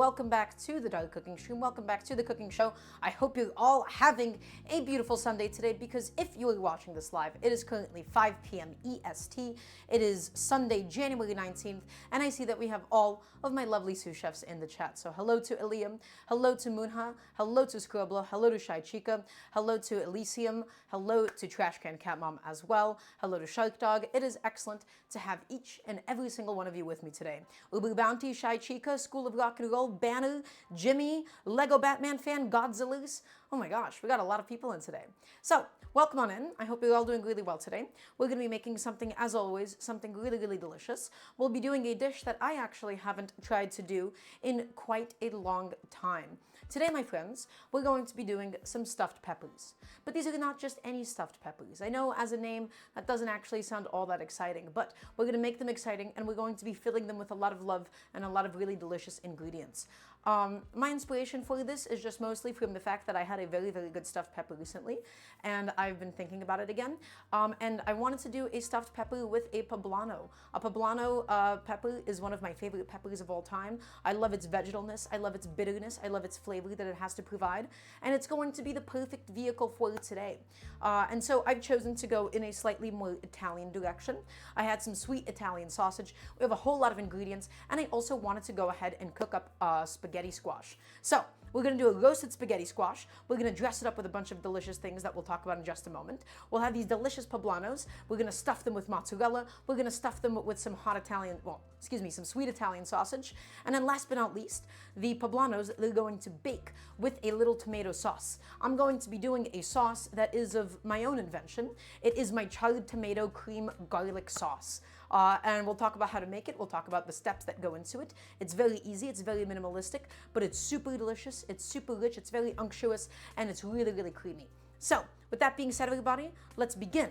welcome back to the Dark Cooking Stream. Welcome back to the cooking show. I hope you're all having a beautiful Sunday today, because if you are watching this live, it is currently 5 p.m. EST. It is Sunday, January 19th, and I see that we have all of my lovely sous chefs in the chat. So hello to Eliam, hello to Munha, hello to Scrublo, hello to Shai Chica, hello to Elysium, hello to Trash Can Cat Mom as well, hello to Shark Dog. It is excellent to have each and every single one of you with me today. Uber Bounty, Shai Chica, School of Rock and Roll, Banner, Jimmy, Lego Batman fan, Godzilla's. Oh my gosh, we got a lot of people in today. So, welcome on in. I hope you're all doing really well today. We're going to be making something, as always, something really, really delicious. We'll be doing a dish that I actually haven't tried to do in quite a long time. Today, my friends, we're going to be doing some stuffed peppers. But these are not just any stuffed peppers. I know as a name, that doesn't actually sound all that exciting, but we're going to make them exciting, and we're going to be filling them with a lot of love and a lot of really delicious ingredients. My inspiration for this is just mostly from the fact that I had a very, very good stuffed pepper recently, and I've been thinking about it again. And I wanted to do a stuffed pepper with a Poblano. A Poblano pepper is one of my favorite peppers of all time. I love its vegetalness, I love its bitterness, I love its flavor that it has to provide, and it's going to be the perfect vehicle for it today. And so I've chosen to go in a slightly more Italian direction. I had some sweet Italian sausage. We have a whole lot of ingredients, and I also wanted to go ahead and cook up spaghetti squash. So we're going to do a roasted spaghetti squash. We're going to dress it up with a bunch of delicious things that we'll talk about in just a moment. We'll have these delicious poblanos. We're going to stuff them with mozzarella. We're going to stuff them with some some sweet Italian sausage. And then last but not least, the poblanos, they're going to bake with a little tomato sauce. I'm going to be doing a sauce that is of my own invention. It is my charred tomato cream garlic sauce. And we'll talk about how to make it. We'll talk about the steps that go into it. It's very easy, it's very minimalistic, but it's super delicious, it's super rich, it's very unctuous, and it's really, really creamy. So, with that being said, everybody, let's begin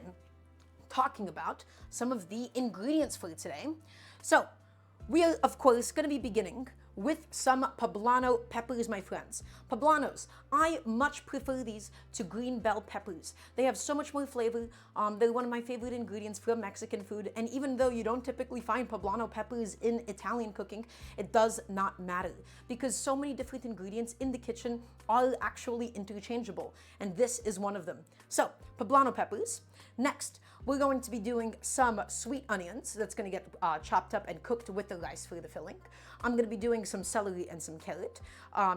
talking about some of the ingredients for today. So, we are, of course, going to be beginning with some Poblano peppers, my friends. Poblanos, I much prefer these to green bell peppers. They have so much more flavor. They're one of my favorite ingredients from Mexican food, and even though you don't typically find Poblano peppers in Italian cooking, it does not matter, because so many different ingredients in the kitchen are actually interchangeable, and this is one of them. So, Poblano peppers. Next, we're going to be doing some sweet onions that's going to get chopped up and cooked with the rice for the filling. I'm going to be doing some celery and some carrot,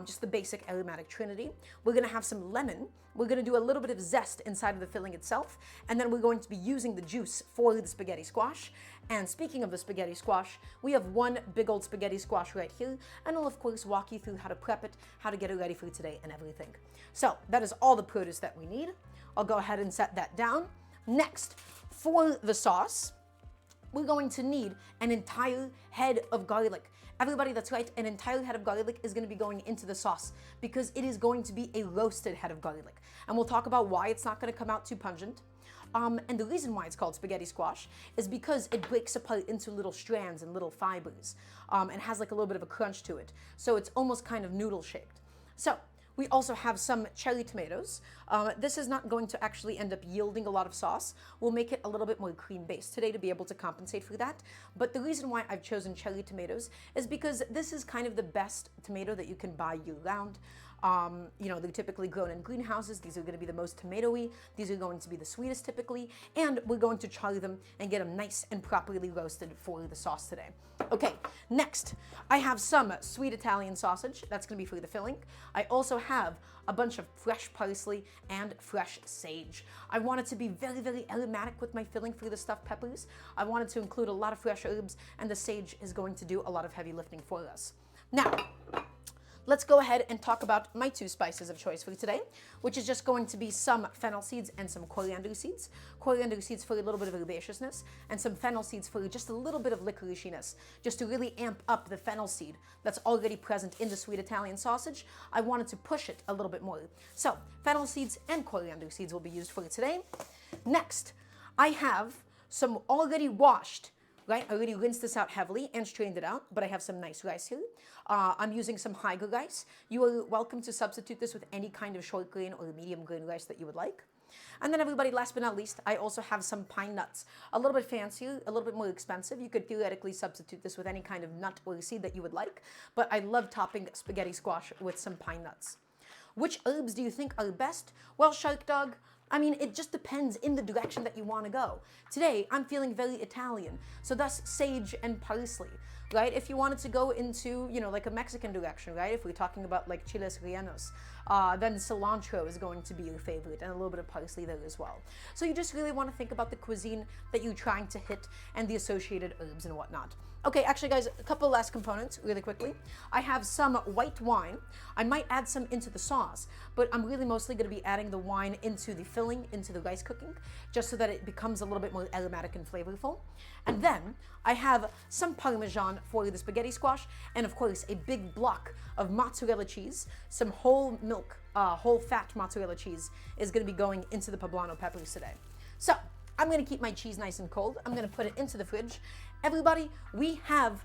just the basic aromatic trinity. We're going to have some lemon. We're going to do a little bit of zest inside of the filling itself, and then we're going to be using the juice for the spaghetti squash. And speaking of the spaghetti squash, we have one big old spaghetti squash right here, and I'll of course walk you through how to prep it, how to get it ready for today, and everything. So that is all the produce that we need. I'll go ahead and set that down. Next, for the sauce, we're going to need an entire head of garlic. Everybody, that's right, an entire head of garlic is going to be going into the sauce, because it is going to be a roasted head of garlic. And we'll talk about why it's not going to come out too pungent. And the reason why it's called spaghetti squash is because it breaks apart into little strands and little fibers, and has like a little bit of a crunch to it. So it's almost kind of noodle shaped. So we also have some cherry tomatoes. This is not going to actually end up yielding a lot of sauce. We'll make it a little bit more cream-based today to be able to compensate for that. But the reason why I've chosen cherry tomatoes is because this is kind of the best tomato that you can buy year-round. They're typically grown in greenhouses. These are going to be the most tomatoey. These are going to be the sweetest typically. And we're going to char them and get them nice and properly roasted for the sauce today. Okay, next, I have some sweet Italian sausage. That's going to be for the filling. I also have a bunch of fresh parsley and fresh sage. I wanted to be very, very aromatic with my filling for the stuffed peppers. I wanted to include a lot of fresh herbs, and the sage is going to do a lot of heavy lifting for us. Now, let's go ahead and talk about my two spices of choice for today, which is just going to be some fennel seeds and some coriander seeds. Coriander seeds for a little bit of herbaceousness, and some fennel seeds for just a little bit of licoriciness, just to really amp up the fennel seed that's already present in the sweet Italian sausage. I wanted to push it a little bit more. So, fennel seeds and coriander seeds will be used for today. Next, I have some already washed, right? I already rinsed this out heavily and strained it out, but I have some nice rice here. I'm using some high rice. You are welcome to substitute this with any kind of short grain or medium grain rice that you would like. And then everybody, last but not least, I also have some pine nuts. A little bit fancier, a little bit more expensive. You could theoretically substitute this with any kind of nut or seed that you would like, but I love topping spaghetti squash with some pine nuts. Which herbs do you think are best? Well, Shark Dog, I mean, it just depends in the direction that you want to go. Today, I'm feeling very Italian, so thus sage and parsley, right? If you wanted to go into, like a Mexican direction, right? If we're talking about like chiles rellenos, then cilantro is going to be your favorite, and a little bit of parsley there as well. So you just really want to think about the cuisine that you're trying to hit and the associated herbs and whatnot. Okay, actually guys, a couple last components really quickly. I have some white wine. I might add some into the sauce, but I'm really mostly going to be adding the wine into the filling, into the rice cooking, just so that it becomes a little bit more aromatic and flavorful. And then I have some Parmesan for the spaghetti squash, and of course a big block of mozzarella cheese. Some whole milk, whole fat mozzarella cheese is going to be going into the Poblano peppers today. So I'm going to keep my cheese nice and cold. I'm going to put it into the fridge. Everybody, we have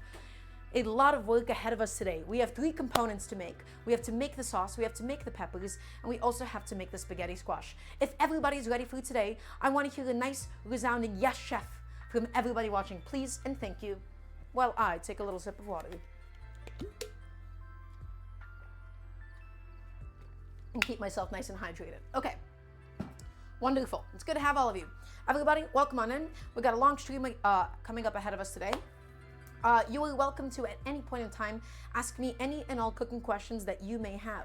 a lot of work ahead of us today. We have 3 components to make. We have to make the sauce, we have to make the peppers, and we also have to make the spaghetti squash. If everybody's ready for today, I want to hear a nice resounding yes, chef, from everybody watching, please and thank you. While I take a little sip of water and keep myself nice and hydrated. Okay. Wonderful. It's good to have all of you. Everybody, welcome on in. We've got a long stream coming up ahead of us today. You are welcome to, at any point in time, ask me any and all cooking questions that you may have.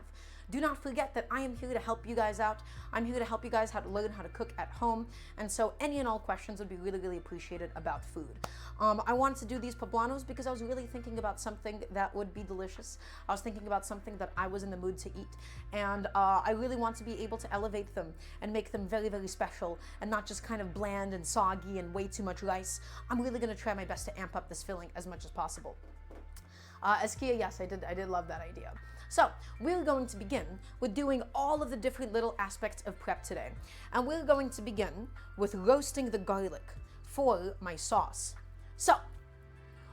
Do not forget that I am here to help you guys out. I'm here to help you guys how to learn how to cook at home. And so any and all questions would be really, really appreciated about food. I wanted to do these poblanos because I was really thinking about something that would be delicious. I was thinking about something that I was in the mood to eat. And I really want to be able to elevate them and make them very, very special and not just kind of bland and soggy and way too much rice. I'm really going to try my best to amp up this filling as much as possible. Eskia, yes, I did love that idea. So we're going to begin with doing all of the different little aspects of prep today. And we're going to begin with roasting the garlic for my sauce. So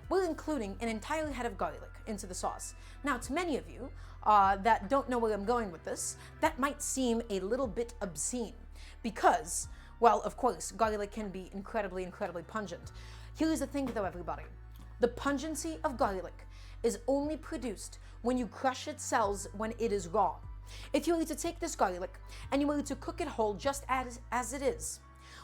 we're including an entire head of garlic into the sauce. Now, to many of you that don't know where I'm going with this, that might seem a little bit obscene because, well, of course, garlic can be incredibly, incredibly pungent. Here's the thing though, everybody. The pungency of garlic is only produced when you crush its cells when it is raw. If you were to take this garlic and you were to cook it whole just as it is,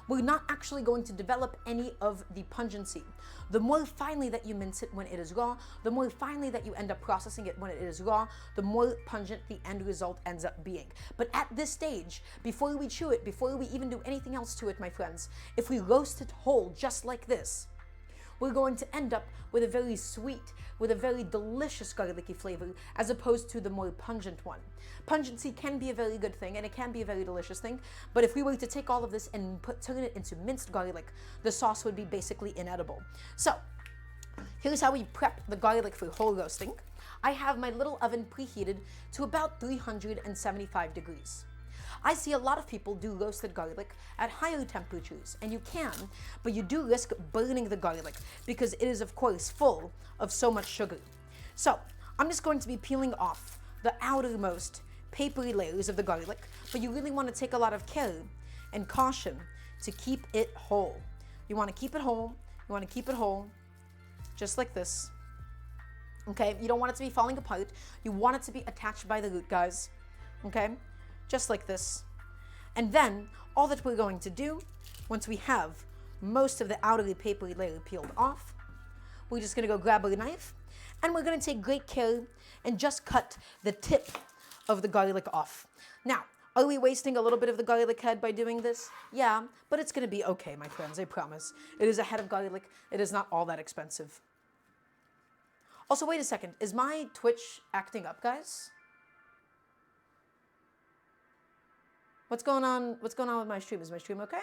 we're not actually going to develop any of the pungency. The more finely that you mince it when it is raw, the more finely that you end up processing it when it is raw, the more pungent the end result ends up being. But at this stage, before we chew it, before we even do anything else to it, my friends, if we roast it whole just like this, we're going to end up with a very sweet, with a very delicious garlicky flavor, as opposed to the more pungent one. Pungency can be a very good thing, and it can be a very delicious thing, but if we were to take all of this and turn it into minced garlic, the sauce would be basically inedible. So, here's how we prep the garlic for whole roasting. I have my little oven preheated to about 375 degrees. I see a lot of people do roasted garlic at higher temperatures, and you can, but you do risk burning the garlic because it is, of course, full of so much sugar. So I'm just going to be peeling off the outermost papery layers of the garlic, but you really want to take a lot of care and caution to keep it whole. You want to keep it whole. You want to keep it whole, just like this. Okay, you don't want it to be falling apart. You want it to be attached by the root, guys. Okay, just like this. And then all that we're going to do, once we have most of the outer papery layer peeled off, we're just going to go grab a knife, and we're going to take great care and just cut the tip of the garlic off. Now, are we wasting a little bit of the garlic head by doing this? Yeah, but it's going to be okay, my friends, I promise. It is a head of garlic. It is not all that expensive. Also, wait a second. Is my Twitch acting up, guys? What's going on with my stream? Is my stream okay?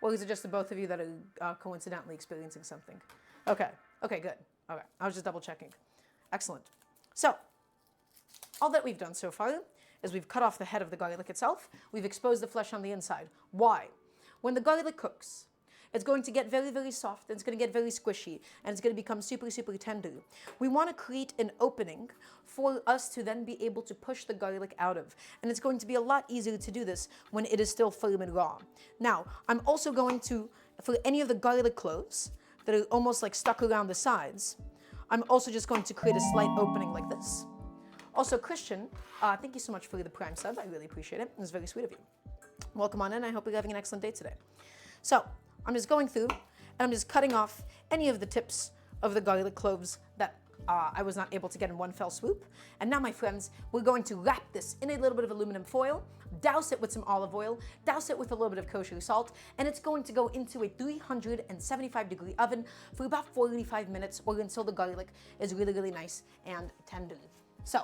Or is it just the both of you that are coincidentally experiencing something? Okay, good. Okay, I was just double checking. Excellent. So, all that we've done so far is we've cut off the head of the garlic itself. We've exposed the flesh on the inside. Why? When the garlic cooks, it's going to get very, very soft, and it's going to get very squishy, and it's going to become super, super tender. We want to create an opening for us to then be able to push the garlic out of. And it's going to be a lot easier to do this when it is still firm and raw. Now, I'm also going to, for any of the garlic cloves that are almost like stuck around the sides, I'm also just going to create a slight opening like this. Also, Christian, thank you so much for the Prime sub. I really appreciate it. It was very sweet of you. Welcome on in. I hope you're having an excellent day today. So, I'm just going through, and I'm just cutting off any of the tips of the garlic cloves that I was not able to get in one fell swoop. And now, my friends, we're going to wrap this in a little bit of aluminum foil, douse it with some olive oil, douse it with a little bit of kosher salt, and it's going to go into a 375-degree oven for about 45 minutes or until the garlic is really, really nice and tender. So,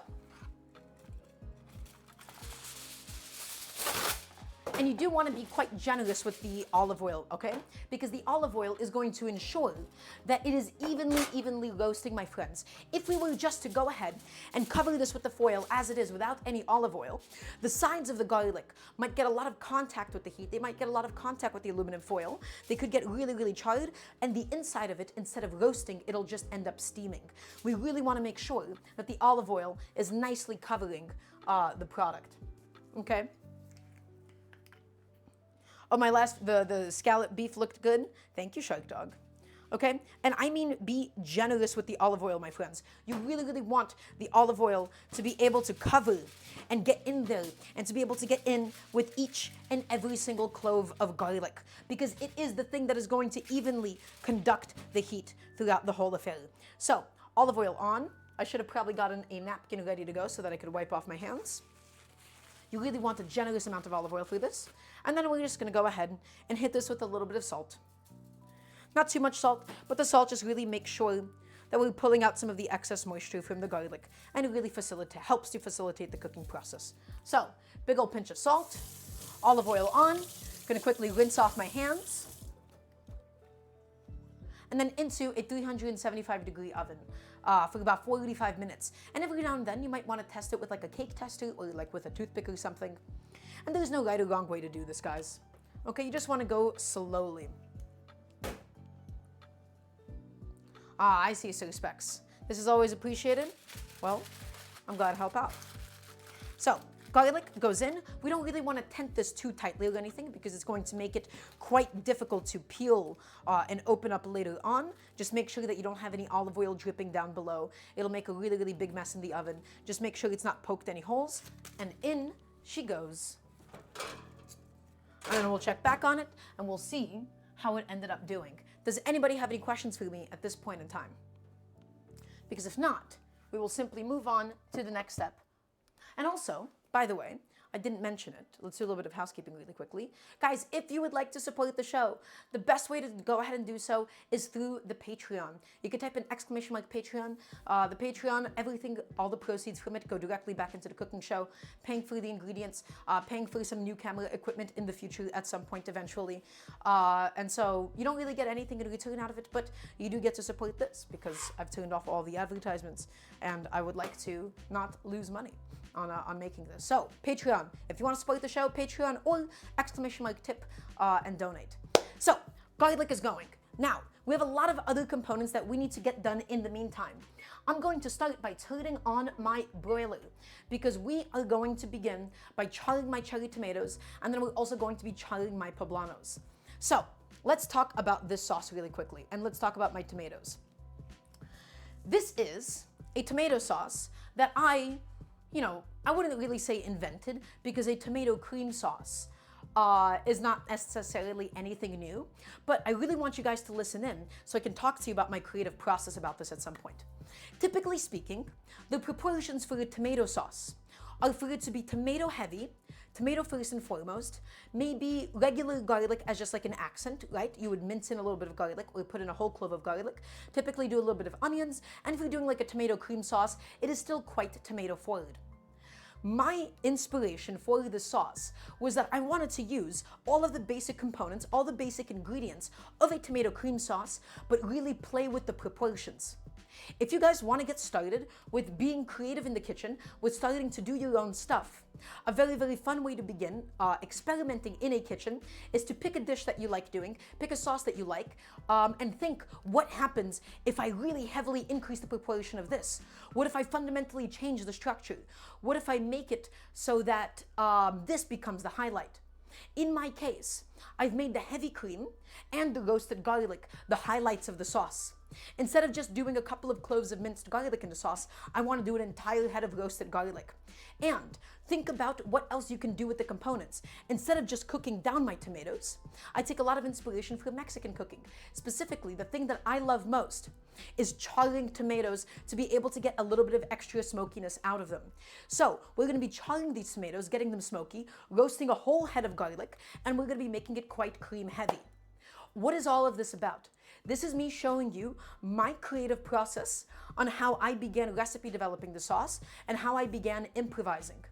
and you do want to be quite generous with the olive oil, okay? Because the olive oil is going to ensure that it is evenly roasting, my friends. If we were just to go ahead and cover this with the foil as it is without any olive oil, the sides of the garlic might get a lot of contact with the heat. They might get a lot of contact with the aluminum foil. They could get really, really charred, and the inside of it, instead of roasting, it'll just end up steaming. We really want to make sure that the olive oil is nicely covering the product, okay? Oh, the scallop beef looked good. Thank you, Shark Dog. Okay? And I mean, be generous with the olive oil, my friends. You really, really want the olive oil to be able to cover and get in there and to be able to get in with each and every single clove of garlic, because it is the thing that is going to evenly conduct the heat throughout the whole affair. So, olive oil on. I should have probably gotten a napkin ready to go so that I could wipe off my hands. You really want a generous amount of olive oil for this. And then we're just going to go ahead and hit this with a little bit of salt. Not too much salt, but the salt just really makes sure that we're pulling out some of the excess moisture from the garlic, and it really helps to facilitate the cooking process. So, big old pinch of salt, olive oil on. Going to quickly rinse off my hands. And then into a 375-degree oven for about 45 minutes. And every now and then you might want to test it with like a cake tester or like with a toothpick or something. And there's no right or wrong way to do this, guys. Okay, you just want to go slowly. I see, Sir Specs. This is always appreciated. Well, I'm glad to help out. So, garlic goes in. We don't really want to tent this too tightly or anything because it's going to make it quite difficult to peel and open up later on. Just make sure that you don't have any olive oil dripping down below. It'll make a really, really big mess in the oven. Just make sure it's not poked any holes. And in she goes. And then we'll check back on it and we'll see how it ended up doing. Does anybody have any questions for me at this point in time? Because if not, we will simply move on to the next step. And also, by the way, I didn't mention it. Let's do a little bit of housekeeping really quickly. Guys, if you would like to support the show, the best way to go ahead and do so is through the Patreon. You can type in ! Patreon. The Patreon, everything, all the proceeds from it go directly back into the cooking show, paying for the ingredients, paying for some new camera equipment in the future at some point eventually. And so you don't really get anything in return out of it, but you do get to support this because I've turned off all the advertisements and I would like to not lose money on making this. So, Patreon. If you want to support the show, Patreon or ! Tip and donate. So, garlic is going. Now, we have a lot of other components that we need to get done in the meantime. I'm going to start by turning on my broiler because we are going to begin by charring my cherry tomatoes, and then we're also going to be charring my poblanos. So, let's talk about this sauce really quickly, and let's talk about my tomatoes. This is a tomato sauce that I wouldn't really say invented because a tomato cream sauce is not necessarily anything new, but I really want you guys to listen in so I can talk to you about my creative process about this at some point. Typically speaking, the proportions for a tomato sauce are for it to be tomato heavy, tomato first and foremost, maybe regular garlic as just like an accent, right? You would mince in a little bit of garlic or put in a whole clove of garlic, typically do a little bit of onions, and if you're doing like a tomato cream sauce, it is still quite tomato forward. My inspiration for the sauce was that I wanted to use all of the basic components, all the basic ingredients of a tomato cream sauce, but really play with the proportions. If you guys want to get started with being creative in the kitchen, with starting to do your own stuff, a very, very fun way to begin experimenting in a kitchen is to pick a dish that you like doing, pick a sauce that you like, and think, what happens if I really heavily increase the proportion of this? What if I fundamentally change the structure? What if I make it so that this becomes the highlight? In my case, I've made the heavy cream and the roasted garlic the highlights of the sauce. Instead of just doing a couple of cloves of minced garlic in the sauce, I want to do an entire head of roasted garlic. And think about what else you can do with the components. Instead of just cooking down my tomatoes, I take a lot of inspiration from Mexican cooking. Specifically, the thing that I love most is charring tomatoes to be able to get a little bit of extra smokiness out of them. So we're going to be charring these tomatoes, getting them smoky, roasting a whole head of garlic, and we're going to be making it quite cream heavy. What is all of this about? This is me showing you my creative process on how I began recipe developing the sauce and how I began improvising.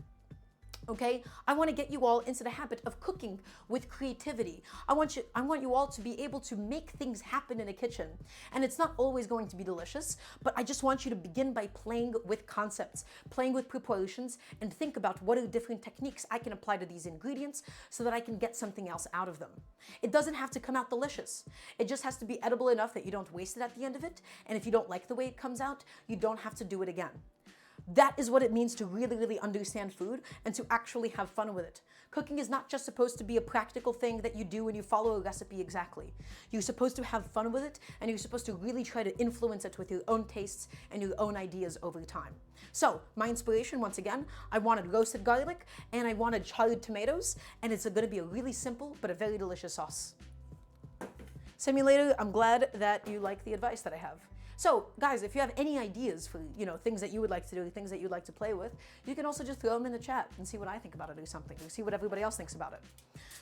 Okay, I want to get you all into the habit of cooking with creativity. I want you all to be able to make things happen in a kitchen. And it's not always going to be delicious, but I just want you to begin by playing with concepts, playing with proportions, and think about what are different techniques I can apply to these ingredients so that I can get something else out of them. It doesn't have to come out delicious. It just has to be edible enough that you don't waste it at the end of it. And if you don't like the way it comes out, you don't have to do it again. That is what it means to really, really understand food and to actually have fun with it. Cooking is not just supposed to be a practical thing that you do and you follow a recipe exactly. You're supposed to have fun with it, and you're supposed to really try to influence it with your own tastes and your own ideas over time. So, my inspiration, once again, I wanted roasted garlic and I wanted charred tomatoes, and it's going to be a really simple but a very delicious sauce. Send me later. I'm glad that you like the advice that I have. So, guys, if you have any ideas for, things that you would like to do, things that you'd like to play with, you can also just throw them in the chat and see what I think about it or something, or see what everybody else thinks about it.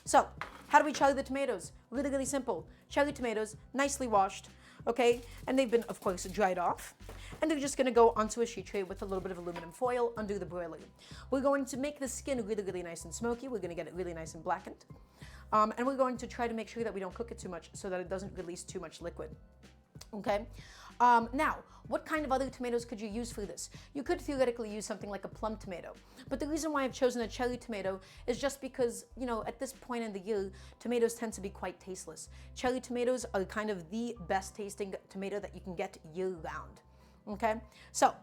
So, how do we cherry the tomatoes? Really, really simple. Cherry tomatoes, nicely washed, okay? And they've been, of course, dried off. And they're just gonna go onto a sheet tray with a little bit of aluminum foil under the broiler. We're going to make the skin really, really nice and smoky. We're gonna get it really nice and blackened. And we're going to try to make sure that we don't cook it too much so that it doesn't release too much liquid, okay? Now, what kind of other tomatoes could you use for this? You could theoretically use something like a plum tomato. But the reason why I've chosen a cherry tomato is just because, at this point in the year, tomatoes tend to be quite tasteless. Cherry tomatoes are kind of the best tasting tomato that you can get year round. Okay? So,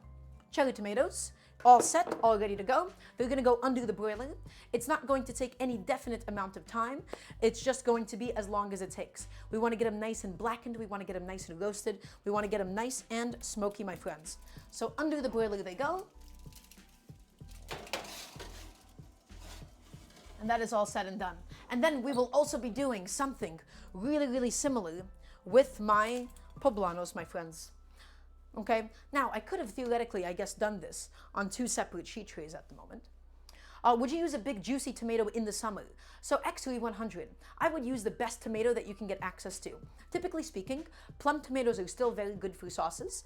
cherry tomatoes, all set, all ready to go. They're gonna go under the broiler. It's not going to take any definite amount of time. It's just going to be as long as it takes. We wanna get them nice and blackened. We wanna get them nice and roasted. We wanna get them nice and smoky, my friends. So under the broiler they go. And that is all said and done. And then we will also be doing something really, really similar with my poblanos, my friends. Okay, now I could have theoretically, I guess, done this on two separate sheet trays at the moment. Would you use a big juicy tomato in the summer? So X3 I would use the best tomato that you can get access to. Typically speaking, plum tomatoes are still very good for sauces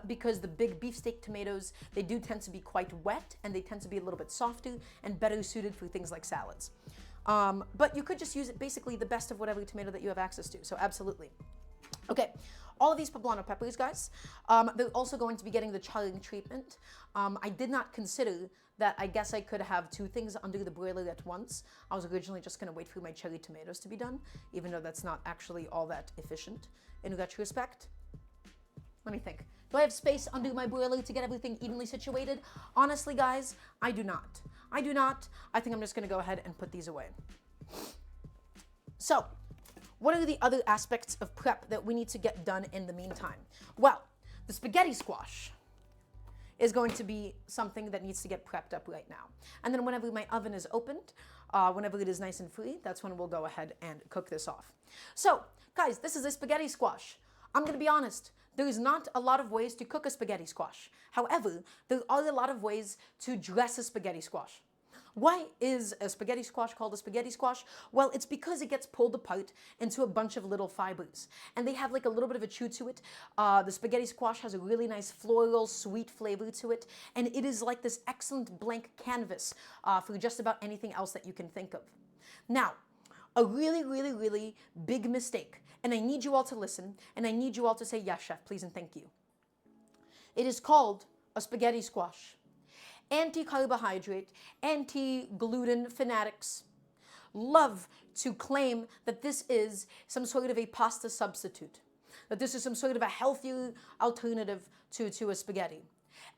because the big beefsteak tomatoes, they do tend to be quite wet and they tend to be a little bit softer and better suited for things like salads. But you could just use it basically the best of whatever tomato that you have access to, so absolutely. Okay, all of these poblano peppers, guys, they're also going to be getting the charring treatment. I did not consider that I guess I could have two things under the broiler at once. I was originally just going to wait for my cherry tomatoes to be done, even though that's not actually all that efficient in retrospect. Let me think. Do I have space under my broiler to get everything evenly situated? Honestly, guys, I do not. I do not. I think I'm just going to go ahead and put these away. So, what are the other aspects of prep that we need to get done in the meantime? Well, the spaghetti squash is going to be something that needs to get prepped up right now. And then whenever my oven is opened, whenever it is nice and free, that's when we'll go ahead and cook this off. So, guys, this is a spaghetti squash. I'm going to be honest, there is not a lot of ways to cook a spaghetti squash. However, there are a lot of ways to dress a spaghetti squash. Why is a spaghetti squash called a spaghetti squash? Well, it's because it gets pulled apart into a bunch of little fibers. And they have like a little bit of a chew to it. The spaghetti squash has a really nice floral, sweet flavor to it. And it is like this excellent blank canvas for just about anything else that you can think of. Now, a really, really, really big mistake. And I need you all to listen. And I need you all to say, yes, chef, please and thank you. It is called a spaghetti squash. Anti-carbohydrate, anti-gluten fanatics love to claim that this is some sort of a pasta substitute, that this is some sort of a healthier alternative to a spaghetti.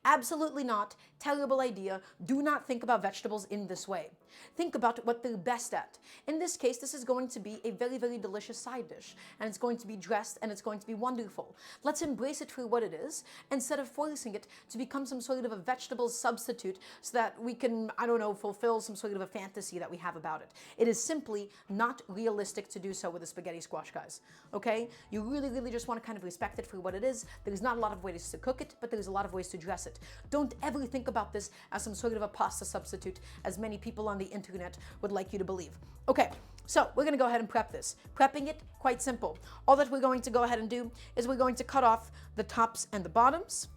Absolutely not. Terrible idea. Do not think about vegetables in this way. Think about what they're best at. In this case, this is going to be a very, very delicious side dish, and it's going to be dressed, and it's going to be wonderful. Let's embrace it for what it is, instead of forcing it to become some sort of a vegetable substitute so that we can, I don't know, fulfill some sort of a fantasy that we have about it. It is simply not realistic to do so with a spaghetti squash, guys. Okay? You really, really just want to kind of respect it for what it is. There's not a lot of ways to cook it, but there's a lot of ways to dress it. Don't ever think about this as some sort of a pasta substitute, as many people on the internet would like you to believe. Okay, so we're going to go ahead and prep this. Prepping it, quite simple. All that we're going to go ahead and do is we're going to cut off the tops and the bottoms.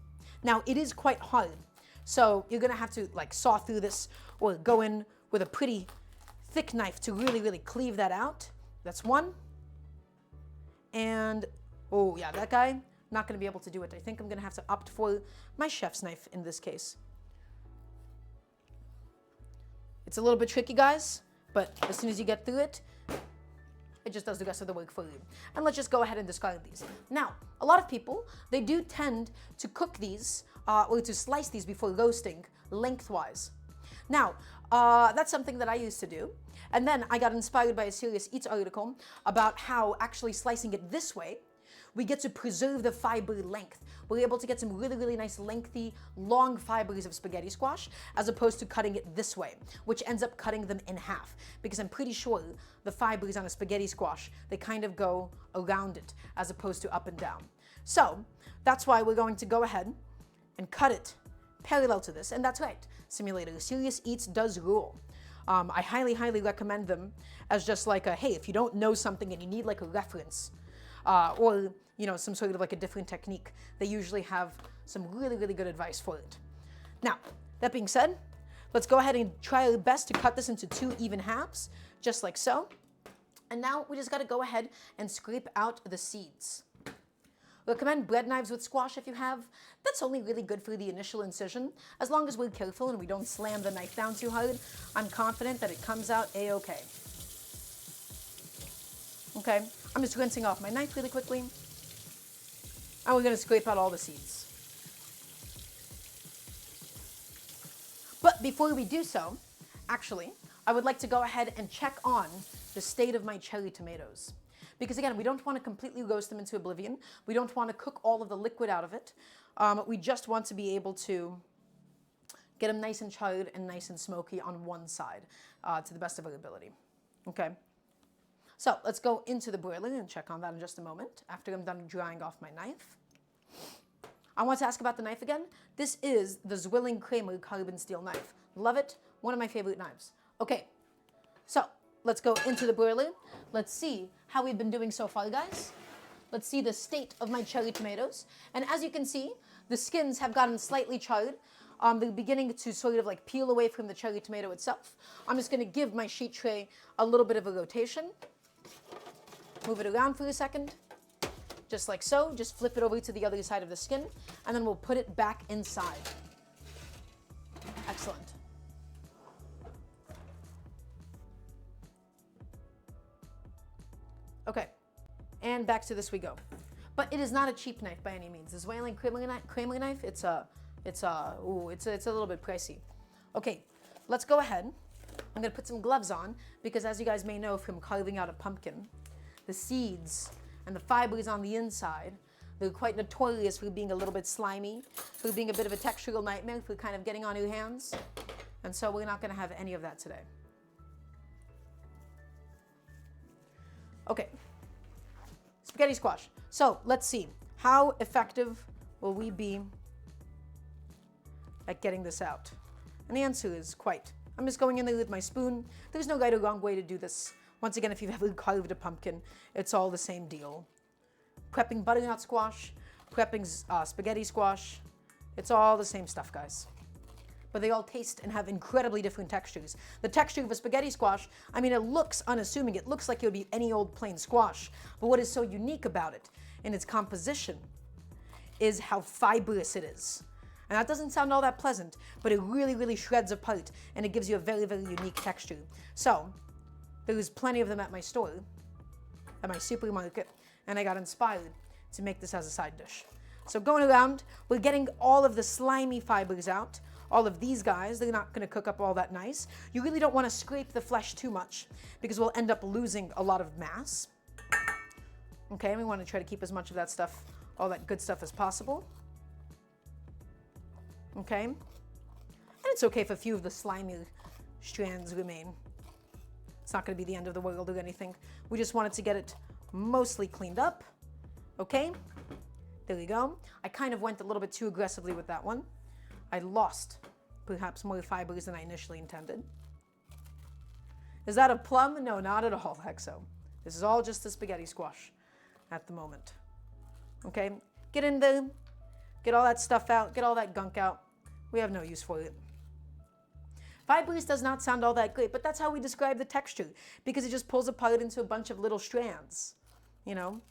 Now, it is quite hard, so you're going to have to like saw through this or go in with a pretty thick knife to really, really cleave that out. That's one. And, oh yeah, that guy, not going to be able to do it. I think I'm going to have to opt for my chef's knife in this case. It's a little bit tricky, guys, but as soon as you get through it, it just does the rest of the work for you. And let's just go ahead and discard these. Now, a lot of people, they do tend to cook these or to slice these before roasting lengthwise. Now, that's something that I used to do. And then I got inspired by a Serious Eats article about how actually slicing it this way, we get to preserve the fiber length. We're able to get some really, really nice, lengthy, long fibers of spaghetti squash, as opposed to cutting it this way, which ends up cutting them in half. Because I'm pretty sure the fibers on a spaghetti squash, they kind of go around it, as opposed to up and down. So, that's why we're going to go ahead and cut it parallel to this. And that's right, Simulator, Serious Eats does rule. I highly, highly recommend them as just like a, hey, if you don't know something and you need like a reference, or, you know, some sort of like a different technique, they usually have some really, really good advice for it. Now, that being said, let's go ahead and try our best to cut this into 2 even halves, just like so. And now we just got to go ahead and scrape out the seeds. Recommend bread knives with squash if you have. That's only really good for the initial incision. As long as we're careful and we don't slam the knife down too hard, I'm confident that it comes out a-okay. Okay, I'm just rinsing off my knife really quickly. And we're going to scrape out all the seeds. But before we do so, actually, I would like to go ahead and check on the state of my cherry tomatoes. Because again, we don't want to completely roast them into oblivion. We don't want to cook all of the liquid out of it. We just want to be able to get them nice and charred and nice and smoky on one side to the best of our ability. Okay. So let's go into the broiler and check on that in just a moment after I'm done drying off my knife. I want to ask about the knife again. This is the Zwilling Kramer carbon steel knife. Love it. One of my favorite knives. Okay, so let's go into the broiler. Let's see how we've been doing so far, guys. Let's see the state of my cherry tomatoes. And as you can see, the skins have gotten slightly charred. They're beginning to sort of like peel away from the cherry tomato itself. I'm just going to give my sheet tray a little bit of a rotation. Move it around for a second, just like so. Just flip it over to the other side of the skin, and then we'll put it back inside. Excellent. Okay, and back to this we go. But it is not a cheap knife by any means. The Zwilling Kramer knife, it's a little bit pricey. Okay, let's go ahead. I'm gonna put some gloves on because, as you guys may know from carving out a pumpkin, the seeds and the fibers on the inside, they're quite notorious for being a little bit slimy, for being a bit of a textural nightmare, for kind of getting on your hands. And so we're not gonna have any of that today. Okay, spaghetti squash. So let's see, how effective will we be at getting this out? And the answer is quite. I'm just going in there with my spoon. There's no right or wrong way to do this. Once again, if you've ever carved a pumpkin, it's all the same deal. Prepping butternut squash, prepping spaghetti squash, it's all the same stuff, guys. But they all taste and have incredibly different textures. The texture of a spaghetti squash, I mean, it looks unassuming. It looks like it would be any old plain squash. But what is so unique about it in its composition is how fibrous it is. And that doesn't sound all that pleasant, but it really, really shreds apart, and it gives you a very, very unique texture. So there's plenty of them at my store, at my supermarket, and I got inspired to make this as a side dish. So going around, we're getting all of the slimy fibers out. All of these guys, they're not gonna cook up all that nice. You really don't wanna scrape the flesh too much because we'll end up losing a lot of mass. Okay, we wanna try to keep as much of that stuff, all that good stuff as possible. Okay, and it's okay if a few of the slimy strands remain. It's not gonna be the end of the world or anything. We just wanted to get it mostly cleaned up. Okay, there we go. I kind of went a little bit too aggressively with that one. I lost perhaps more fibers than I initially intended. Is that a plum? No, not at all, Hexo. This is all just the spaghetti squash at the moment. Okay, get in there, get all that stuff out, get all that gunk out. We have no use for it. Fibrous does not sound all that great, but that's how we describe the texture, because it just pulls apart into a bunch of little strands, you know?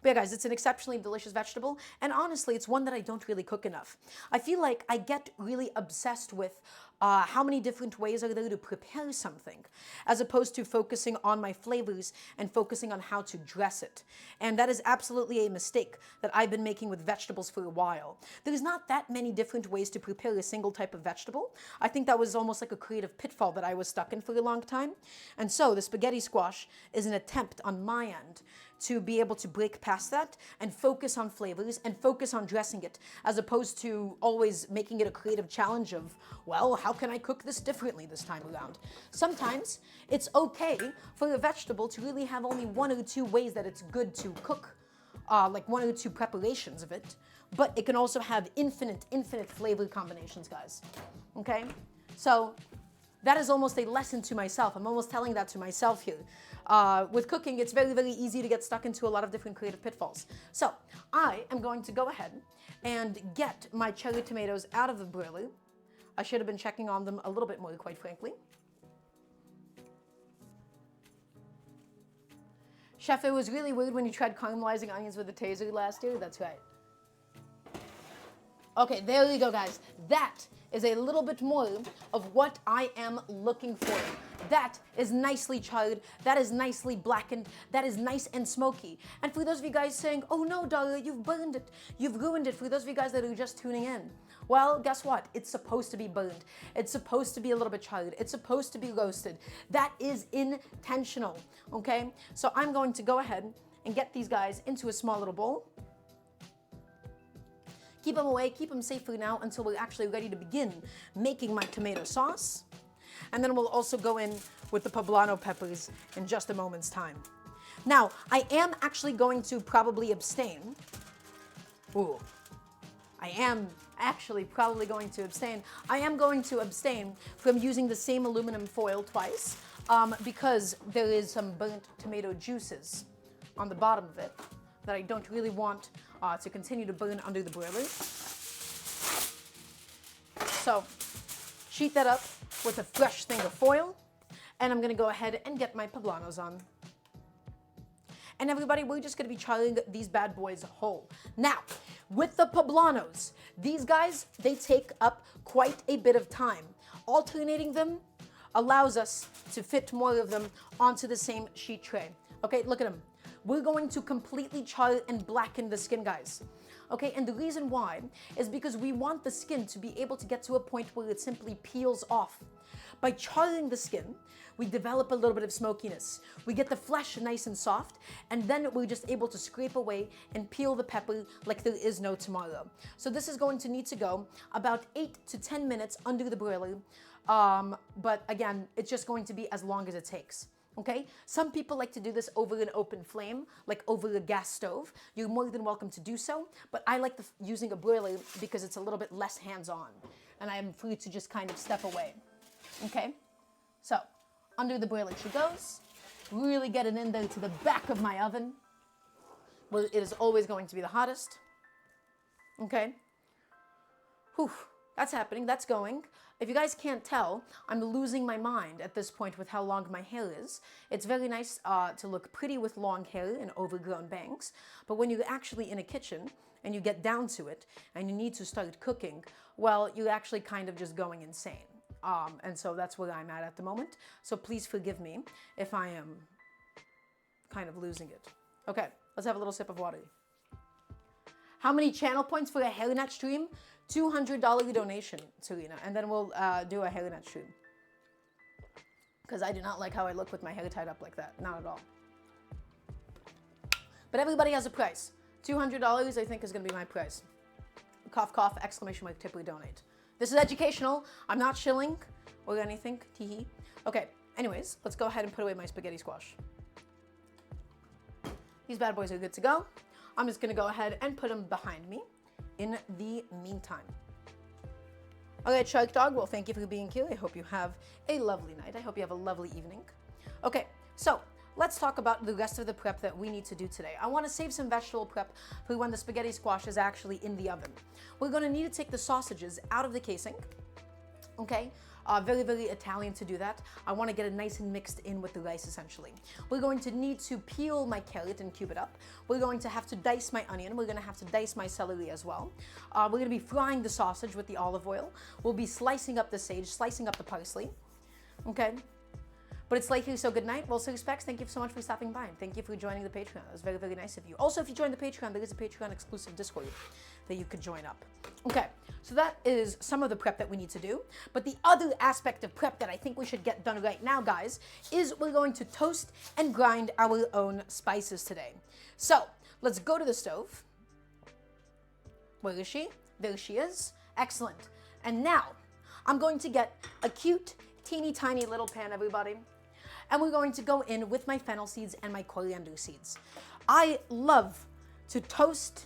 But yeah, guys, it's an exceptionally delicious vegetable, and honestly, it's one that I don't really cook enough. I feel like I get really obsessed with how many different ways are there to prepare something, as opposed to focusing on my flavors and focusing on how to dress it. And that is absolutely a mistake that I've been making with vegetables for a while. There's not that many different ways to prepare a single type of vegetable. I think that was almost like a creative pitfall that I was stuck in for a long time. And so the spaghetti squash is an attempt on my end to be able to break past that and focus on flavors and focus on dressing it, as opposed to always making it a creative challenge of, well, how can I cook this differently this time around? Sometimes it's okay for a vegetable to really have only one or two ways that it's good to cook, like one or two preparations of it, but it can also have infinite flavor combinations, guys, okay? So that is almost a lesson to myself. I'm almost telling that to myself here. With cooking, it's very, very easy to get stuck into a lot of different creative pitfalls. So I am going to go ahead and get my cherry tomatoes out of the broiler. I should have been checking on them a little bit more, quite frankly. Chef, it was really weird when you tried caramelizing onions with a taser last year. That's right. Okay, there we go, guys. That is a little bit more of what I am looking for. That is nicely charred, that is nicely blackened, that is nice and smoky. And for those of you guys saying, oh no, Dara, you've burned it, you've ruined it, for those of you guys that are just tuning in, well, guess what? It's supposed to be burned. It's supposed to be a little bit charred. It's supposed to be roasted. That is intentional, okay? So I'm going to go ahead and get these guys into a small little bowl. Keep them away, keep them safe for now until we're actually ready to begin making my tomato sauce. And then we'll also go in with the Poblano peppers in just a moment's time. Now, I am actually going to probably abstain. Ooh. I am actually probably going to abstain. I am going to abstain from using the same aluminum foil twice because there is some burnt tomato juices on the bottom of it that I don't really want to continue to burn under the broiler. So, sheet that up with a fresh thing of foil, and I'm gonna go ahead and get my poblanos on. And everybody, we're just gonna be charring these bad boys whole. Now, with the poblanos, these guys, they take up quite a bit of time. Alternating them allows us to fit more of them onto the same sheet tray. Okay, look at them. We're going to completely char and blacken the skin, guys. Okay, and the reason why is because we want the skin to be able to get to a point where it simply peels off. By charring the skin, we develop a little bit of smokiness. We get the flesh nice and soft, and then we're just able to scrape away and peel the pepper like there is no tomorrow. So this is going to need to go about 8 to 10 minutes under the broiler, but again, it's just going to be as long as it takes. Okay, some people like to do this over an open flame, like over a gas stove. You're more than welcome to do so, but I like using a broiler because it's a little bit less hands-on, and I am free to just kind of step away. Okay, so under the broiler she goes. Really get it in there to the back of my oven, where it is always going to be the hottest. Okay, whew, That's happening. That's going. If you guys can't tell, I'm losing my mind at this point with how long my hair is. It's very nice to look pretty with long hair and overgrown bangs, but when you're actually in a kitchen and you get down to it and you need to start cooking, well, you're actually kind of just going insane. And so that's where I'm at the moment. So please forgive me if I am kind of losing it. Okay, let's have a little sip of water. How many channel points for a hairnet stream? $200 donation, Serena, and then we'll do a hairnet stream. Because I do not like how I look with my hair tied up like that. Not at all. But everybody has a price. $200, I think, is going to be my price. Cough, cough, exclamation mark, tip, or donate. This is educational. I'm not shilling or anything. Tee-hee. Okay, anyways, let's go ahead and put away my spaghetti squash. These bad boys are good to go. I'm just going to go ahead and put them behind me in the meantime. Okay, Shark Dog, well, thank you for being here. I hope you have a lovely night. I hope you have a lovely evening. Okay, so let's talk about the rest of the prep that we need to do today. I want to save some vegetable prep for when the spaghetti squash is actually in the oven. We're going to need to take the sausages out of the casing, okay? Very, very Italian to do that. I want to get it nice and mixed in with the rice, essentially. We're going to need to peel my carrot and cube it up. We're going to have to dice my onion. We're going to have to dice my celery as well. We're going to be frying the sausage with the olive oil. We'll be slicing up the sage, slicing up the parsley. Okay? But it's late here, so good night. Well, Sir Specs, thank you so much for stopping by. Thank you for joining the Patreon. That was very, very nice of you. Also, if you join the Patreon, there is a Patreon exclusive Discord that you could join up. Okay, so that is some of the prep that we need to do. But the other aspect of prep that I think we should get done right now, guys, is we're going to toast and grind our own spices today. So let's go to the stove. Where is she? There she is. Excellent. And now I'm going to get a cute, teeny tiny little pan, everybody. And we're going to go in with my fennel seeds and my coriander seeds. I love to toast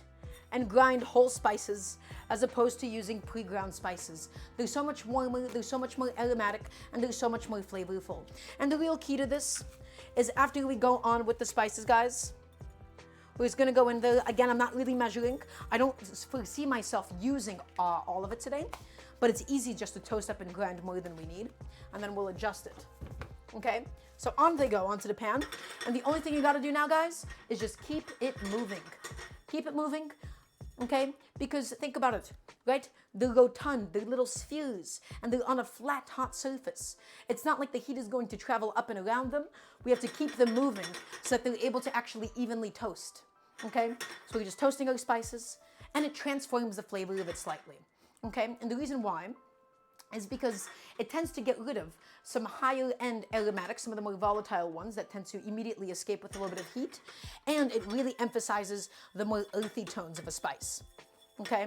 and grind whole spices as opposed to using pre-ground spices. They're so much warmer, they're so much more aromatic, and they're so much more flavorful. And the real key to this is after we go on with the spices, guys, we're just gonna go in there. Again, I'm not really measuring. I don't foresee myself using all of it today, but it's easy just to toast up and grind more than we need, and then we'll adjust it. Okay, so on they go, onto the pan. And the only thing you gotta do now, guys, is just keep it moving. Keep it moving, okay? Because think about it, right? They're rotund, they're little spheres, and they're on a flat, hot surface. It's not like the heat is going to travel up and around them. We have to keep them moving so that they're able to actually evenly toast, okay? So we're just toasting our spices, and it transforms the flavor of it slightly, okay? And the reason why is because it tends to get rid of some higher end aromatics, some of the more volatile ones that tend to immediately escape with a little bit of heat, and it really emphasizes the more earthy tones of a spice, okay?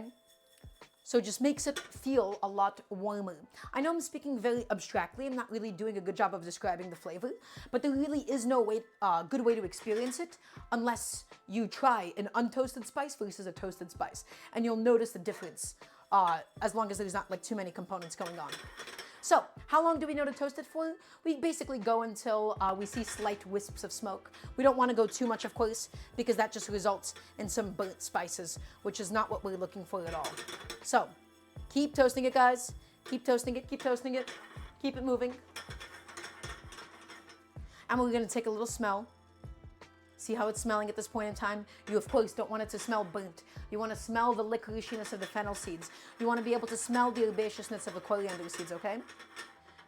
So it just makes it feel a lot warmer. I know I'm speaking very abstractly, I'm not really doing a good job of describing the flavor, but there really is no way, good way to experience it unless you try an untoasted spice versus a toasted spice, and you'll notice the difference. As long as there's not like too many components going on. So how long do we know to toast it for? We basically go until we see slight wisps of smoke. We don't want to go too much, of course, because that just results in some burnt spices, which is not what we're looking for at all. So keep toasting it, guys. Keep toasting it, keep toasting it. Keep it moving. And we're going to take a little smell. See how it's smelling at this point in time? You, of course, don't want it to smell burnt. You want to smell the licoriciness of the fennel seeds. You want to be able to smell the herbaceousness of the coriander seeds, okay?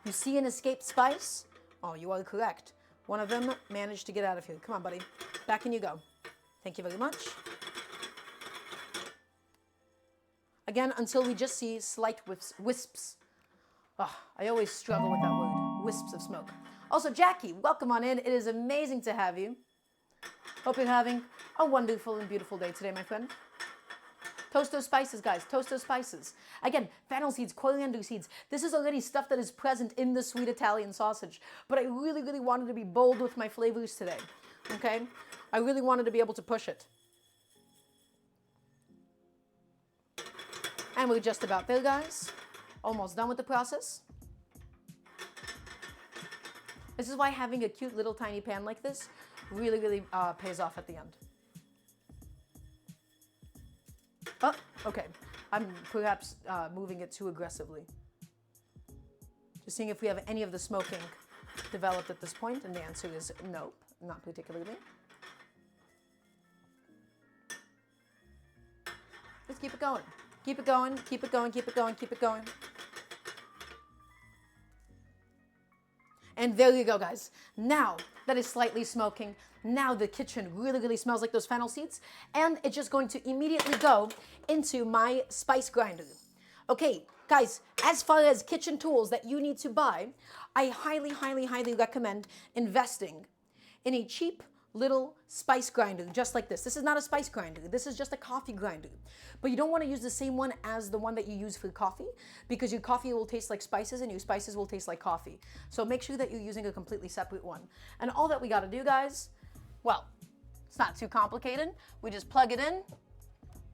You see an escaped spice? Oh, you are correct. One of them managed to get out of here. Come on, buddy. Back in you go. Thank you very much. Again, until we just see slight wisps. Oh, I always struggle with that word. Wisps of smoke. Also, Jackie, welcome on in. It is amazing to have you. Hope you're having a wonderful and beautiful day today, my friend. Toast those spices, guys. Toast those spices. Again, fennel seeds, coriander seeds. This is already stuff that is present in the sweet Italian sausage. But I really, really wanted to be bold with my flavors today. Okay? I really wanted to be able to push it. And we're just about there, guys. Almost done with the process. This is why having a cute little tiny pan like this really, really pays off at the end. Oh, okay. I'm perhaps moving it too aggressively. Just seeing if we have any of the smoking developed at this point, and the answer is nope, not particularly. Just keep it going. Keep it going, keep it going, keep it going, keep it going. And there you go, guys. Now that is slightly smoking, now the kitchen really, really smells like those fennel seeds, and it's just going to immediately go into my spice grinder. Okay, guys, as far as kitchen tools that you need to buy, I highly, highly, highly recommend investing in a cheap little spice grinder just like this. This is not a spice grinder. This is just a coffee grinder. But you don't want to use the same one as the one that you use for coffee, because your coffee will taste like spices and your spices will taste like coffee. So make sure that you're using a completely separate one. And all that we got to do, guys, well, it's not too complicated. We just plug it in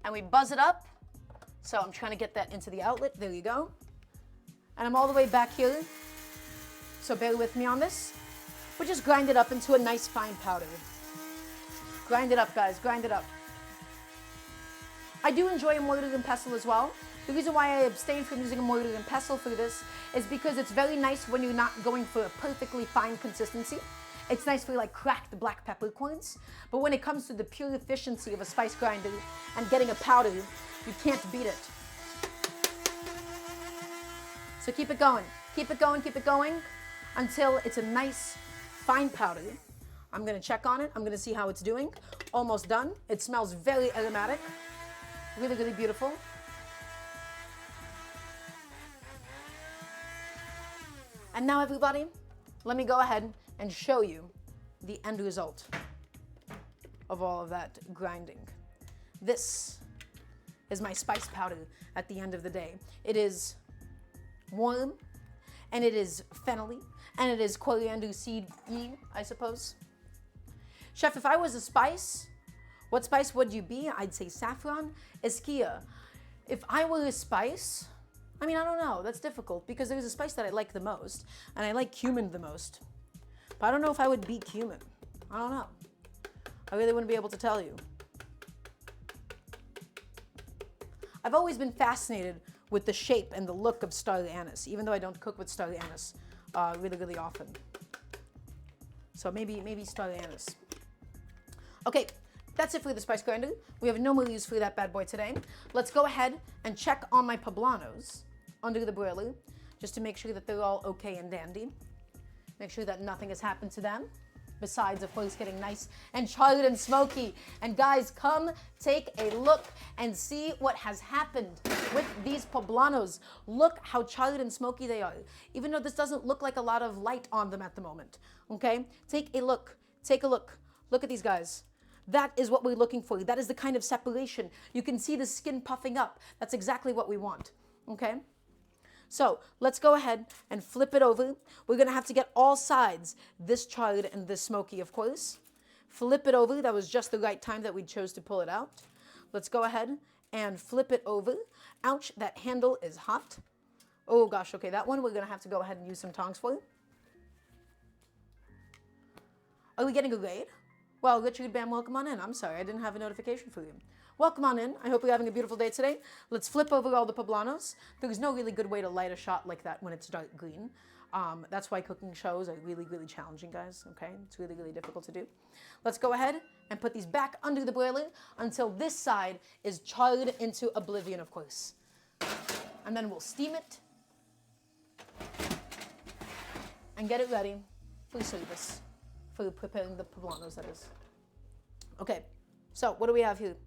and we buzz it up. So I'm trying to get that into the outlet. There you go. And I'm all the way back here. So bear with me on this. But just grind it up into a nice fine powder. Grind it up, guys, grind it up. I do enjoy a mortar and pestle as well. The reason why I abstain from using a mortar and pestle for this is because it's very nice when you're not going for a perfectly fine consistency. It's nice for like cracked black peppercorns. But when it comes to the pure efficiency of a spice grinder and getting a powder, you can't beat it. So keep it going, keep it going, keep it going until it's a nice fine powder. I'm gonna check on it. I'm gonna see how it's doing. Almost done. It smells very aromatic. Really, really beautiful. And now everybody, let me go ahead and show you the end result of all of that grinding. This is my spice powder at the end of the day. It is warm, and it is fennelly, and it is coriander seed-y, I suppose. Chef, if I was a spice, what spice would you be? I'd say saffron, esquia. If I were a spice, I mean, I don't know. That's difficult because there's a spice that I like the most, and I like cumin the most. But I don't know if I would be cumin. I don't know. I really wouldn't be able to tell you. I've always been fascinated with the shape and the look of star anise, even though I don't cook with star anise really, really often. So maybe star anise. Okay, that's it for the spice grinder. We have no more use for that bad boy today. Let's go ahead and check on my poblanos under the broiler, just to make sure that they're all okay and dandy. Make sure that nothing has happened to them, besides, of course, getting nice and charred and smoky. And guys, come take a look and see what has happened with these poblanos. Look how charred and smoky they are, even though this doesn't look like a lot of light on them at the moment, okay? Take a look, take a look. Look at these guys. That is what we're looking for. That is the kind of separation. You can see the skin puffing up. That's exactly what we want, okay? So let's go ahead and flip it over. We're gonna have to get all sides this charred and this smoky, of course. Flip it over. That was just the right time that we chose to pull it out. Let's go ahead and flip it over. Ouch, that handle is hot. Oh gosh, okay, that one we're gonna have to go ahead and use some tongs for. Are we getting a grade? Well, Richard Bam, welcome on in. I'm sorry, I didn't have a notification for you. Welcome on in. I hope you're having a beautiful day today. Let's flip over all the poblanos. There's no really good way to light a shot like that when it's dark green. That's why cooking shows are really, really challenging, guys, okay? It's really, really difficult to do. Let's go ahead and put these back under the broiler until this side is charred into oblivion, of course. And then we'll steam it and get it ready for service, for preparing the poblanos, that is. Okay, so what do we have here?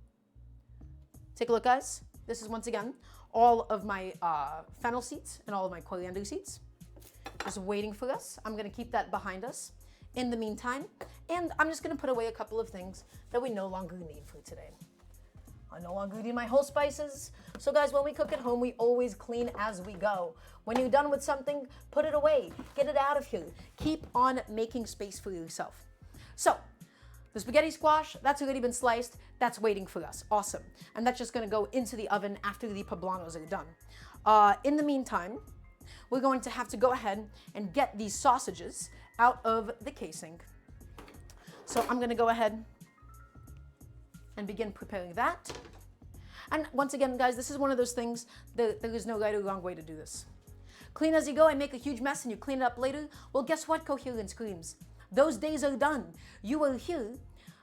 Take a look, guys. This is, once again, all of my fennel seeds and all of my coriander seeds. Just waiting for us. I'm gonna keep that behind us in the meantime. And I'm just gonna put away a couple of things that we no longer need for today. I no longer need my whole spices. So guys, when we cook at home, we always clean as we go. When you're done with something, put it away. Get it out of here. Keep on making space for yourself. So, the spaghetti squash, that's already been sliced. That's waiting for us. Awesome. And that's just gonna go into the oven after the poblanos are done. In the meantime, we're going to have to go ahead and get these sausages out of the casing. So I'm gonna go ahead and begin preparing that. And once again, guys, this is one of those things that there is no right or wrong way to do this. Clean as you go and make a huge mess and you clean it up later. Well, guess what, coherence creams? Those days are done. You are here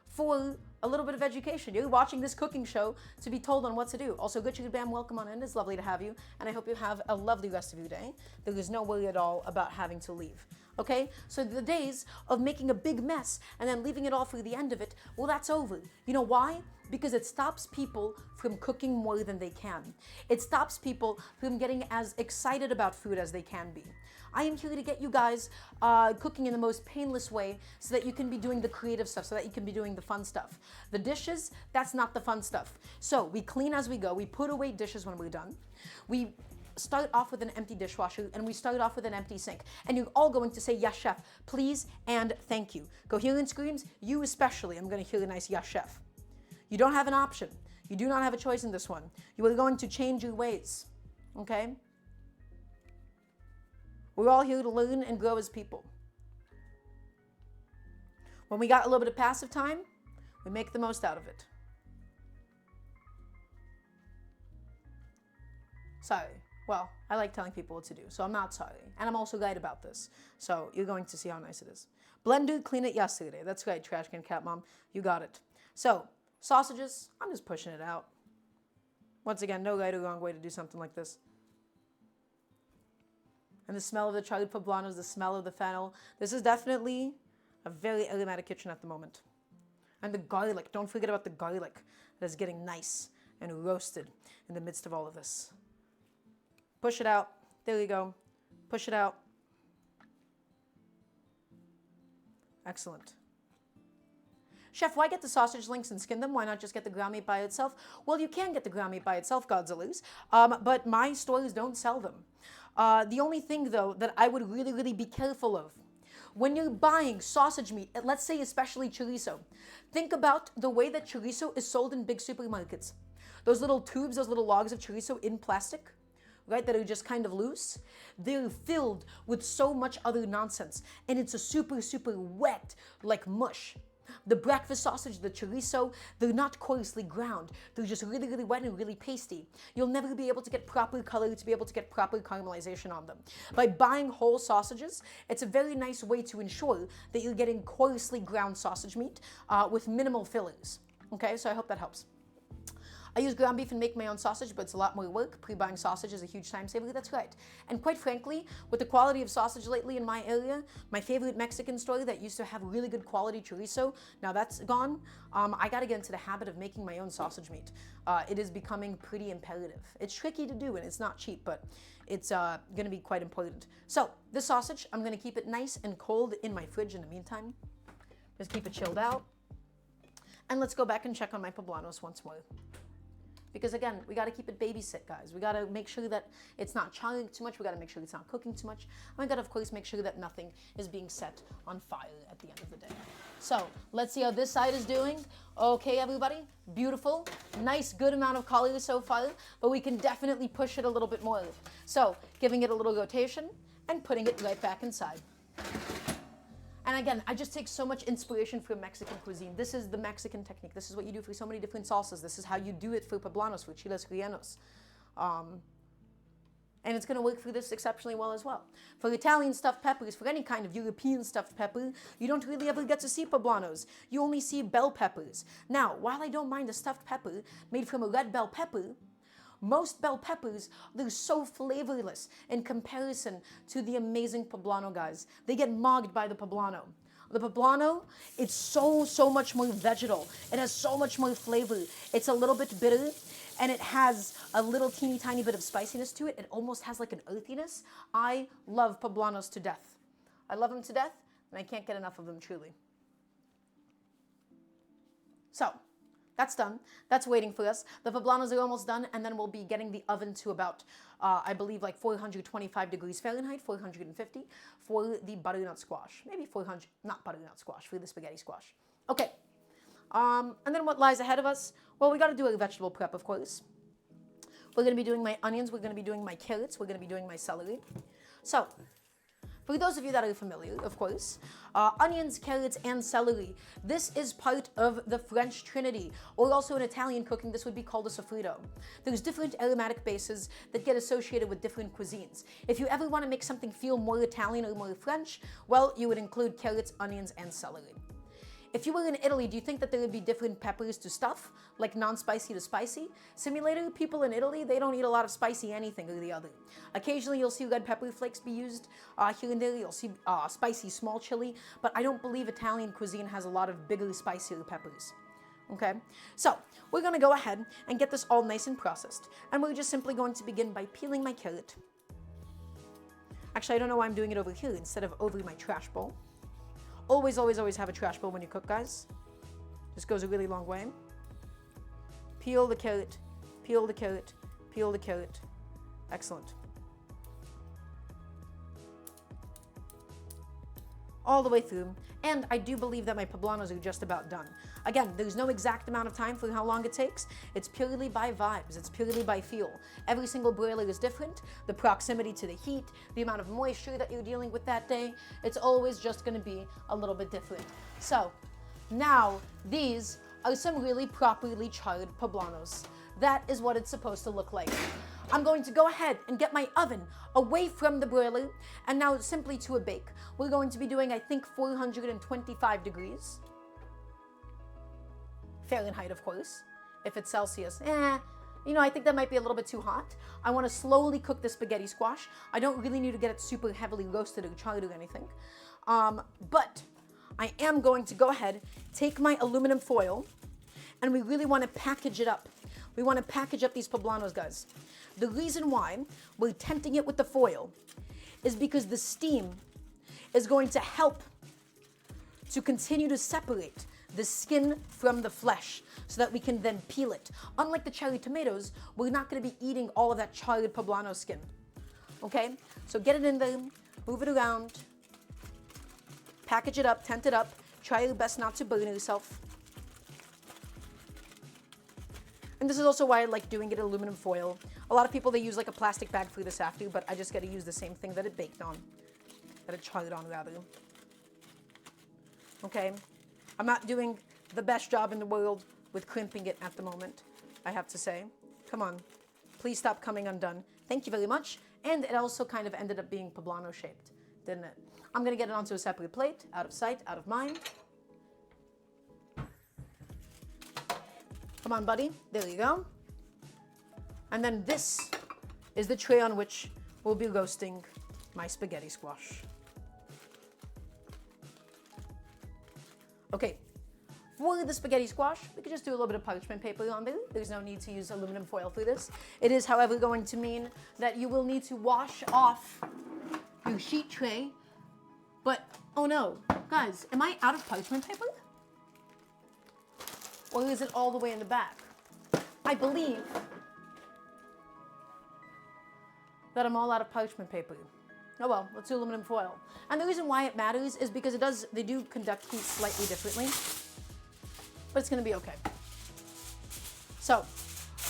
for a little bit of education. You're watching this cooking show to be told on what to do. Also, good chicken bam, welcome on in. It's lovely to have you, and I hope you have a lovely rest of your day. There is no worry at all about having to leave. Okay? So the days of making a big mess and then leaving it all for the end of it, well, that's over. You know why? Because it stops people from cooking more than they can. It stops people from getting as excited about food as they can be. I am here to get you guys cooking in the most painless way so that you can be doing the creative stuff, so that you can be doing the fun stuff. The dishes, that's not the fun stuff. So we clean as we go. We put away dishes when we're done. We start off with an empty dishwasher and we start off with an empty sink. And you're all going to say, yes, chef, please and thank you. Coherence screams, you especially, I'm going to hear a nice yes, chef. You don't have an option. You do not have a choice in this one. You are going to change your ways, okay? We're all here to learn and grow as people. When we got a little bit of passive time, we make the most out of it. Sorry. Well, I like telling people what to do, so I'm not sorry. And I'm also right about this. So you're going to see how nice it is. Blender, clean it yesterday. That's right, Trash Can Cat Mom. You got it. So, sausages, I'm just pushing it out. Once again, no right or wrong way to do something like this. And the smell of the charred poblanos, the smell of the fennel. This is definitely a very aromatic kitchen at the moment. And the garlic, don't forget about the garlic that is getting nice and roasted in the midst of all of this. Push it out. There you go. Push it out. Excellent. Chef, why get the sausage links and skin them? Why not just get the ground meat by itself? Well, you can get the ground meat by itself, Godzillas, but my stores don't sell them. The only thing, though, that I would really, really be careful of, when you're buying sausage meat, let's say especially chorizo, think about the way that chorizo is sold in big supermarkets. Those little tubes, those little logs of chorizo in plastic, right, that are just kind of loose, they're filled with so much other nonsense. And it's a super, super wet, like mush. The breakfast sausage, the chorizo, they're not coarsely ground. They're just really, really wet and really pasty. You'll never be able to get proper color, to be able to get proper caramelization on them. By buying whole sausages, it's a very nice way to ensure that you're getting coarsely ground sausage meat with minimal fillings. Okay, so I hope that helps. I use ground beef and make my own sausage, but it's a lot more work. Pre-buying sausage is a huge time saver, that's right. And quite frankly, with the quality of sausage lately in my area, my favorite Mexican store that used to have really good quality chorizo, now that's gone, I gotta get into the habit of making my own sausage meat. It is becoming pretty imperative. It's tricky to do and it's not cheap, but it's gonna be quite important. So, this sausage, I'm gonna keep it nice and cold in my fridge in the meantime. Just keep it chilled out. And let's go back and check on my poblanos once more. Because again, we got to keep it babysit, guys. We got to make sure that it's not charring too much. We got to make sure it's not cooking too much. And we got to, of course, make sure that nothing is being set on fire at the end of the day. So let's see how this side is doing. Okay, everybody, beautiful. Nice, good amount of color so far, but we can definitely push it a little bit more. So giving it a little rotation and putting it right back inside. And again, I just take so much inspiration from Mexican cuisine. This is the Mexican technique. This is what you do for so many different salsas. This is how you do it for poblanos, for chiles rellenos. And it's going to work for this exceptionally well as well. For Italian stuffed peppers, for any kind of European stuffed pepper, you don't really ever get to see poblanos. You only see bell peppers. Now, while I don't mind a stuffed pepper made from a red bell pepper, most bell peppers, they're so flavorless in comparison to the amazing poblano, guys. They get mogged by the poblano. The poblano, it's so much more vegetal. It has so much more flavor. It's a little bit bitter, and it has a little teeny tiny bit of spiciness to it. It almost has like an earthiness. I love poblanos to death. I love them to death, and I can't get enough of them, truly. So, that's done. That's waiting for us. The poblanos are almost done, and then we'll be getting the oven to about, I believe, like 425 degrees Fahrenheit, 450, for the butternut squash. Maybe 400, not butternut squash, for the spaghetti squash. Okay. And then what lies ahead of us? Well, we got to do a vegetable prep, of course. We're going to be doing my onions. We're going to be doing my carrots. We're going to be doing my celery. So, For those of you that are familiar, of course, onions, carrots, and celery. This is part of the French Trinity, or also in Italian cooking, this would be called a sofrito. There's different aromatic bases that get associated with different cuisines. If you ever want to make something feel more Italian or more French, well, you would include carrots, onions, and celery. If you were in Italy, do you think that there would be different peppers to stuff, like non-spicy to spicy? Simulator people in Italy, they don't eat a lot of spicy anything or the other. Occasionally, you'll see red pepper flakes be used. Here and there, you'll see spicy small chili, but I don't believe Italian cuisine has a lot of bigger, spicier peppers. Okay, so we're gonna go ahead and get this all nice and processed, and we're just simply going to begin by peeling my carrot. Actually, I don't know why I'm doing it over here instead of over my trash bowl. Always, always, always have a trash bowl when you cook, guys. This goes a really long way. Peel the carrot, peel the carrot, peel the carrot. Excellent. All the way through. And I do believe that my poblanos are just about done. Again, there's no exact amount of time for how long it takes. It's purely by vibes. It's purely by feel. Every single broiler is different. The proximity to the heat, the amount of moisture that you're dealing with that day, it's always just going to be a little bit different. So now these are some really properly charred poblanos. That is what it's supposed to look like. I'm going to go ahead and get my oven away from the broiler and now simply to a bake. We're going to be doing, I think, 425 degrees. Fahrenheit, of course. If it's Celsius, I think that might be a little bit too hot. I want to slowly cook the spaghetti squash. I don't really need to get it super heavily roasted or charred or anything. But I am going to go ahead, take my aluminum foil, and we really want to package it up. We want to package up these poblanos, guys. The reason why we're tenting it with the foil is because the steam is going to help to continue to separate the skin from the flesh so that we can then peel it. Unlike the cherry tomatoes, we're not going to be eating all of that charred poblano skin. Okay? So get it in there, move it around, package it up, tent it up, try your best not to burn yourself. And this is also why I like doing it in aluminum foil. A lot of people, they use like a plastic bag for this after, but I just got to use the same thing that it baked on, that it charred on rather. Okay? I'm not doing the best job in the world with crimping it at the moment, I have to say. Come on. Please stop coming undone. Thank you very much. And it also kind of ended up being poblano shaped, didn't it? I'm going to get it onto a separate plate, out of sight, out of mind. Come on, buddy. There you go. And then this is the tray on which we'll be roasting my spaghetti squash. Okay, for the spaghetti squash, we could just do a little bit of parchment paper on there. There's no need to use aluminum foil for this. It is, however, going to mean that you will need to wash off your sheet tray. But, oh no, guys, am I out of parchment paper? Or is it all the way in the back? I believe that I'm all out of parchment paper. Oh well, let's do aluminum foil. And the reason why it matters is because they do conduct heat slightly differently, but it's gonna be okay. So,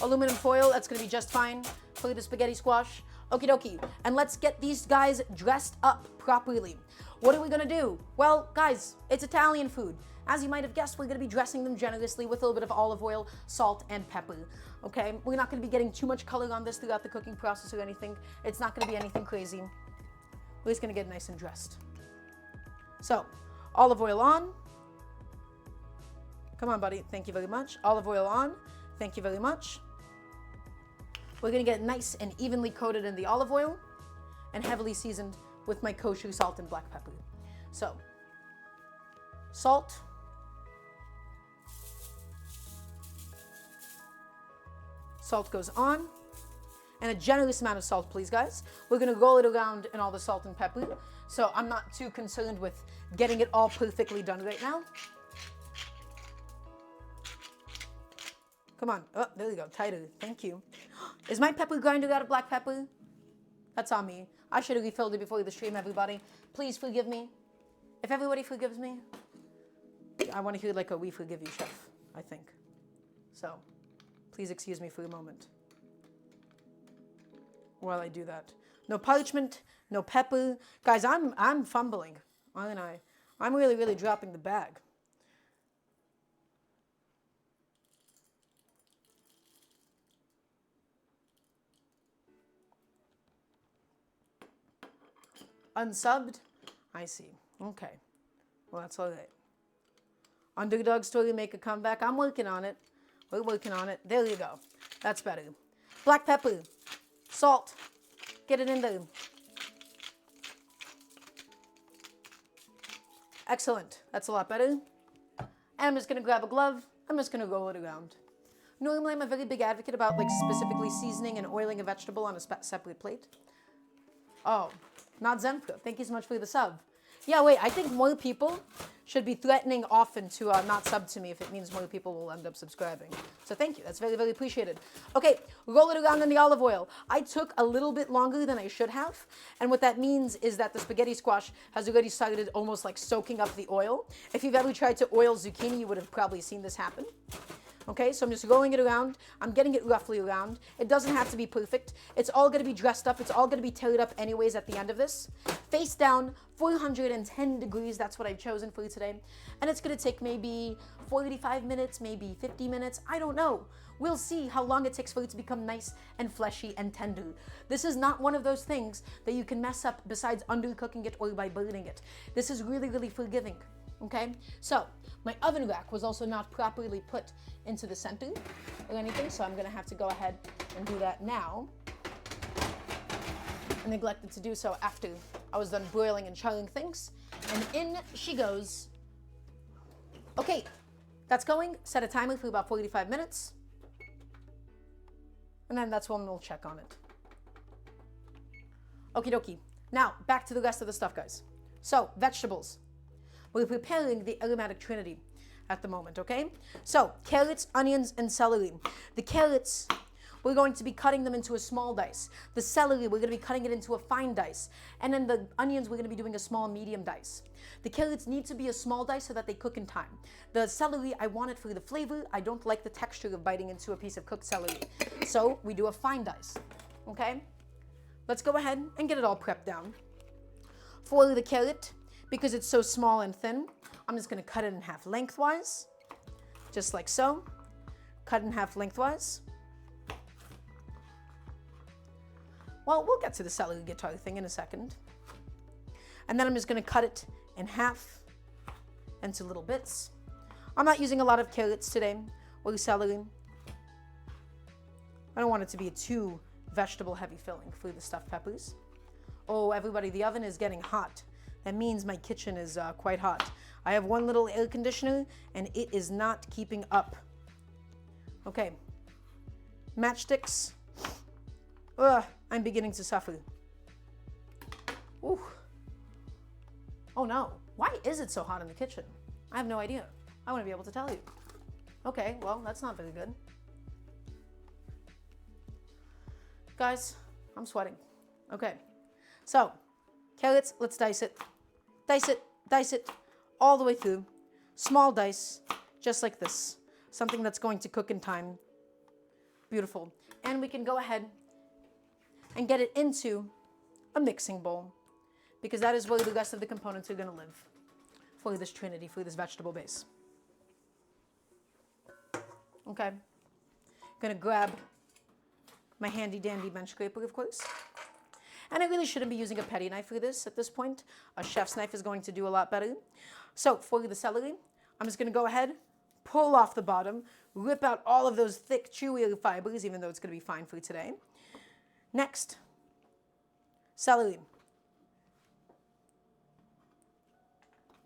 aluminum foil, that's gonna be just fine for the spaghetti squash. Okie dokie. And let's get these guys dressed up properly. What are we gonna do? Well, guys, it's Italian food. As you might have guessed, we're gonna be dressing them generously with a little bit of olive oil, salt, and pepper. Okay? We're not gonna be getting too much color on this throughout the cooking process or anything. It's not gonna be anything crazy. We're just gonna get nice and dressed. So, olive oil on. Come on, buddy. Thank you very much. Olive oil on. Thank you very much. We're gonna get nice and evenly coated in the olive oil and heavily seasoned with my kosher salt and black pepper. So, salt. Salt goes on. And a generous amount of salt, please, guys. We're gonna roll it around in all the salt and pepper. So I'm not too concerned with getting it all perfectly done right now. Come on. Oh, there we go. Tighter. Thank you. Is my pepper grinder out of black pepper? That's on me. I should have refilled it before the stream, everybody. Please forgive me. If everybody forgives me, I want to hear like a "we forgive you," chef, I think. So, please excuse me for a moment while I do that. No parchment, No pepper. Guys, I'm fumbling, aren't I? I'm really, really dropping the bag. Unsubbed? I see. Okay. Well, that's all right. Underdog story, make a comeback. I'm working on it. We're working on it. There you go. That's better. Black pepper. Salt. Get it in there. Excellent. That's a lot better. And I'm just going to grab a glove. I'm just going to roll it around. Normally, I'm a very big advocate about like specifically seasoning and oiling a vegetable on a separate plate. Oh, not Zenfka. Thank you so much for the sub. Yeah, wait, I think more people should be threatening often to not sub to me if it means more people will end up subscribing. So thank you. That's very, very appreciated. Okay, roll it around in the olive oil. I took a little bit longer than I should have. And what that means is that the spaghetti squash has already started almost like soaking up the oil. If you've ever tried to oil zucchini, you would have probably seen this happen. Okay, so I'm just rolling it around. I'm getting it roughly around. It doesn't have to be perfect. It's all going to be dressed up. It's all going to be tailed up anyways at the end of this. Face down, 410 degrees. That's what I've chosen for you today. And it's going to take maybe 45 minutes, maybe 50 minutes. I don't know. We'll see how long it takes for it to become nice and fleshy and tender. This is not one of those things that you can mess up besides undercooking it or by burning it. This is really, really forgiving. Okay, so my oven rack was also not properly put into the center or anything, so I'm gonna have to go ahead and do that now. I neglected to do so after I was done boiling and charring things. And in she goes. Okay, that's going. Set a timer for about 45 minutes. And then that's when we'll check on it. Okie dokie. Now, back to the rest of the stuff, guys. So, vegetables. We're preparing the aromatic trinity at the moment, okay? So, carrots, onions, and celery. The carrots, we're going to be cutting them into a small dice. The celery, we're going to be cutting it into a fine dice. And then the onions, we're going to be doing a small medium dice. The carrots need to be a small dice so that they cook in time. The celery, I want it for the flavor. I don't like the texture of biting into a piece of cooked celery. So, we do a fine dice, okay? Let's go ahead and get it all prepped down. For the carrot, because it's so small and thin, I'm just going to cut it in half lengthwise, just like so. Cut in half lengthwise. Well, we'll get to the celery guitar thing in a second. And then I'm just going to cut it in half into little bits. I'm not using a lot of carrots today or celery. I don't want it to be a too vegetable heavy filling for the stuffed peppers. Oh, everybody, the oven is getting hot. That means my kitchen is quite hot. I have one little air conditioner and it is not keeping up. Okay, matchsticks. Ugh, I'm beginning to suffer. Ooh. Oh no, why is it so hot in the kitchen? I have no idea. I want to be able to tell you. Okay, well, that's not very good. Guys, I'm sweating. Okay, so carrots, let's dice it. Dice it, all the way through. Small dice, just like this. Something that's going to cook in time. Beautiful. And we can go ahead and get it into a mixing bowl, because that is where the rest of the components are going to live for this trinity, for this vegetable base. Okay. Gonna grab my handy dandy bench scraper, of course. And I really shouldn't be using a petty knife for this at this point. A chef's knife is going to do a lot better. So for the celery, I'm just going to go ahead, pull off the bottom, rip out all of those thick, chewy fibers, even though it's going to be fine for today. Next, celery.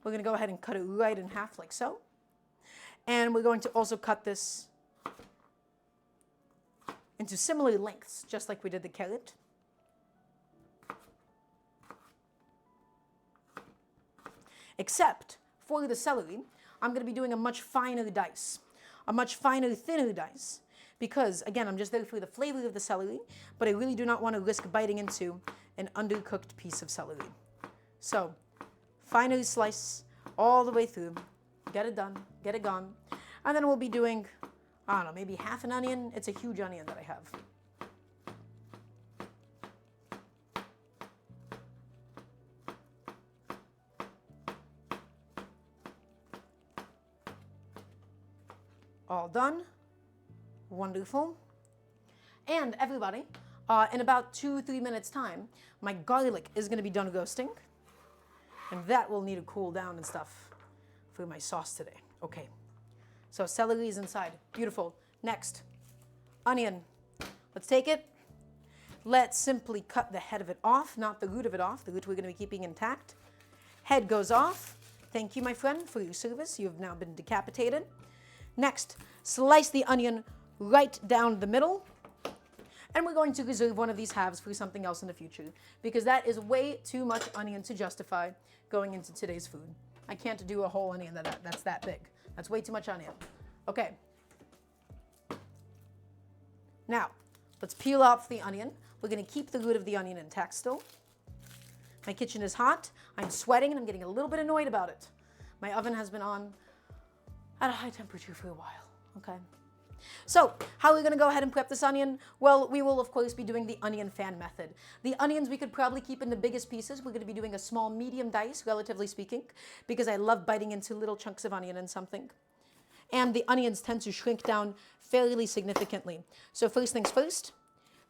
We're going to go ahead and cut it right in half like so. And we're going to also cut this into similar lengths, just like we did the carrot. Except for the celery, I'm going to be doing a much finer dice, a much finer, thinner dice, because again, I'm just there for the flavor of the celery, but I really do not want to risk biting into an undercooked piece of celery. So, finer slice all the way through, get it done, get it gone, and then we'll be doing, I don't know, maybe half an onion. It's a huge onion that I have. All done. Wonderful. And everybody, in about 2-3 minutes time, my garlic is going to be done roasting. And that will need to cool down and stuff for my sauce today. Okay. So celery is inside. Beautiful. Next, onion. Let's take it. Let's simply cut the head of it off, not the root of it off. The root we're going to be keeping intact. Head goes off. Thank you, my friend, for your service. You have now been decapitated. Next, slice the onion right down the middle. And we're going to reserve one of these halves for something else in the future, because that is way too much onion to justify going into today's food. I can't do a whole onion that's that big. That's way too much onion. Okay. Now, let's peel off the onion. We're going to keep the root of the onion intact still. My kitchen is hot. I'm sweating and I'm getting a little bit annoyed about it. My oven has been on at a high temperature for a while. Okay. So, how are we going to go ahead and prep this onion? Well, we will, of course, be doing the onion fan method. The onions we could probably keep in the biggest pieces. We're going to be doing a small, medium dice, relatively speaking, because I love biting into little chunks of onion and something. And the onions tend to shrink down fairly significantly. So first things first,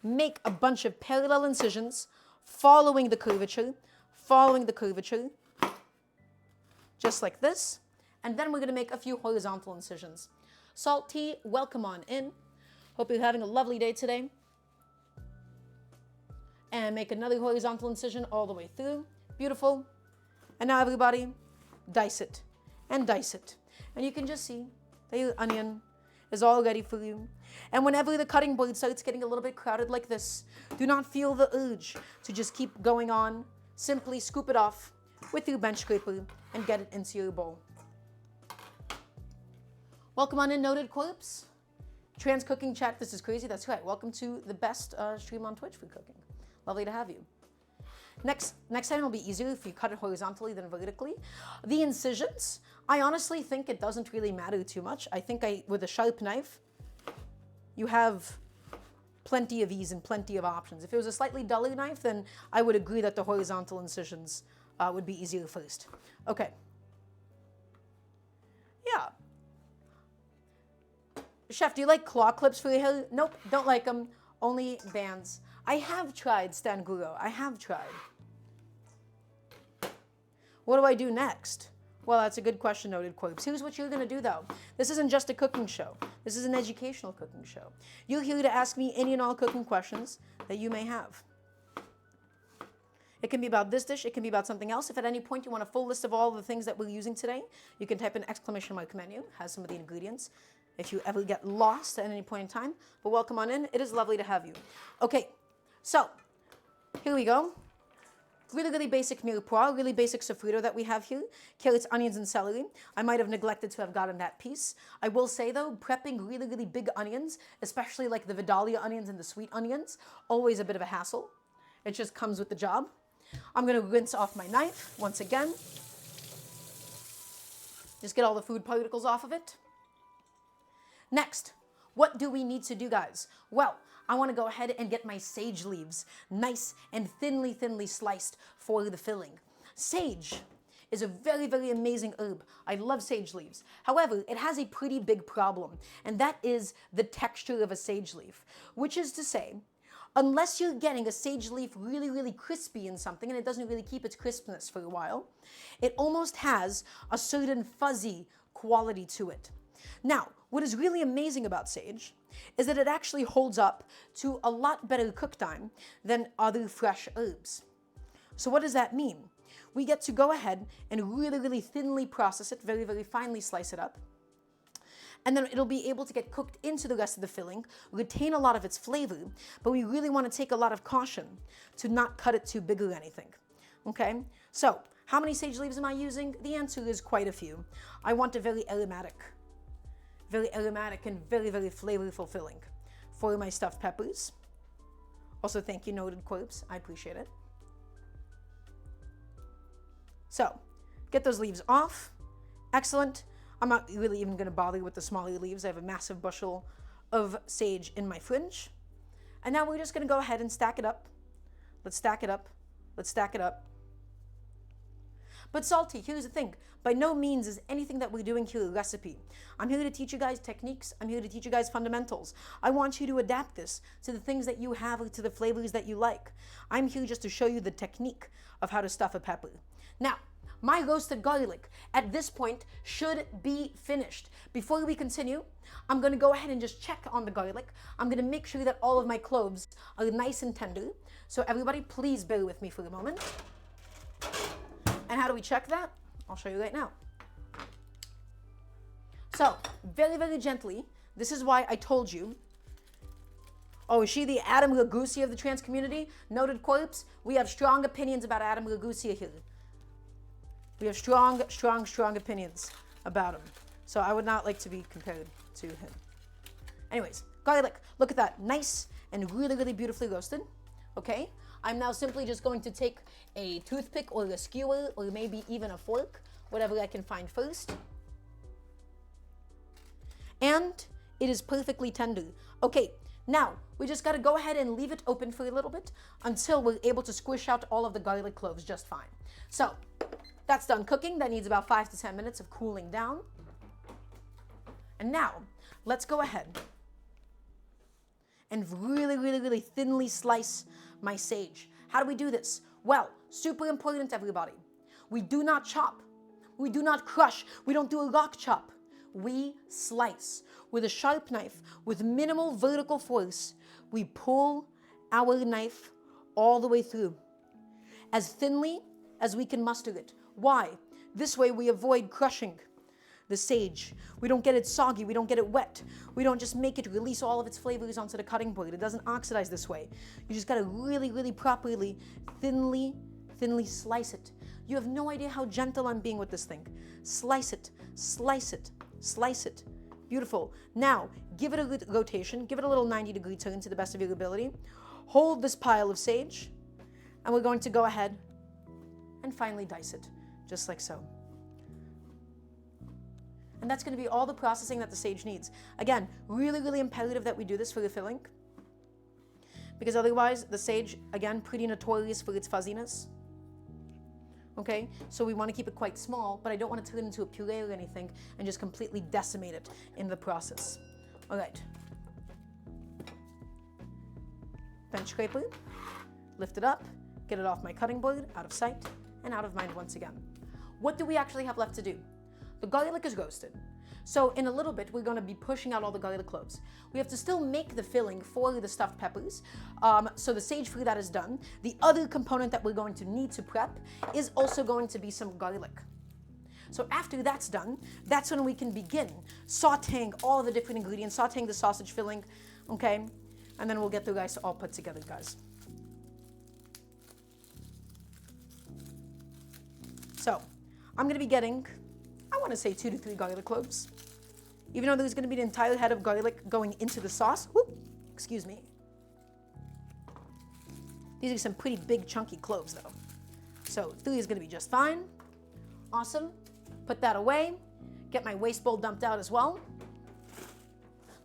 make a bunch of parallel incisions following the curvature, just like this. And then we're going to make a few horizontal incisions. Salt tea, welcome on in. Hope you're having a lovely day today. And make another horizontal incision all the way through. Beautiful. And now everybody, dice it and dice it. And you can just see that your onion is all ready for you. And whenever the cutting board starts getting a little bit crowded like this, do not feel the urge to just keep going on. Simply scoop it off with your bench scraper and get it into your bowl. Welcome on in, noted corpse. Trans cooking chat, this is crazy. That's right. Welcome to the best stream on Twitch for cooking. Lovely to have you. Next time it'll be easier if you cut it horizontally than vertically. The incisions, I honestly think it doesn't really matter too much. I think with a sharp knife, you have plenty of ease and plenty of options. If it was a slightly duller knife, then I would agree that the horizontal incisions would be easier first. Okay. Yeah. Chef, do you like claw clips for your hair? Nope, don't like them. Only bands. I have tried Stanguro. I have tried. What do I do next? Well, that's a good question, noted corpse. Here's what you're going to do, though. This isn't just a cooking show. This is an educational cooking show. You're here to ask me any and all cooking questions that you may have. It can be about this dish. It can be about something else. If at any point you want a full list of all the things that we're using today, you can type in ! menu. Has some of the ingredients if you ever get lost at any point in time. But welcome on in. It is lovely to have you. Okay, so here we go. Really, really basic mirepoix, really basic sofrito that we have here. Carrots, onions, and celery. I might have neglected to have gotten that piece. I will say, though, prepping really, really big onions, especially like the Vidalia onions and the sweet onions, always a bit of a hassle. It just comes with the job. I'm going to rinse off my knife once again. Just get all the food particles off of it. Next, what do we need to do, guys? Well, I want to go ahead and get my sage leaves nice and thinly sliced for the filling. Sage is a very, very amazing herb. I love sage leaves. However, it has a pretty big problem, and that is the texture of a sage leaf, which is to say, unless you're getting a sage leaf really, really crispy in something, and it doesn't really keep its crispness for a while, it almost has a certain fuzzy quality to it. Now, what is really amazing about sage is that it actually holds up to a lot better cook time than other fresh herbs. So what does that mean? We get to go ahead and really, really thinly process it, very, very finely slice it up. And then it'll be able to get cooked into the rest of the filling, retain a lot of its flavor, but we really want to take a lot of caution to not cut it too big or anything. Okay? So, how many sage leaves am I using? The answer is quite a few. I want a very aromatic and very, very flavorful filling for my stuffed peppers. Also, thank you, noted corpse. I appreciate it. So, get those leaves off. Excellent. I'm not really even going to bother with the smaller leaves. I have a massive bushel of sage in my fridge. And now we're just going to go ahead and stack it up. Let's stack it up. Let's stack it up. But Salty, here's the thing. By no means is anything that we're doing here a recipe. I'm here to teach you guys techniques. I'm here to teach you guys fundamentals. I want you to adapt this to the things that you have or to the flavors that you like. I'm here just to show you the technique of how to stuff a pepper. Now, my roasted garlic at this point should be finished. Before we continue, I'm going to go ahead and just check on the garlic. I'm going to make sure that all of my cloves are nice and tender. So everybody, please bear with me for a moment. And how do we check that? I'll show you right now. So, very, very gently, this is why I told you. Oh, is she the Adam Ragusa of the trans community? Noted corpse? We have strong opinions about Adam Ragusa here. We have strong, strong, strong opinions about him. So I would not like to be compared to him. Anyways, garlic, look at that. Nice and really, really beautifully roasted. Okay? I'm now simply just going to take a toothpick or a skewer or maybe even a fork, whatever I can find first. And it is perfectly tender. Okay, now we just got to go ahead and leave it open for a little bit until we're able to squish out all of the garlic cloves just fine. So that's done cooking. That needs about 5 to 10 minutes of cooling down. And now let's go ahead and really, really, really thinly slice my sage. How do we do this? Well, super important, everybody. We do not chop. We do not crush. We don't do a rock chop. We slice. With a sharp knife, with minimal vertical force, we pull our knife all the way through, as thinly as we can muster it. Why? This way we avoid crushing the sage. We don't get it soggy. We don't get it wet. We don't just make it release all of its flavors onto the cutting board. It doesn't oxidize this way. You just gotta really, really properly, thinly slice it. You have no idea how gentle I'm being with this thing. Slice it, slice it, slice it. Beautiful. Now, give it a good rotation. Give it a little 90-degree turn to the best of your ability. Hold this pile of sage, and we're going to go ahead and finally dice it, just like so. And that's going to be all the processing that the sage needs. Again, really, really imperative that we do this for the filling, because otherwise the sage, again, pretty notorious for its fuzziness. Okay, so we want to keep it quite small, but I don't want to turn it into a puree or anything and just completely decimate it in the process. All right. Bench scraper, lift it up, get it off my cutting board, out of sight and out of mind once again. What do we actually have left to do? The garlic is roasted. So in a little bit, we're going to be pushing out all the garlic cloves. We have to still make the filling for the stuffed peppers. So the sage for that is done. The other component that we're going to need to prep is also going to be some garlic. So after that's done, that's when we can begin sauteing all the different ingredients, sauteing the sausage filling, okay? And then we'll get the rice all put together, guys. So I'm going to be getting, I want to say 2 to 3 garlic cloves. Even though there's going to be an entire head of garlic going into the sauce. Whoop, excuse me. These are some pretty big chunky cloves though. So 3 is going to be just fine. Awesome. Put that away. Get my waste bowl dumped out as well.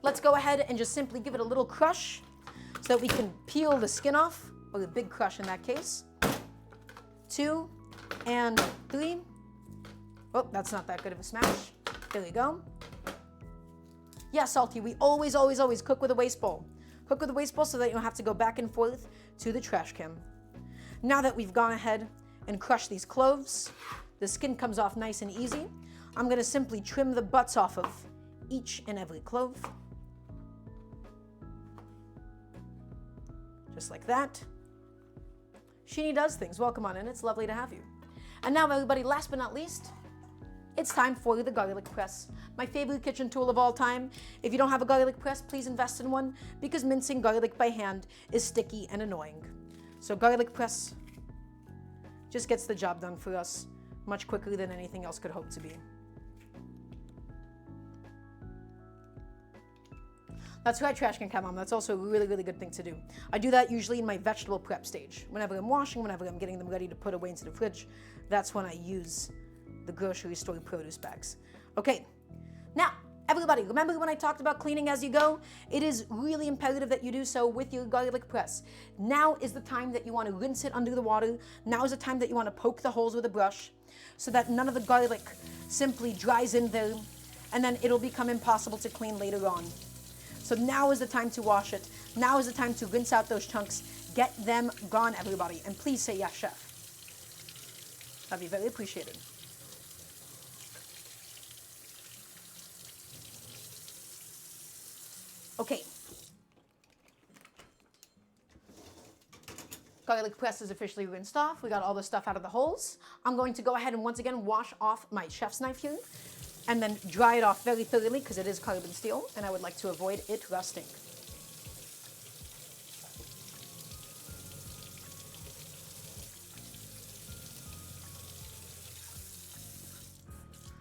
Let's go ahead and just simply give it a little crush so that we can peel the skin off, or a big crush in that case. 2 and 3. Oh, that's not that good of a smash. There we go. Yeah, Salty, we always, always, always cook with a waste bowl. Cook with a waste bowl so that you don't have to go back and forth to the trash can. Now that we've gone ahead and crushed these cloves, the skin comes off nice and easy. I'm going to simply trim the butts off of each and every clove. Just like that. Sheenie does things. Welcome on in. It's lovely to have you. And now, everybody, last but not least, it's time for the garlic press. My favorite kitchen tool of all time. If you don't have a garlic press, please invest in one, because mincing garlic by hand is sticky and annoying. So garlic press just gets the job done for us much quicker than anything else could hope to be. That's right, Trash Can Cat Mom. That's also a really, really good thing to do. I do that usually in my vegetable prep stage. Whenever I'm washing, whenever I'm getting them ready to put away into the fridge, that's when I use the grocery store produce bags. Okay, now Everybody, remember when I talked about cleaning as you go? It is really imperative that you do so with your garlic press. Now is the time that you want to rinse it under the water. Now is the time that you want to poke the holes with a brush so that none of the garlic simply dries in there, and then it'll become impossible to clean later on. So now is the time to wash it. Now is the time to rinse out those chunks. Get them gone, everybody. And please say yes, chef. That'd be very appreciated. Okay. Garlic press is officially rinsed off. We got all the stuff out of the holes. I'm going to go ahead and once again wash off my chef's knife here and then dry it off very thoroughly because it is carbon steel and I would like to avoid it rusting.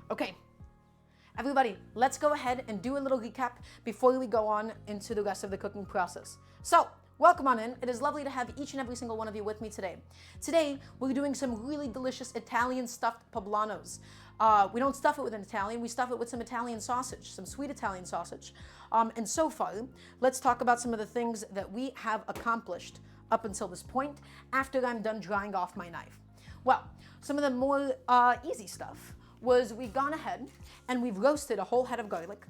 Okay. Everybody, let's go ahead and do a little recap before we go on into the rest of the cooking process. So, welcome on in. It is lovely to have each and every single one of you with me today. Today, we're doing some really delicious Italian stuffed poblanos. We don't stuff it with an Italian, we stuff it with some Italian sausage, some sweet Italian sausage. And so far, let's talk about some of the things that we have accomplished up until this point after I'm done drying off my knife. Well, some of the more easy stuff was we've gone ahead and we've roasted a whole head of garlic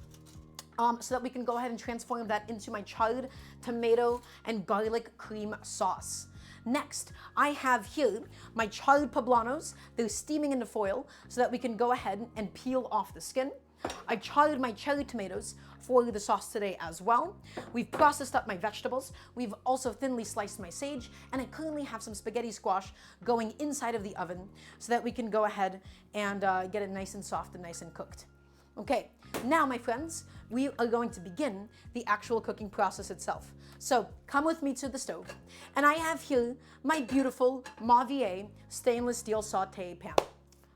so that we can go ahead and transform that into my charred tomato and garlic cream sauce. Next, I have here my charred poblanos. They're steaming in the foil so that we can go ahead and peel off the skin. I charred my cherry tomatoes for the sauce today as well. We've processed up my vegetables. We've also thinly sliced my sage, and I currently have some spaghetti squash going inside of the oven so that we can go ahead and get it nice and soft and nice and cooked. Okay, now my friends, we are going to begin the actual cooking process itself. So come with me to the stove, and I have here my beautiful Mavier stainless steel saute pan.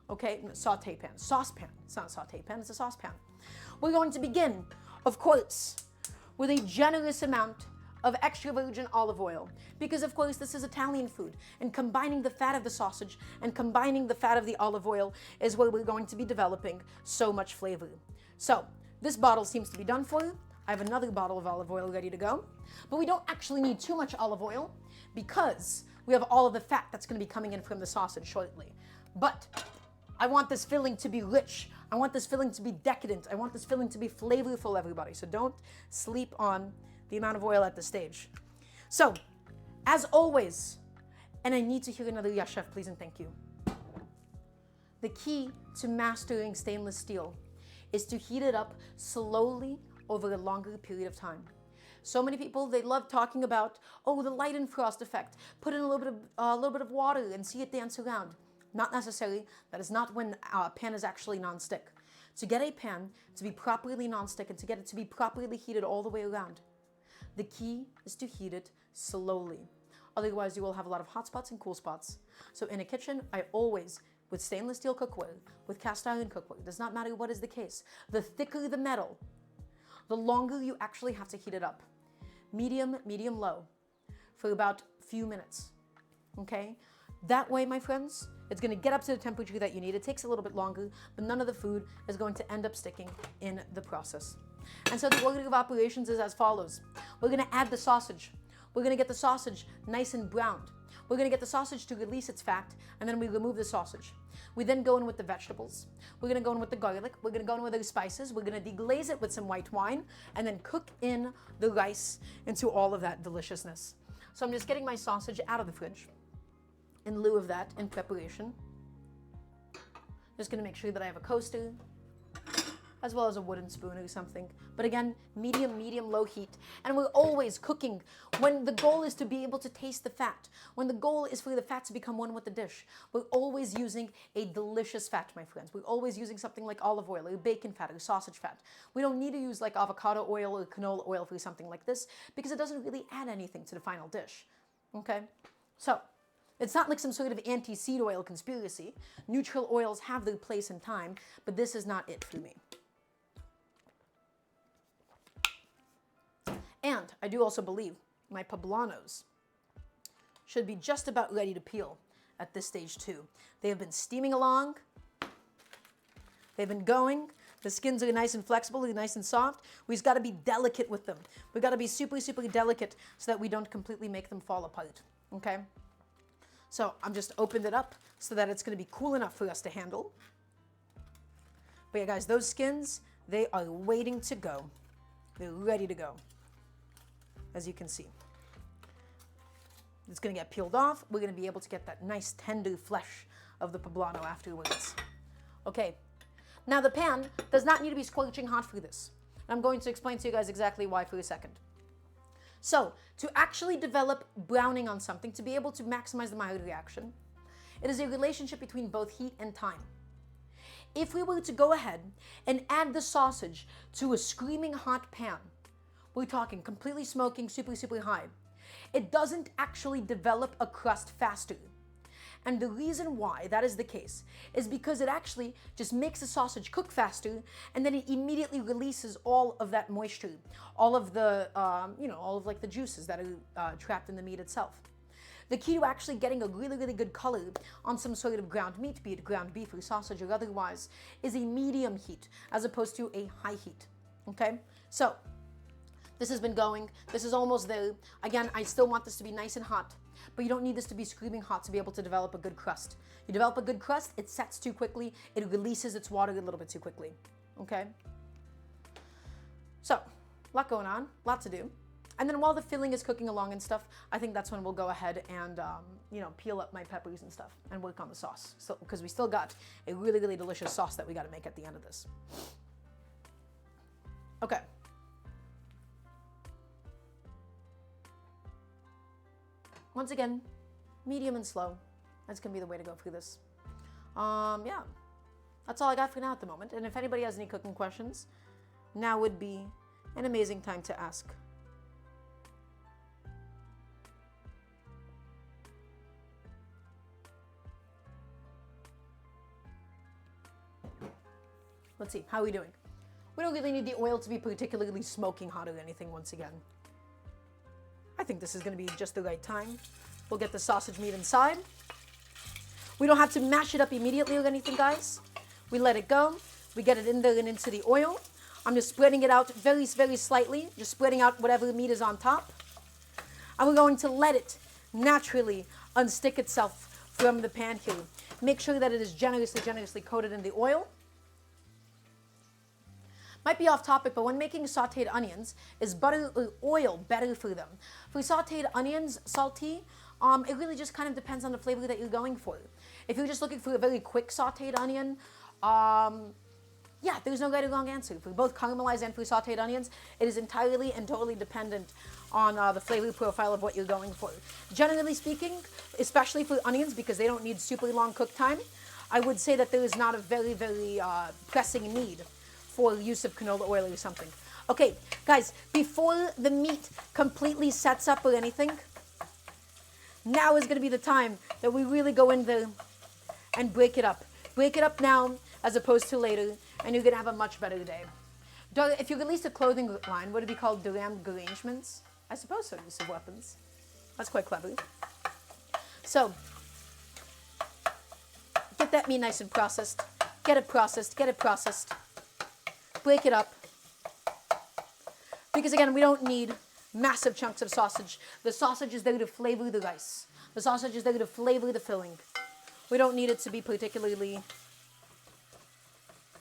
Okay, saute pan, saucepan. It's not a saute pan, it's a saucepan. We're going to begin, of course, with a generous amount of extra virgin olive oil because, of course, this is Italian food, and combining the fat of the sausage and combining the fat of the olive oil is where we're going to be developing so much flavor. So this bottle seems to be done for. I have another bottle of olive oil ready to go, but we don't actually need too much olive oil because we have all of the fat that's going to be coming in from the sausage shortly. But I want this filling to be rich. I want this filling to be decadent. I want this filling to be flavorful, everybody. So don't sleep on the amount of oil at this stage. So, as always, and I need to hear another yes, chef, please and thank you. The key to mastering stainless steel is to heat it up slowly over a longer period of time. So many people, they love talking about, oh, the light and frost effect. Put in a little bit of water and see it dance around. Not necessary. That is not when a pan is actually nonstick. To get a pan to be properly nonstick and to get it to be properly heated all the way around, the key is to heat it slowly. Otherwise, you will have a lot of hot spots and cool spots. So in a kitchen, I always, with stainless steel cookware, with cast iron cookware, does not matter what is the case, the thicker the metal, the longer you actually have to heat it up. Medium, medium low, for about a few minutes. Okay? That way, my friends, it's going to get up to the temperature that you need. It takes a little bit longer, but none of the food is going to end up sticking in the process. And so the order of operations is as follows. We're going to add the sausage. We're going to get the sausage nice and browned. We're going to get the sausage to release its fat, and then we remove the sausage. We then go in with the vegetables. We're going to go in with the garlic. We're going to go in with the spices. We're going to deglaze it with some white wine, and then cook in the rice into all of that deliciousness. So I'm just getting my sausage out of the fridge. In lieu of that, in preparation, just going to make sure that I have a coaster, as well as a wooden spoon or something. But again, medium, medium, low heat. And we're always cooking when the goal is to be able to taste the fat. When the goal is for the fat to become one with the dish. We're always using a delicious fat, my friends. We're always using something like olive oil or bacon fat or sausage fat. We don't need to use like avocado oil or canola oil for something like this because it doesn't really add anything to the final dish. Okay? So, it's not like some sort of anti-seed oil conspiracy. Neutral oils have their place and time, but this is not it for me. And I do also believe my poblanos should be just about ready to peel at this stage too. They have been steaming along. They've been going. The skins are nice and flexible, they're nice and soft. We've got to be delicate with them. We've got to be super, super delicate so that we don't completely make them fall apart, okay? So I'm just opened it up so that it's going to be cool enough for us to handle. But yeah, guys, those skins, they are waiting to go. They're ready to go, as you can see. It's going to get peeled off. We're going to be able to get that nice tender flesh of the poblano afterwards. Okay, now the pan does not need to be scorching hot for this. I'm going to explain to you guys exactly why for a second. So, to actually develop browning on something, to be able to maximize the Maillard reaction, it is a relationship between both heat and time. If we were to go ahead and add the sausage to a screaming hot pan, we're talking completely smoking, super, super high, it doesn't actually develop a crust faster. And the reason why that is the case is because it actually just makes the sausage cook faster, and then it immediately releases all of that moisture, all of the, all of like the juices that are trapped in the meat itself. The key to actually getting a really, really good color on some sort of ground meat, be it ground beef or sausage or otherwise, is a medium heat as opposed to a high heat, okay? So, this has been going, this is almost there. Again, I still want this to be nice and hot, but you don't need this to be screaming hot to be able to develop a good crust. You develop a good crust, it sets too quickly, it releases its water a little bit too quickly, okay? So, a lot going on, a lot to do. And then while the filling is cooking along and stuff, I think that's when we'll go ahead and, peel up my peppers and stuff and work on the sauce. So, because we still got a really, really delicious sauce that we got to make at the end of this. Okay. Once again, medium and slow. That's going to be the way to go through this. Yeah. That's all I got for now at the moment. And if anybody has any cooking questions, now would be an amazing time to ask. Let's see, how are we doing? We don't really need the oil to be particularly smoking hot or anything once again. I think this is going to be just the right time. We'll get the sausage meat inside. We don't have to mash it up immediately or anything, guys. We let it go. We get it in there and into the oil. I'm just spreading it out very, very slightly, just spreading out whatever meat is on top. And we're going to let it naturally unstick itself from the pan here. Make sure that it is generously, generously coated in the oil. Might be off topic, but when making sauteed onions, is butter or oil better for them? For sauteed onions, salty, it really just kind of depends on the flavor that you're going for. If you're just looking for a very quick sauteed onion, yeah, there's no right or wrong answer. For both caramelized and for sauteed onions, it is entirely and totally dependent on the flavor profile of what you're going for. Generally speaking, especially for onions, because they don't need super long cook time, I would say that there is not a very, very pressing need for use of canola oil or something. Okay, guys, before the meat completely sets up or anything, now is gonna be the time that we really go in there and break it up. Break it up now as opposed to later, and you're gonna have a much better day. If you release a clothing line, would it be called Daramgar arrangements? I suppose so, use of weapons. That's quite clever. So, get that meat nice and processed. Get it processed, get it processed. Break it up. Because again, we don't need massive chunks of sausage. The sausage is there to flavor the rice. The sausage is there to flavor the filling. We don't need it to be particularly,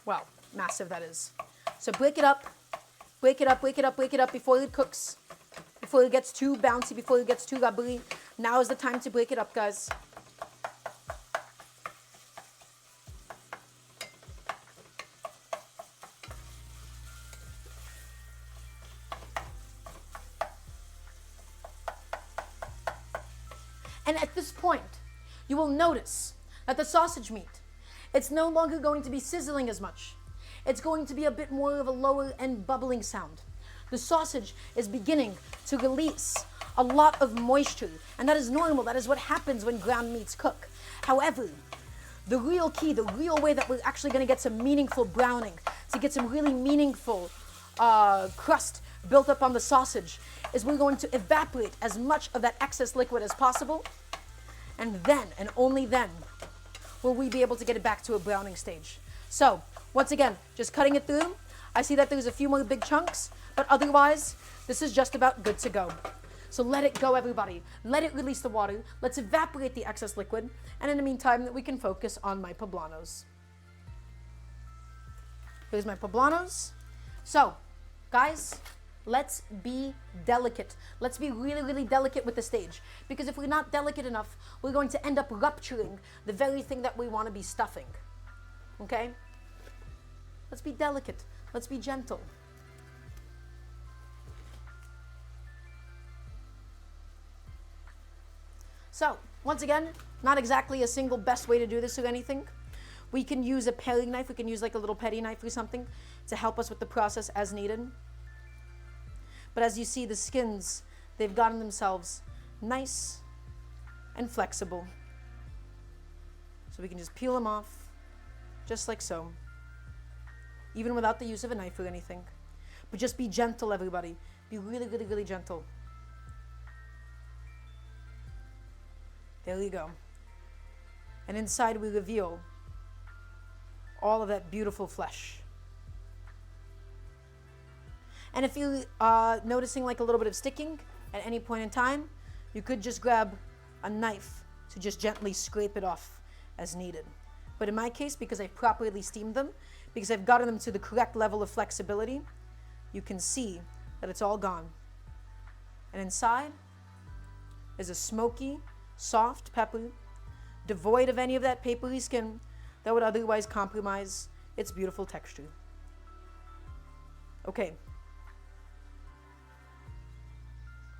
well, massive that is. So break it up, break it up, break it up, break it up before it cooks. Before it gets too bouncy, before it gets too rubbery. Now is the time to break it up, guys. And at this point, you will notice that the sausage meat, it's no longer going to be sizzling as much. It's going to be a bit more of a lower end bubbling sound. The sausage is beginning to release a lot of moisture, and that is normal. That is what happens when ground meats cook. However, the real key, the real way that we're actually going to get some meaningful browning, to get some really meaningful crust built up on the sausage, is we're going to evaporate as much of that excess liquid as possible, and then, and only then, will we be able to get it back to a browning stage. So, once again, just cutting it through. I see that there's a few more big chunks, but otherwise, this is just about good to go. So let it go, everybody. Let it release the water. Let's evaporate the excess liquid. And in the meantime, we can focus on my poblanos. Here's my poblanos. So, guys, let's be delicate. Let's be really, really delicate with the stage. Because if we're not delicate enough, we're going to end up rupturing the very thing that we want to be stuffing. Okay? Let's be delicate. Let's be gentle. So, once again, not exactly a single best way to do this or anything. We can use a paring knife. We can use like a little petty knife or something to help us with the process as needed. But as you see, the skins, they've gotten themselves nice and flexible. So we can just peel them off, just like so. Even without the use of a knife or anything. But just be gentle, everybody. Be really, really, really gentle. There you go. And inside we reveal all of that beautiful flesh. And if you're noticing like a little bit of sticking at any point in time, you could just grab a knife to just gently scrape it off as needed. But in my case, because I properly steamed them, because I've gotten them to the correct level of flexibility, you can see that it's all gone. And inside is a smoky, soft pepper, devoid of any of that papery skin that would otherwise compromise its beautiful texture. Okay.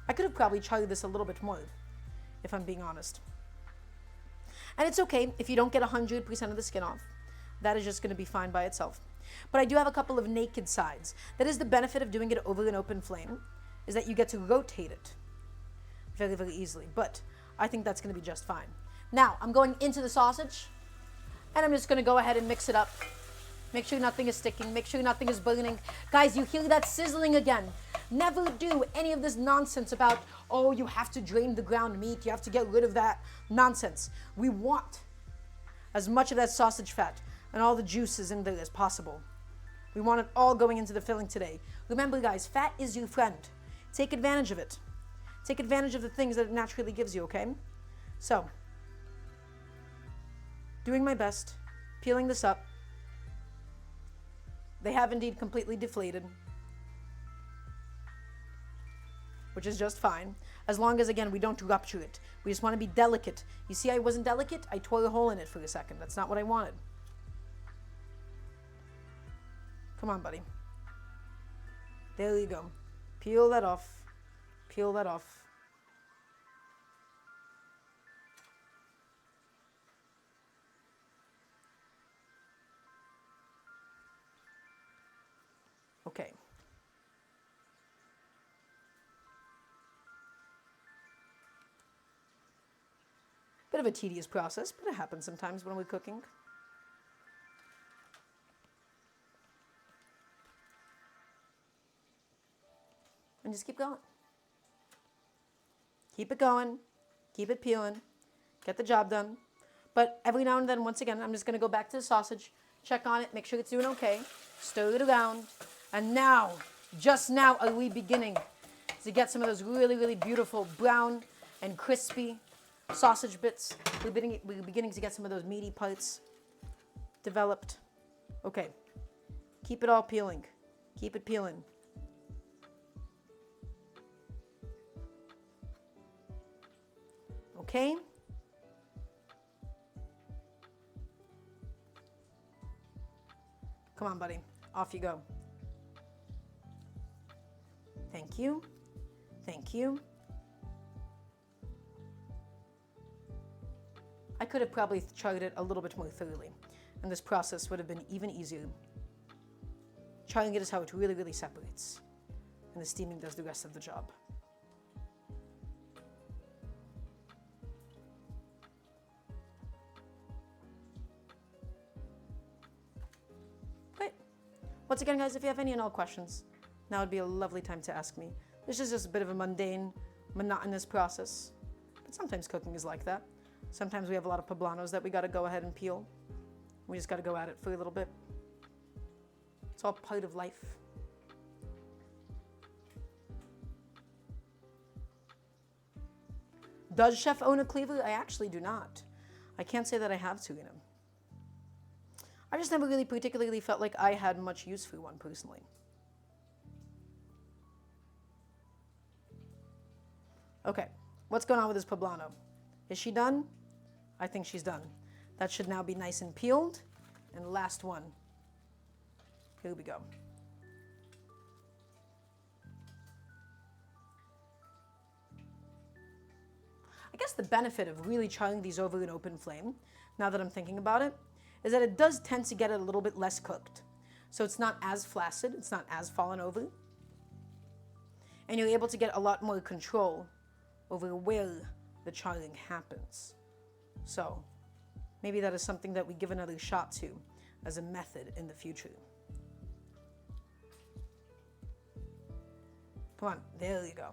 I could have probably charred this a little bit more, if I'm being honest. And it's okay if you don't get 100% of the skin off. That is just going to be fine by itself. But I do have a couple of naked sides. That is the benefit of doing it over an open flame, is that you get to rotate it very, very easily. But I think that's going to be just fine. Now, I'm going into the sausage, and I'm just going to go ahead and mix it up. Make sure nothing is sticking. Make sure nothing is burning. Guys, you hear that sizzling again. Never do any of this nonsense about, oh, you have to drain the ground meat. You have to get rid of that nonsense. We want as much of that sausage fat and all the juices in there as possible. We want it all going into the filling today. Remember, guys, fat is your friend. Take advantage of it. Take advantage of the things that it naturally gives you, okay? So, doing my best, peeling this up. They have indeed completely deflated, which is just fine, as long as, again, we don't rupture it. We just want to be delicate. You see, I wasn't delicate? I tore a hole in it for a second. That's not what I wanted. Come on, buddy. There you go. Peel that off. Peel that off. Okay. Bit of a tedious process, but it happens sometimes when we're cooking. And just keep going. Keep it going. Keep it peeling. Get the job done. But every now and then, once again, I'm just going to go back to the sausage, check on it, make sure it's doing okay, stir it around. And now, just now, are we beginning to get some of those really, really beautiful brown and crispy sausage bits. We're beginning to get some of those meaty parts developed. Okay. Keep it all peeling. Keep it peeling. Okay. Come on, buddy. Off you go. Thank you. Thank you. I could have probably charred it a little bit more thoroughly, and this process would have been even easier. Charring it is how it really, really separates, and the steaming does the rest of the job. Great. Once again, guys, if you have any and all questions, now would be a lovely time to ask me. This is just a bit of a mundane, monotonous process, but sometimes cooking is like that. Sometimes we have a lot of poblanos that we got to go ahead and peel. We just got to go at it for a little bit. It's all part of life. Does Chef own a cleaver? I actually do not. I can't say that I have to, you know. I just never really particularly felt like I had much use for one personally. Okay, what's going on with this poblano? Is she done? I think she's done. That should now be nice and peeled. And last one. Here we go. I guess the benefit of really charring these over an open flame, now that I'm thinking about it, is that it does tend to get it a little bit less cooked. So it's not as flaccid, it's not as fallen over. And you're able to get a lot more control over where the charring happens. So maybe that is something that we give another shot to as a method in the future. Come on, there you go.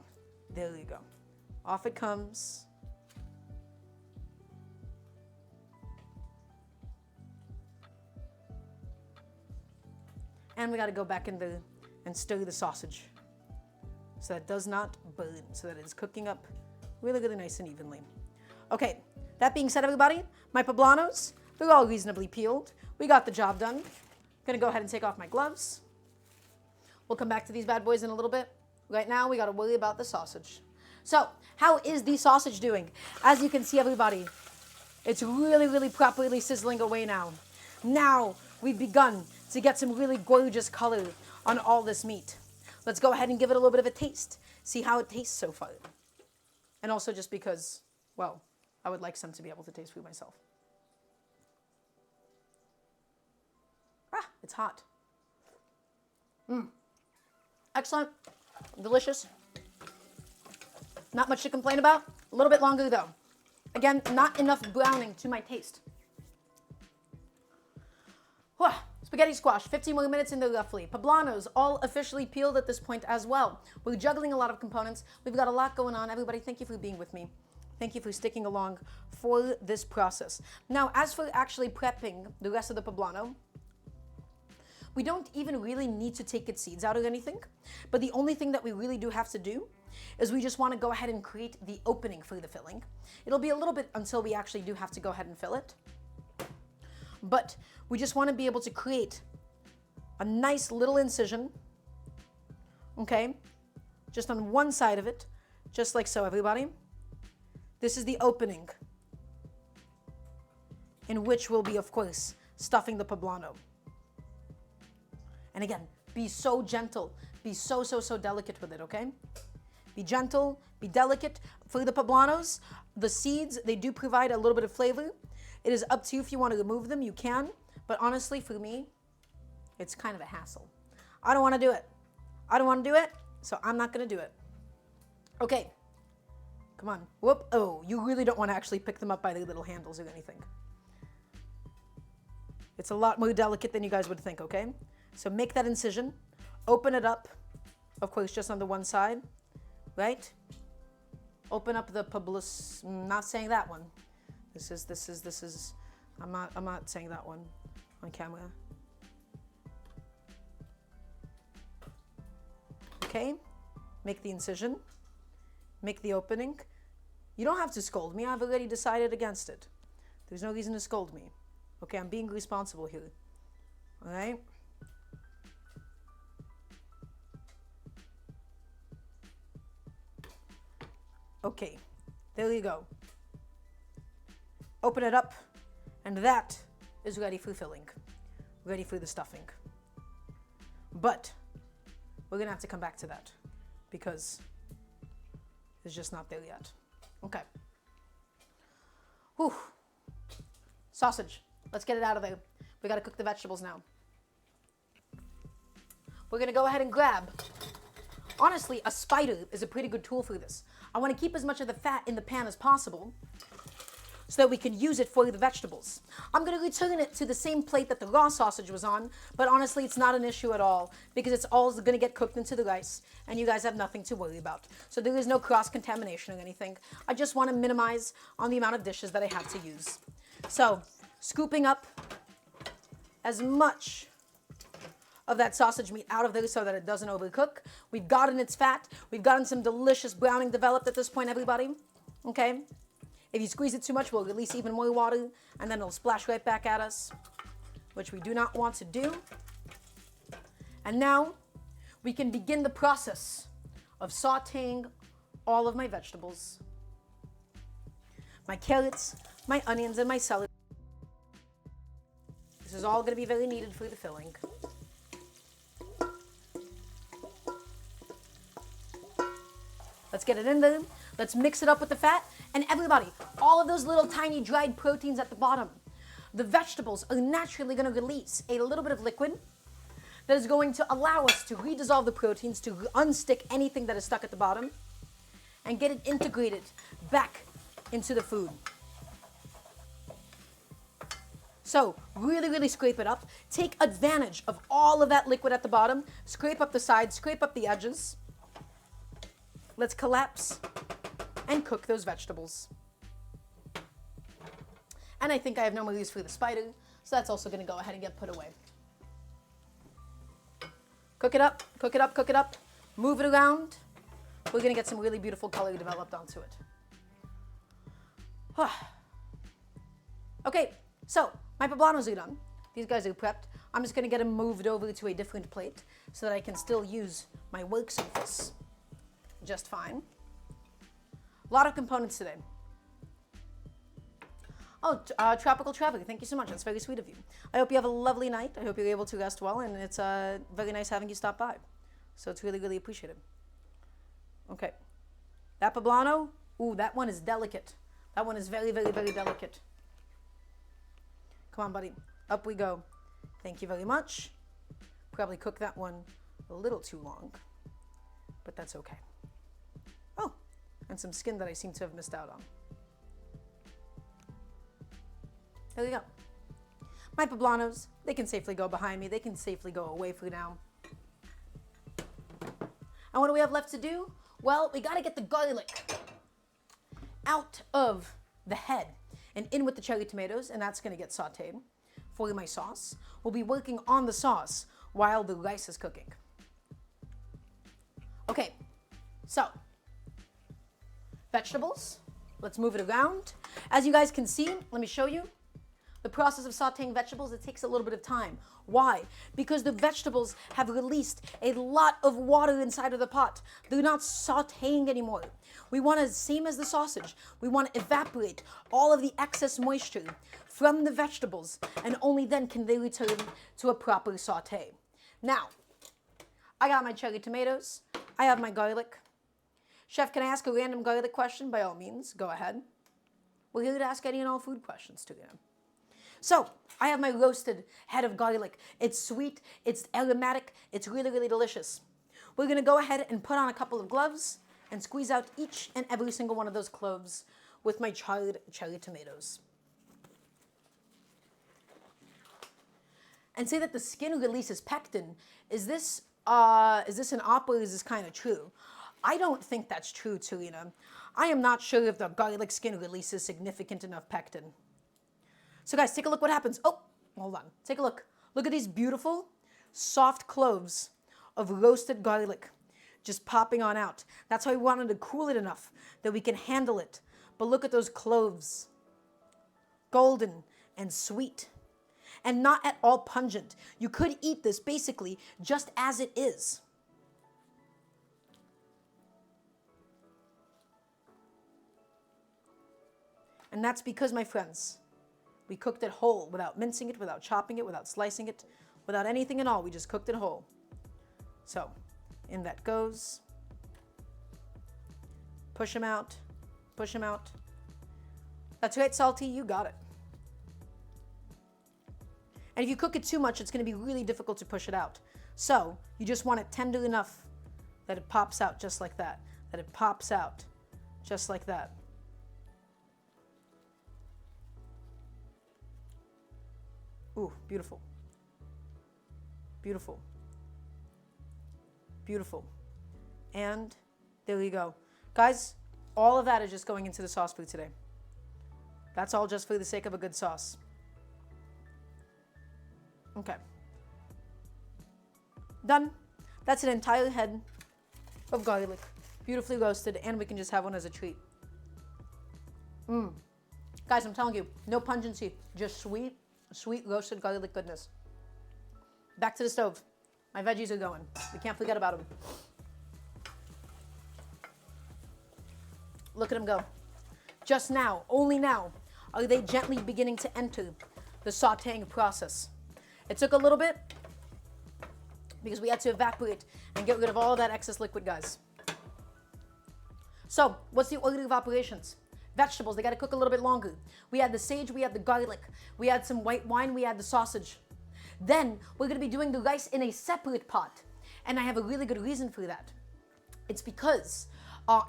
There you go. Off it comes. And we got to go back in there and stir the sausage so that it does not burn, so that it's cooking up really, really nice and evenly. Okay, that being said, everybody, my poblanos, they're all reasonably peeled. We got the job done. Gonna go ahead and take off my gloves. We'll come back to these bad boys in a little bit. Right now, we got to worry about the sausage. So, how is the sausage doing? As you can see, everybody, it's really, really properly sizzling away now. Now, we've begun to get some really gorgeous color on all this meat. Let's go ahead and give it a little bit of a taste. See how it tastes so far. And also just because, well, I would like some to be able to taste for myself. Ah, it's hot. Excellent. Delicious. Not much to complain about. A little bit longer though. Again, not enough browning to my taste. Whew. Spaghetti squash, 15 more minutes in there roughly. Poblanos, all officially peeled at this point as well. We're juggling a lot of components. We've got a lot going on. Everybody, thank you for being with me. Thank you for sticking along for this process. Now, as for actually prepping the rest of the poblano, we don't even really need to take its seeds out or anything. But the only thing that we really do have to do is we just want to go ahead and create the opening for the filling. It'll be a little bit until we actually do have to go ahead and fill it. But we just want to be able to create a nice little incision, okay? Just on one side of it, just like so, everybody. This is the opening in which we'll be, of course, stuffing the poblano. And again, be so gentle, be so delicate with it, okay? Be gentle, be delicate. For the poblanos, the seeds, they do provide a little bit of flavor. It is up to you if you want to remove them, you can. But honestly, for me, it's kind of a hassle. I don't want to do it. I don't want to do it, so I'm not going to do it. Okay. Come on. Whoop. Oh, you really don't want to actually pick them up by their little handles or anything. It's a lot more delicate than you guys would think, okay? So make that incision. Open it up. Of course, just on the one side. Right? Open up the publis. Not saying that one. This is. I'm not saying that one on camera. Okay. Make the incision. Make the opening. You don't have to scold me. I've already decided against it. There's no reason to scold me. Okay, I'm being responsible here. All right? Okay, there you go. Open it up, and that is ready for filling. Ready for the stuffing. But we're gonna have to come back to that because it's just not there yet. Okay. Whew. Sausage. Let's get it out of there. We gotta cook the vegetables now. We're gonna go ahead and grab. Honestly, a spider is a pretty good tool for this. I want to keep as much of the fat in the pan as possible so that we can use it for the vegetables. I'm going to return it to the same plate that the raw sausage was on, but honestly, it's not an issue at all because it's all going to get cooked into the rice and you guys have nothing to worry about. So there is no cross-contamination or anything. I just want to minimize on the amount of dishes that I have to use. So, scooping up as much of that sausage meat out of there so that it doesn't overcook. We've gotten its fat. We've gotten some delicious browning developed at this point, everybody. Okay? If you squeeze it too much, we'll release even more water, and then it'll splash right back at us, which we do not want to do. And now, we can begin the process of sauteing all of my vegetables. My carrots, my onions, and my celery. This is all going to be very needed for the filling. Let's get it in there. Let's mix it up with the fat. And everybody, all of those little tiny dried proteins at the bottom, the vegetables are naturally going to release a little bit of liquid that is going to allow us to redissolve the proteins, to unstick anything that is stuck at the bottom, and get it integrated back into the food. So really, really scrape it up. Take advantage of all of that liquid at the bottom. Scrape up the sides, scrape up the edges. Let's collapse and cook those vegetables. And I think I have no more use for the spider, so that's also going to go ahead and get put away. Cook it up, cook it up, cook it up. Move it around. We're going to get some really beautiful color developed onto it. Okay, so my poblanos are done. These guys are prepped. I'm just going to get them moved over to a different plate so that I can still use my work surface just fine. A lot of components today. Oh, Tropical Traveler, thank you so much. That's very sweet of you. I hope you have a lovely night. I hope you're able to rest well, and it's very nice having you stop by. So it's really, really appreciated. Okay. That poblano, ooh, that one is delicate. That one is very, very, very delicate. Come on, buddy. Up we go. Thank you very much. Probably cooked that one a little too long, but that's okay. Oh, and some skin that I seem to have missed out on. There we go. My poblanos, they can safely go behind me. They can safely go away for now. And what do we have left to do? Well, we got to get the garlic out of the head and in with the cherry tomatoes, and that's going to get sauteed for my sauce. We'll be working on the sauce while the rice is cooking. Okay, so vegetables, let's move it around. As you guys can see, let me show you. The process of sauteing vegetables, it takes a little bit of time. Why? Because the vegetables have released a lot of water inside of the pot. They're not sauteing anymore. We want to, same as the sausage, we want to evaporate all of the excess moisture from the vegetables, and only then can they return to a proper saute. Now, I got my cherry tomatoes. I have my garlic. Chef, can I ask a random garlic question? By all means, go ahead. We're here to ask any and all food questions today. So, I have my roasted head of garlic. It's sweet, it's aromatic, it's really, really delicious. We're going to go ahead and put on a couple of gloves and squeeze out each and every single one of those cloves with my charred cherry tomatoes. And say that the skin releases pectin. Is this an op or is this kind of true? I don't think that's true, Tarina. I am not sure if the garlic skin releases significant enough pectin. So guys, take a look what happens. Oh, hold on. Take a look. Look at these beautiful, soft cloves of roasted garlic just popping on out. That's why we wanted to cool it enough that we can handle it. But look at those cloves. Golden and sweet. And not at all pungent. You could eat this basically just as it is. And that's because, my friends, we cooked it whole, without mincing it, without chopping it, without slicing it, without anything at all. We just cooked it whole. So, in that goes. Push them out. Push them out. That's right, Salty, you got it. And if you cook it too much, it's going to be really difficult to push it out. So, you just want it tender enough that it pops out just like that. That it pops out just like that. Ooh, beautiful. Beautiful. Beautiful. And there you go. Guys, all of that is just going into the sauce for today. That's all just for the sake of a good sauce. Okay. Done. That's an entire head of garlic, beautifully roasted, and we can just have one as a treat. Guys, I'm telling you, no pungency, just sweet, sweet roasted garlic goodness. Back to the stove. My veggies are going. We can't forget about them. Look at them go. Just now, only now, are they gently beginning to enter the sauteing process. It took a little bit because we had to evaporate and get rid of all of that excess liquid, guys. So, what's the order of operations? Vegetables, they got to cook a little bit longer. We had the sage, we had the garlic, we had some white wine, we had the sausage. Then, we're going to be doing the rice in a separate pot. And I have a really good reason for that. It's because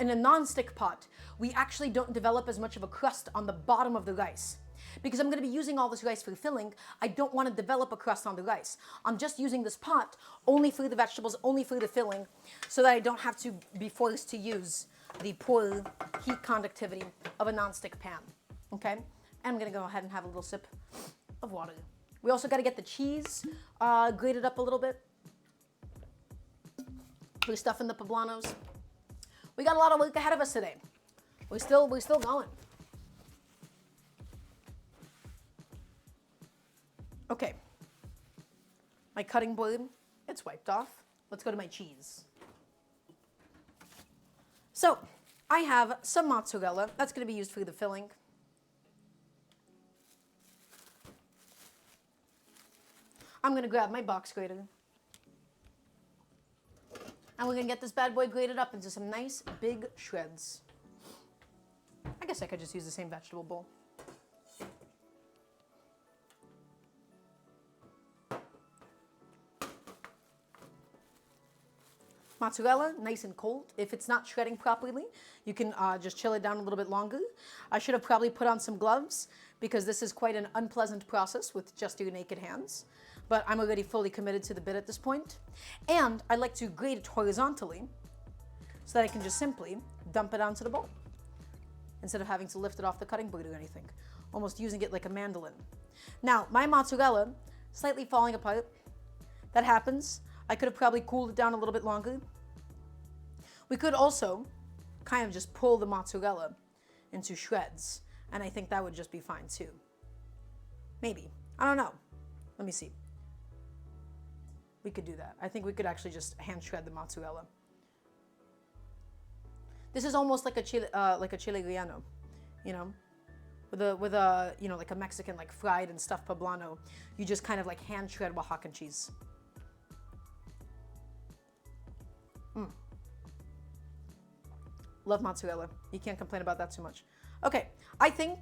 in a non-stick pot, we actually don't develop as much of a crust on the bottom of the rice. Because I'm going to be using all this rice for filling, I don't want to develop a crust on the rice. I'm just using this pot only for the vegetables, only for the filling, so that I don't have to be forced to use the poor heat conductivity of a non-stick pan. Okay? And I'm going to go ahead and have a little sip of water. We also got to get the cheese grated up a little bit. We're stuffing the Poblanos. We got a lot of work ahead of us today. We're still going. Okay. My cutting board, it's wiped off. Let's go to my cheese. So, I have some mozzarella. That's going to be used for the filling. I'm going to grab my box grater. And we're going to get this bad boy grated up into some nice big shreds. I guess I could just use the same vegetable bowl. Mozzarella, nice and cold. If it's not shredding properly, you can just chill it down a little bit longer. I should have probably put on some gloves because this is quite an unpleasant process with just your naked hands. But I'm already fully committed to the bit at this point. And I like to grate it horizontally so that I can just simply dump it onto the bowl instead of having to lift it off the cutting board or anything. Almost using it like a mandolin. Now, my mozzarella, slightly falling apart. That happens. I could have probably cooled it down a little bit longer. We could also kind of just pull the mozzarella into shreds, and I think that would just be fine too. Maybe. I don't know. Let me see. We could do that. I think we could actually just hand shred the mozzarella. This is almost like a chile relleno, you know, with a you know, like a Mexican like fried and stuffed poblano. You just kind of like hand shred Oaxacan cheese. Love mozzarella. You can't complain about that too much. Okay, I think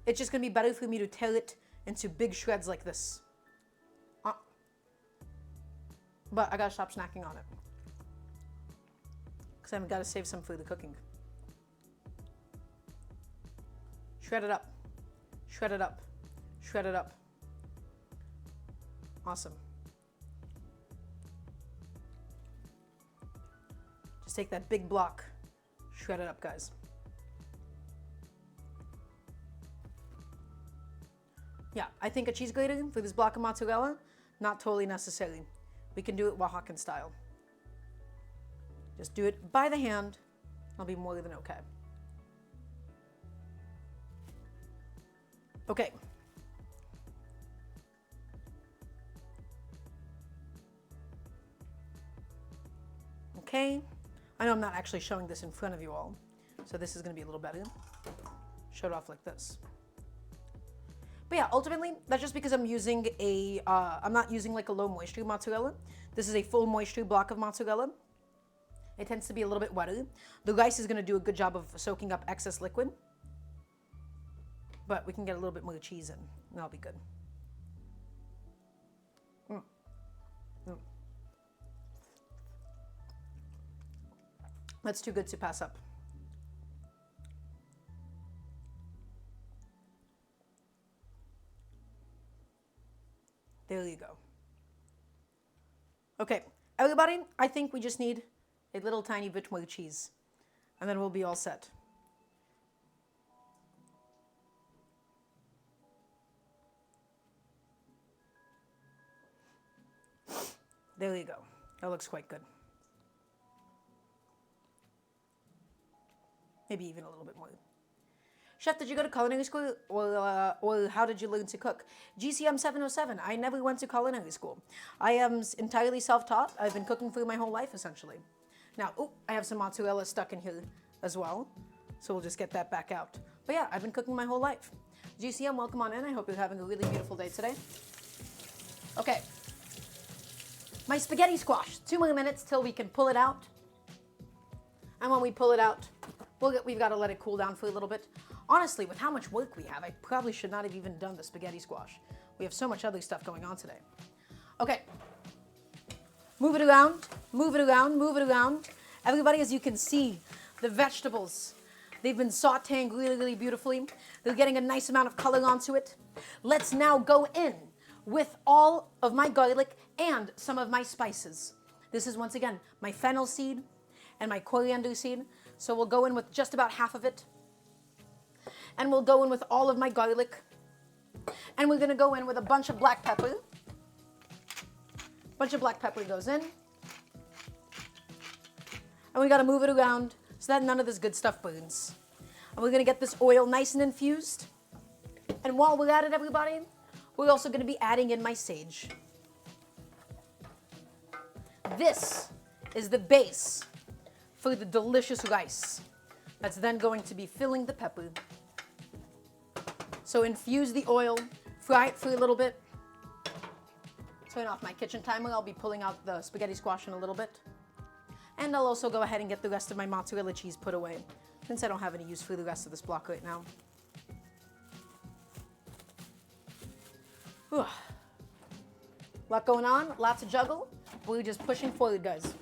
it's just gonna be better for me to tear it into big shreds like this. But I gotta stop snacking on it. Because I've gotta save some for the cooking. Shred it up. Shred it up. Shred it up. Awesome. Just take that big block. Shred it up, guys. Yeah, I think a cheese grater for this block of mozzarella, not totally necessary. We can do it Oaxacan style. Just do it by the hand. I'll be more than okay. Okay. Okay. I know I'm not actually showing this in front of you all, so this is going to be a little better. Show it off like this. But yeah, ultimately, that's just because I'm using I'm not using like a low moisture mozzarella. This is a full moisture block of mozzarella. It tends to be a little bit wetter. The rice is going to do a good job of soaking up excess liquid. But we can get a little bit more cheese in, and that'll be good. That's too good to pass up. There you go. Okay, everybody, I think we just need a little tiny bit more cheese, and then we'll be all set. There you go. That looks quite good. Maybe even a little bit more. Chef, did you go to culinary school, or how did you learn to cook? GCM 707. I never went to culinary school. I am entirely self-taught. I've been cooking for my whole life, essentially. Now, I have some mozzarella stuck in here as well, so we'll just get that back out. But yeah, I've been cooking my whole life. GCM, welcome on in. I hope you're having a really beautiful day today. Okay. My spaghetti squash. 2 more minutes till we can pull it out. And when we pull it out, we've got to let it cool down for a little bit. Honestly, with how much work we have, I probably should not have even done the spaghetti squash. We have so much other stuff going on today. Okay. Move it around, move it around, move it around. Everybody, as you can see, the vegetables, they've been sauteing really, really beautifully. They're getting a nice amount of color onto it. Let's now go in with all of my garlic and some of my spices. This is, once again, my fennel seed and my coriander seed. So we'll go in with just about half of it. And we'll go in with all of my garlic. And we're going to go in with a bunch of black pepper. Bunch of black pepper goes in. And we got to move it around so that none of this good stuff burns. And we're going to get this oil nice and infused. And while we're at it, everybody, we're also going to be adding in my sage. This is the base for the delicious rice that's then going to be filling the pepper. So infuse the oil, fry it for a little bit. Turn off my kitchen timer. I'll be pulling out the spaghetti squash in a little bit. And I'll also go ahead and get the rest of my mozzarella cheese put away, since I don't have any use for the rest of this block right now. Whew. Lot going on, lots to juggle. We're just pushing forward, guys.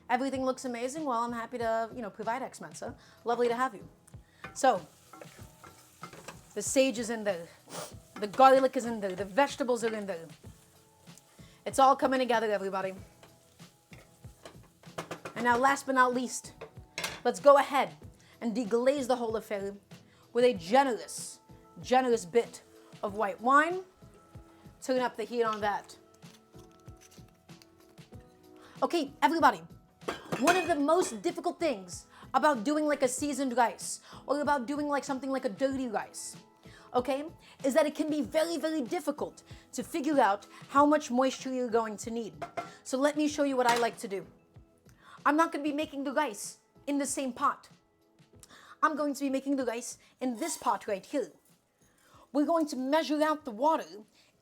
Everything looks amazing. Well, I'm happy to, provide ex-mensa. Lovely to have you. So, the sage is in there. The garlic is in there. The vegetables are in there. It's all coming together, everybody. And now, last but not least, let's go ahead and deglaze the whole affair with a generous, generous bit of white wine. Turn up the heat on that. Okay, everybody. One of the most difficult things about doing like a seasoned rice or about doing like something like a dirty rice, okay, is that it can be very, very difficult to figure out how much moisture you're going to need. So let me show you what I like to do. I'm not going to be making the rice in the same pot. I'm going to be making the rice in this pot right here. We're going to measure out the water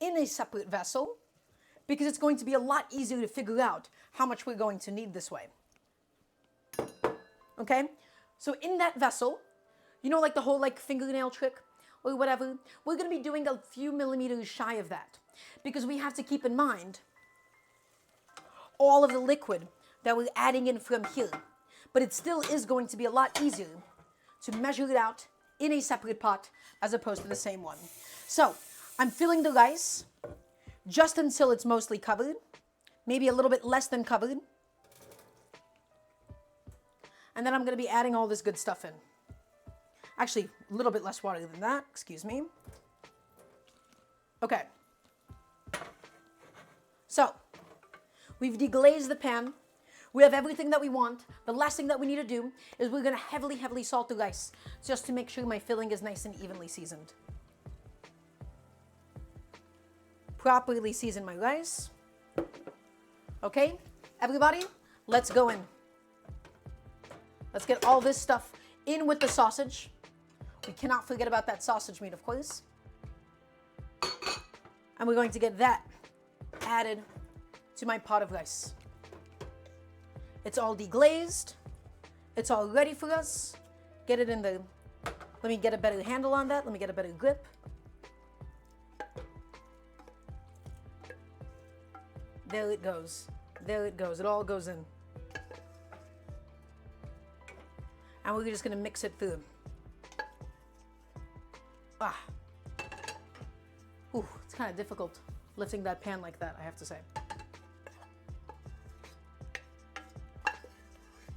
in a separate vessel because it's going to be a lot easier to figure out how much we're going to need this way. Okay, so in that vessel, like the whole fingernail trick or whatever, we're going to be doing a few millimeters shy of that because we have to keep in mind all of the liquid that we're adding in from here. But it still is going to be a lot easier to measure it out in a separate pot as opposed to the same one. So I'm filling the rice just until it's mostly covered, maybe a little bit less than covered. And then I'm going to be adding all this good stuff in. Actually, a little bit less water than that, excuse me. Okay. So, we've deglazed the pan. We have everything that we want. The last thing that we need to do is we're going to heavily, heavily salt the rice just to make sure my filling is nice and evenly seasoned. Properly season my rice. Okay, everybody, let's go in. Let's get all this stuff in with the sausage. We cannot forget about that sausage meat, of course. And we're going to get that added to my pot of rice. It's all deglazed. It's all ready for us. Get it in the... Let me get a better handle on that. Let me get a better grip. There it goes. There it goes. It all goes in. And we're just going to mix it through. Ooh, it's kind of difficult lifting that pan like that, I have to say.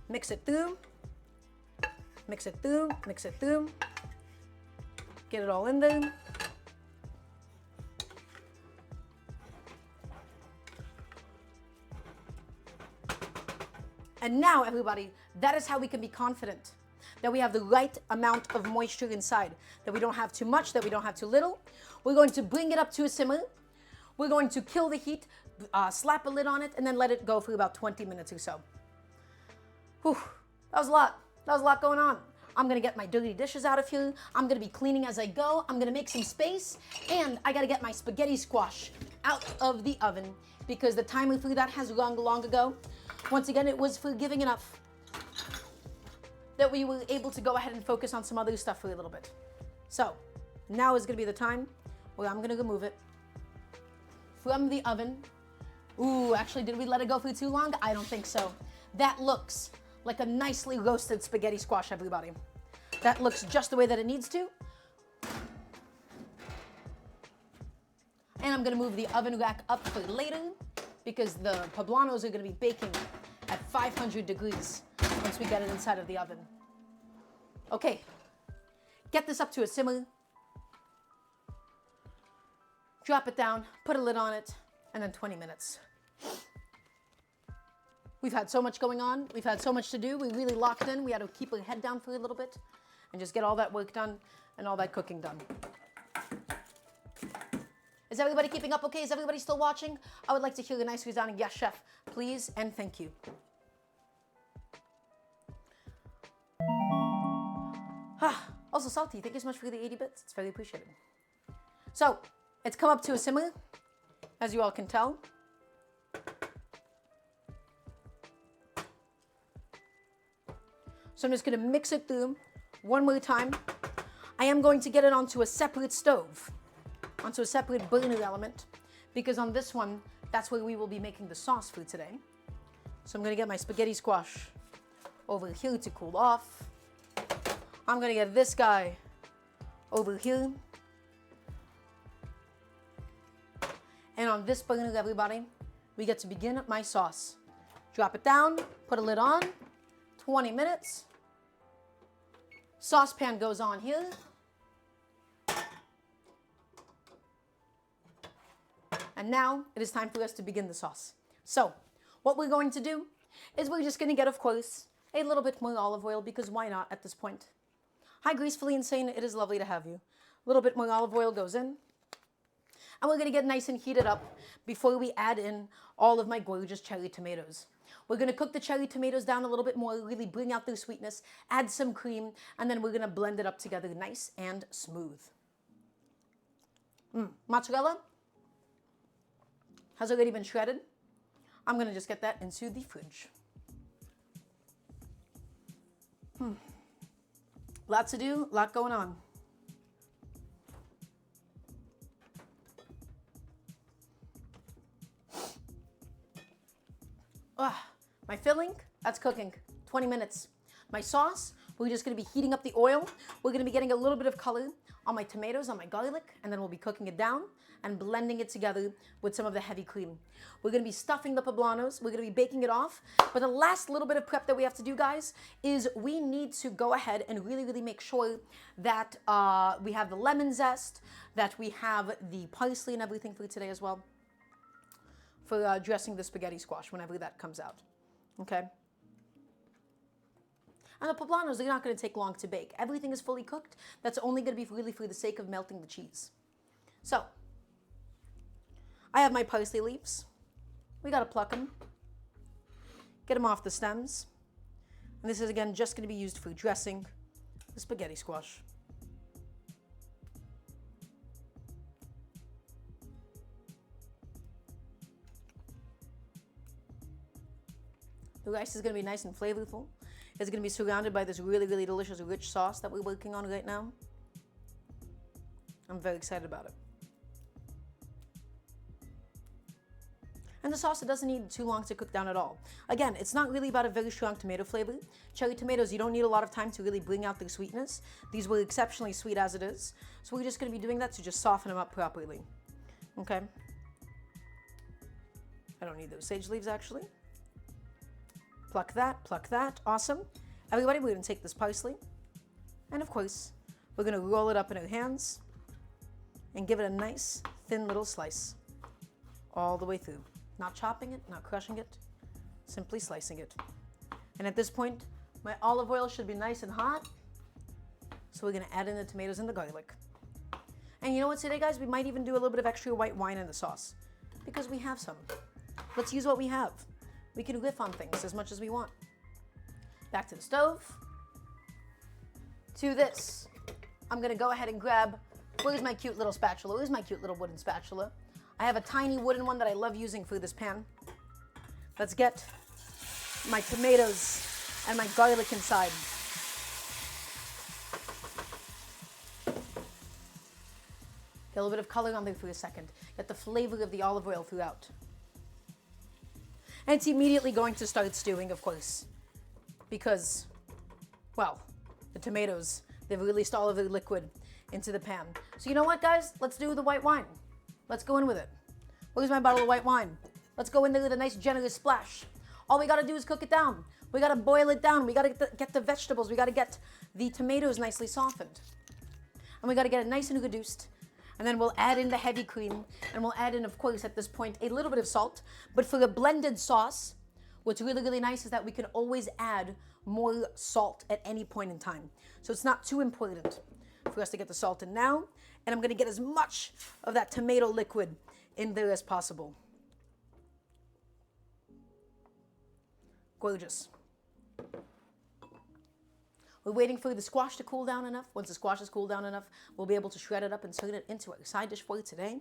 Mix it through. Mix it through. Mix it through. Get it all in there. And now, everybody, that is how we can be confident that we have the right amount of moisture inside, that we don't have too much, that we don't have too little. We're going to bring it up to a simmer. We're going to kill the heat, slap a lid on it, and then let it go for about 20 minutes or so. Whew, that was a lot. That was a lot going on. I'm gonna get my dirty dishes out of here. I'm gonna be cleaning as I go. I'm gonna make some space, and I gotta get my spaghetti squash out of the oven because the timer for that has rung long ago. Once again, it was forgiving enough that we were able to go ahead and focus on some other stuff for a little bit. So now is gonna be the time where I'm gonna remove it from the oven. Ooh, actually, did we let it go for too long? I don't think so. That looks like a nicely roasted spaghetti squash, everybody. That looks just the way that it needs to. And I'm gonna move the oven rack up for later because the poblanos are gonna be baking at 500 degrees once we get it inside of the oven. Okay, get this up to a simmer. Drop it down, put a lid on it, and then 20 minutes. We've had so much going on. We've had so much to do. We really locked in. We had to keep our head down for a little bit and just get all that work done and all that cooking done. Is everybody keeping up okay? Is everybody still watching? I would like to hear a nice resounding yes, chef, please, and thank you. Also salty. Thank you so much for the 80 bits. It's very appreciated. So, it's come up to a simmer, as you all can tell. So I'm just going to mix it through one more time. I am going to get it onto a separate stove, onto a separate burner element, because on this one, that's where we will be making the sauce for today. So I'm going to get my spaghetti squash over here to cool off. I'm going to get this guy over here. And on this burner, everybody, we get to begin my sauce. Drop it down, put a lid on, 20 minutes. Saucepan goes on here. And now it is time for us to begin the sauce. So what we're going to do is we're just going to get, of course, a little bit more olive oil, because why not at this point? Hi, Gracefully Insane. It is lovely to have you. A little bit more olive oil goes in. And we're going to get nice and heated up before we add in all of my gorgeous cherry tomatoes. We're going to cook the cherry tomatoes down a little bit more, really bring out their sweetness, add some cream, and then we're going to blend it up together nice and smooth. Mozzarella has already been shredded. I'm going to just get that into the fridge. Lot to do, lot going on. My filling, that's cooking, 20 minutes. My sauce, we're just gonna be heating up the oil. We're gonna be getting a little bit of color on my tomatoes, on my garlic, and then we'll be cooking it down and blending it together with some of the heavy cream. We're gonna be stuffing the poblanos. We're gonna be baking it off. But the last little bit of prep that we have to do, guys, is we need to go ahead and really, really make sure that we have the lemon zest, that we have the parsley and everything for today as well, for dressing the spaghetti squash whenever that comes out. Okay? And the poblanos, they're not going to take long to bake. Everything is fully cooked. That's only going to be really for the sake of melting the cheese. So, I have my parsley leaves. We got to pluck them. Get them off the stems. And this is, again, just going to be used for dressing the spaghetti squash. The rice is going to be nice and flavorful. It's going to be surrounded by this really, really delicious, rich sauce that we're working on right now. I'm very excited about it. And the sauce, it doesn't need too long to cook down at all. Again, it's not really about a very strong tomato flavor. Cherry tomatoes, you don't need a lot of time to really bring out their sweetness. These were exceptionally sweet as it is. So we're just going to be doing that to just soften them up properly. Okay? I don't need those sage leaves, actually. Pluck that, awesome. Everybody, we're gonna take this parsley, and of course, we're gonna roll it up in our hands and give it a nice, thin little slice all the way through. Not chopping it, not crushing it, simply slicing it. And at this point, my olive oil should be nice and hot. So we're gonna add in the tomatoes and the garlic. And you know what today, guys? We might even do a little bit of extra white wine in the sauce because we have some. Let's use what we have. We can riff on things as much as we want. Back to the stove. To this, I'm gonna go ahead and grab, where's my cute little spatula? Where's my cute little wooden spatula? I have a tiny wooden one that I love using for this pan. Let's get my tomatoes and my garlic inside. Get a little bit of color on there for a second. Get the flavor of the olive oil throughout. And it's immediately going to start stewing, of course, because, well, the tomatoes, they've released all of their liquid into the pan. So you know what, guys? Let's do the white wine. Let's go in with it. Where's my bottle of white wine? Let's go in there with a nice generous splash. All we gotta do is cook it down. We gotta boil it down. We gotta get the vegetables. We gotta get the tomatoes nicely softened. And we gotta get it nice and reduced. And then we'll add in the heavy cream. And we'll add in, of course, at this point, a little bit of salt. But for a blended sauce, what's really, really nice is that we can always add more salt at any point in time. So it's not too important for us to get the salt in now. And I'm gonna get as much of that tomato liquid in there as possible. Gorgeous. We're waiting for the squash to cool down enough. Once the squash is cooled down enough, we'll be able to shred it up and turn it into a side dish for you today.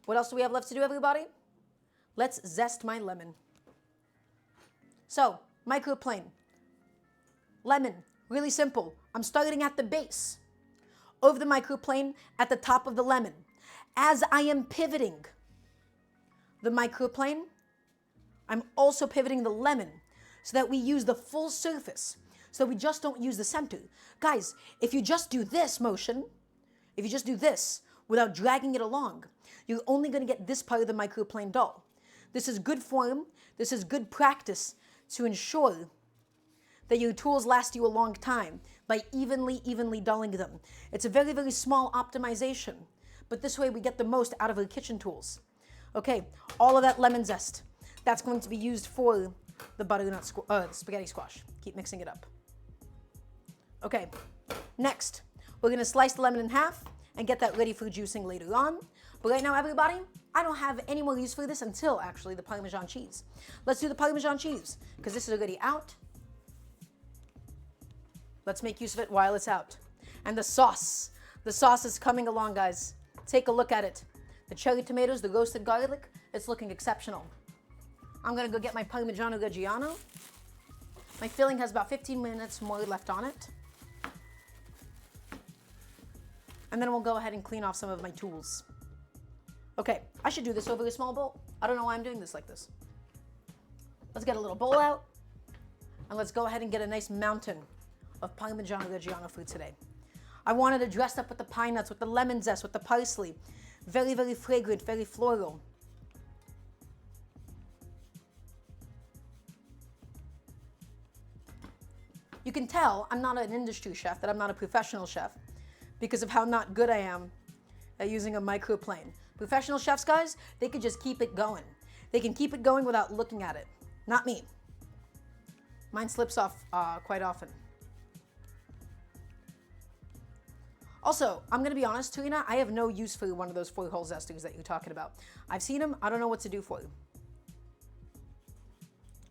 What else do we have left to do, everybody? Let's zest my lemon. So, microplane. Lemon, really simple. I'm starting at the base of the microplane at the top of the lemon. As I am pivoting the microplane, I'm also pivoting the lemon so that we use the full surface, so we just don't use the center. Guys, if you just do this motion, if you just do this without dragging it along, you're only gonna get this part of the microplane dull. This is good form, this is good practice to ensure that your tools last you a long time by evenly dulling them. It's a very, very small optimization, but this way we get the most out of our kitchen tools. Okay, all of that lemon zest, that's going to be used for the butternut spaghetti squash. Keep mixing it up. Okay, next, we're gonna slice the lemon in half and get that ready for juicing later on. But right now, everybody, I don't have any more use for this until actually the Parmesan cheese. Let's do the Parmesan cheese, because this is already out. Let's make use of it while it's out. And the sauce is coming along, guys. Take a look at it. The cherry tomatoes, the roasted garlic, it's looking exceptional. I'm gonna go get my Parmigiano Reggiano. My filling has about 15 minutes more left on it. And then we'll go ahead and clean off some of my tools. Okay, I should do this over a small bowl. I don't know why I'm doing this like this. Let's get a little bowl out, and let's go ahead and get a nice mountain of Parmigiano Reggiano for today. I wanted it dressed up with the pine nuts, with the lemon zest, with the parsley. Very, very fragrant, very floral. You can tell I'm not an industry chef, that I'm not a professional chef, because of how not good I am at using a microplane. Professional chefs, guys, they can just keep it going. They can keep it going without looking at it. Not me. Mine slips off quite often. Also, I'm gonna be honest, Tarina, I have no use for one of those 4-hole zesters that you're talking about. I've seen them, I don't know what to do for them.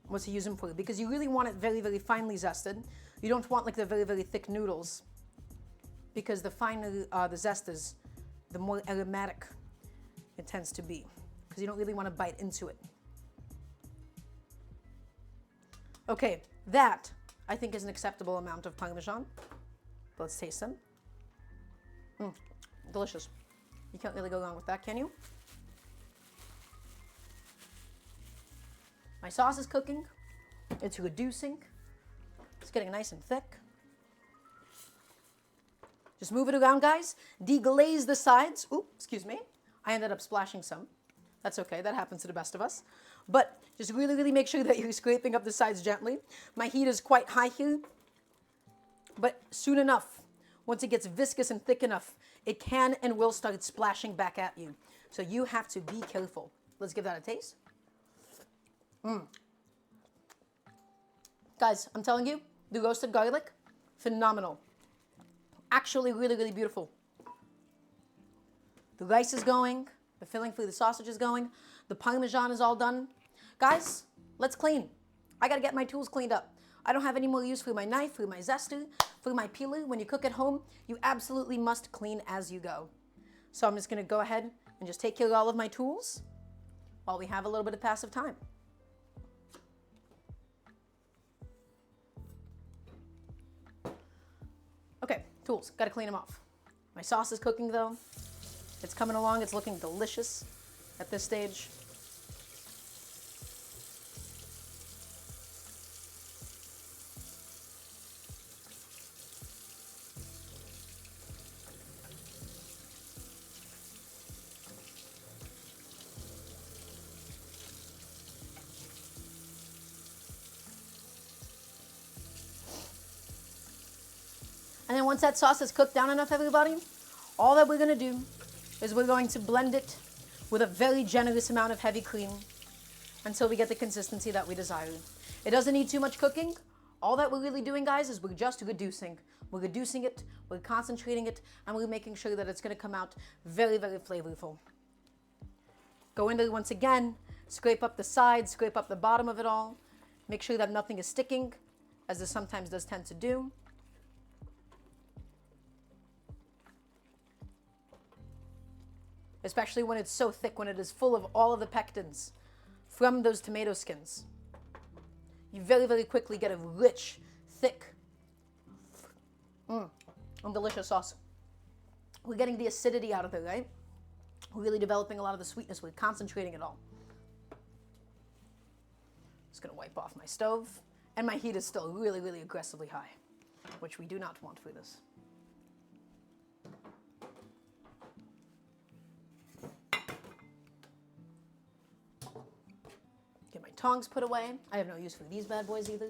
What to use them for, because you really want it very, very finely zested. You don't want like the very, very thick noodles, because the finer the zest is, the more aromatic it tends to be, because you don't really want to bite into it. Okay, that I think is an acceptable amount of Parmesan. Let's taste them. Delicious. You can't really go wrong with that, can you? My sauce is cooking. It's reducing. It's getting nice and thick. Just move it around, guys. Deglaze the sides. Ooh, excuse me. I ended up splashing some. That's okay. That happens to the best of us. But just really, really make sure that you're scraping up the sides gently. My heat is quite high here. But soon enough, once it gets viscous and thick enough, it can and will start splashing back at you. So you have to be careful. Let's give that a taste. Guys, I'm telling you, the roasted garlic, phenomenal. Actually really, really beautiful. The rice is going. The filling for the sausage is going. The parmesan is all done. Guys, let's clean. I got to get my tools cleaned up. I don't have any more use for my knife, for my zester, for my peeler. When you cook at home, you absolutely must clean as you go. So I'm just going to go ahead and just take care of all of my tools while we have a little bit of passive time. Okay, tools, got to clean them off. My sauce is cooking though. It's coming along, it's looking delicious at this stage. And then once that sauce is cooked down enough, everybody, all that we're going to do is we're going to blend it with a very generous amount of heavy cream until we get the consistency that we desire. It doesn't need too much cooking. All that we're really doing, guys, is we're just reducing. We're reducing it, we're concentrating it, and we're making sure that it's going to come out very, very flavorful. Go in there once again, scrape up the sides, scrape up the bottom of it all. Make sure that nothing is sticking, as this sometimes does tend to do. Especially when it's so thick, when it is full of all of the pectins from those tomato skins. You very, very quickly get a rich, thick, and delicious sauce. We're getting the acidity out of it, right? We're really developing a lot of the sweetness. We're concentrating it all. Just gonna wipe off my stove. And my heat is still really, really aggressively high, which we do not want for this. Get my tongs put away. I have no use for these bad boys either.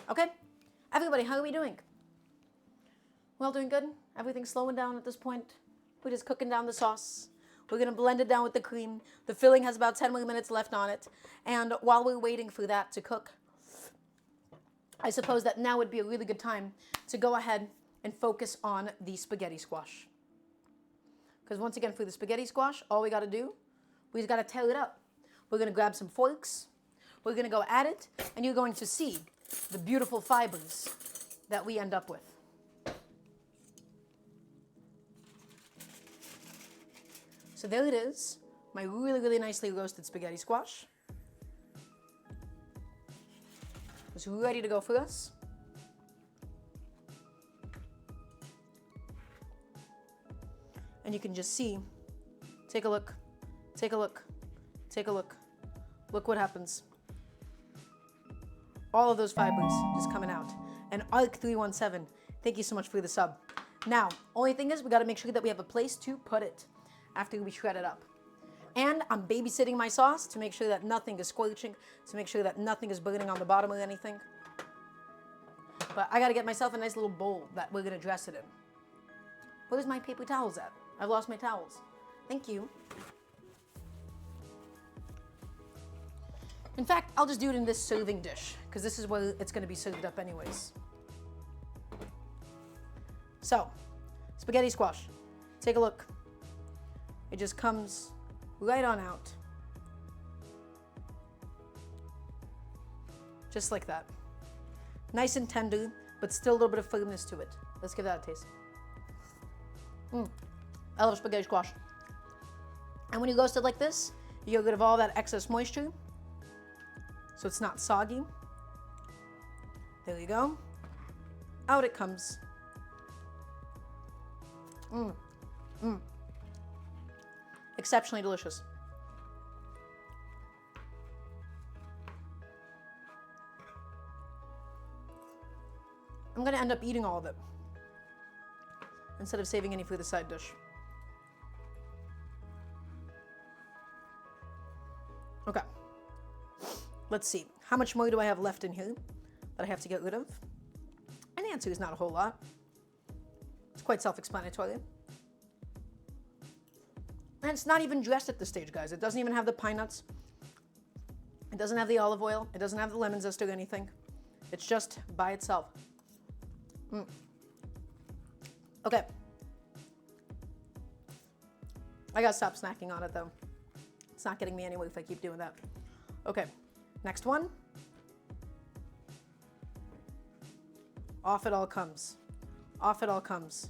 Okay, everybody, how are we doing? Well, doing good? Everything's slowing down at this point. We're just cooking down the sauce. We're gonna blend it down with the cream. The filling has about 10 more minutes left on it. And while we're waiting for that to cook, I suppose that now would be a really good time to go ahead and focus on the spaghetti squash. Because once again, for the spaghetti squash, all we got to do, we just got to tear it up. We're going to grab some forks. We're going to go at it, and you're going to see the beautiful fibers that we end up with. So there it is, my really, really nicely roasted spaghetti squash. It's ready to go for us. And you can just see, take a look, take a look, take a look. Look what happens. All of those fibers just coming out. And ARC317, thank you so much for the sub. Now, only thing is we gotta make sure that we have a place to put it after we shred it up. And I'm babysitting my sauce to make sure that nothing is scorching, to make sure that nothing is burning on the bottom or anything. But I gotta get myself a nice little bowl that we're gonna dress it in. Where's my paper towels at? I've lost my towels. Thank you. In fact, I'll just do it in this serving dish, because this is where it's going to be served up anyways. So, spaghetti squash. Take a look. It just comes right on out. Just like that. Nice and tender, but still a little bit of firmness to it. Let's give that a taste. I love spaghetti squash. And when you roast it like this, you get rid of all that excess moisture, so it's not soggy. There you go. Out it comes. Exceptionally delicious. I'm gonna end up eating all of it instead of saving any for the side dish. Okay, let's see. How much more do I have left in here that I have to get rid of? And the answer is not a whole lot. It's quite self-explanatory. And it's not even dressed at this stage, guys. It doesn't even have the pine nuts. It doesn't have the olive oil. It doesn't have the lemon zest or anything. It's just by itself. Okay. I gotta stop snacking on it though. It's not getting me anywhere if I keep doing that. Okay, next one. Off it all comes. Off it all comes.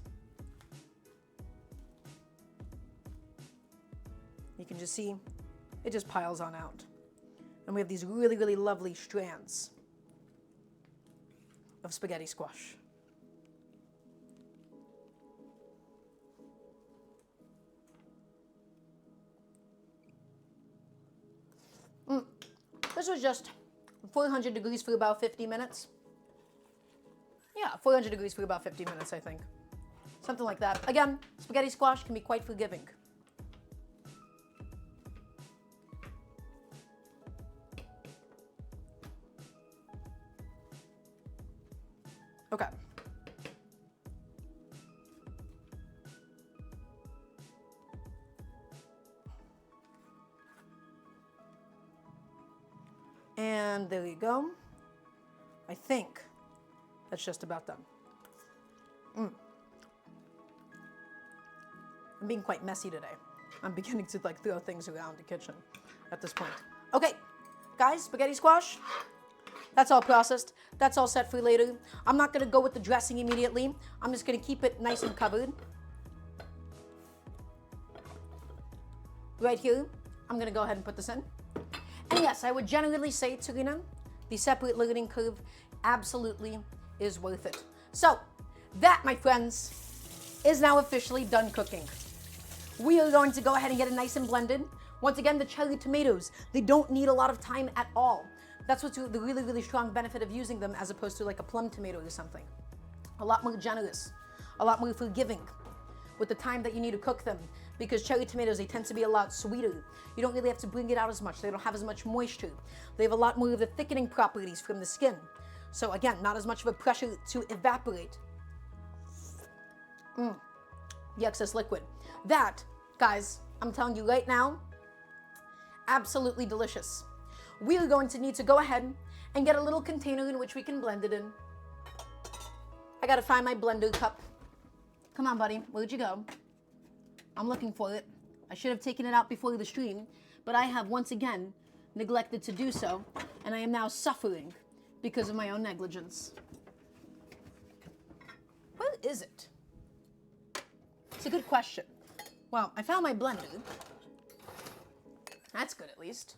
You can just see it just piles on out. And we have these really, really lovely strands of spaghetti squash. This was just 400 degrees for about 50 minutes. Yeah, 400 degrees for about 50 minutes, I think. Something like that. Again, spaghetti squash can be quite forgiving. Okay. And there you go. I think that's just about done. I'm being quite messy today. I'm beginning to like throw things around the kitchen at this point. Okay, guys, spaghetti squash. That's all processed. That's all set for later. I'm not gonna go with the dressing immediately. I'm just gonna keep it nice and covered. Right here, I'm gonna go ahead and put this in. And yes, I would generally say, Turina, the separate learning curve absolutely is worth it. So, that, my friends, is now officially done cooking. We are going to go ahead and get it nice and blended. Once again, the cherry tomatoes, they don't need a lot of time at all. That's what's the really, really strong benefit of using them as opposed to like a plum tomato or something. A lot more generous, a lot more forgiving with the time that you need to cook them, because cherry tomatoes, they tend to be a lot sweeter. You don't really have to bring it out as much. They don't have as much moisture. They have a lot more of the thickening properties from the skin. So again, not as much of a pressure to evaporate the excess liquid. That, guys, I'm telling you right now, absolutely delicious. We are going to need to go ahead and get a little container in which we can blend it in. I gotta find my blender cup. Come on, buddy, where'd you go? I'm looking for it. I should have taken it out before the stream, but I have once again neglected to do so, and I am now suffering because of my own negligence. Where is it? It's a good question. Well, I found my blender. That's good, at least.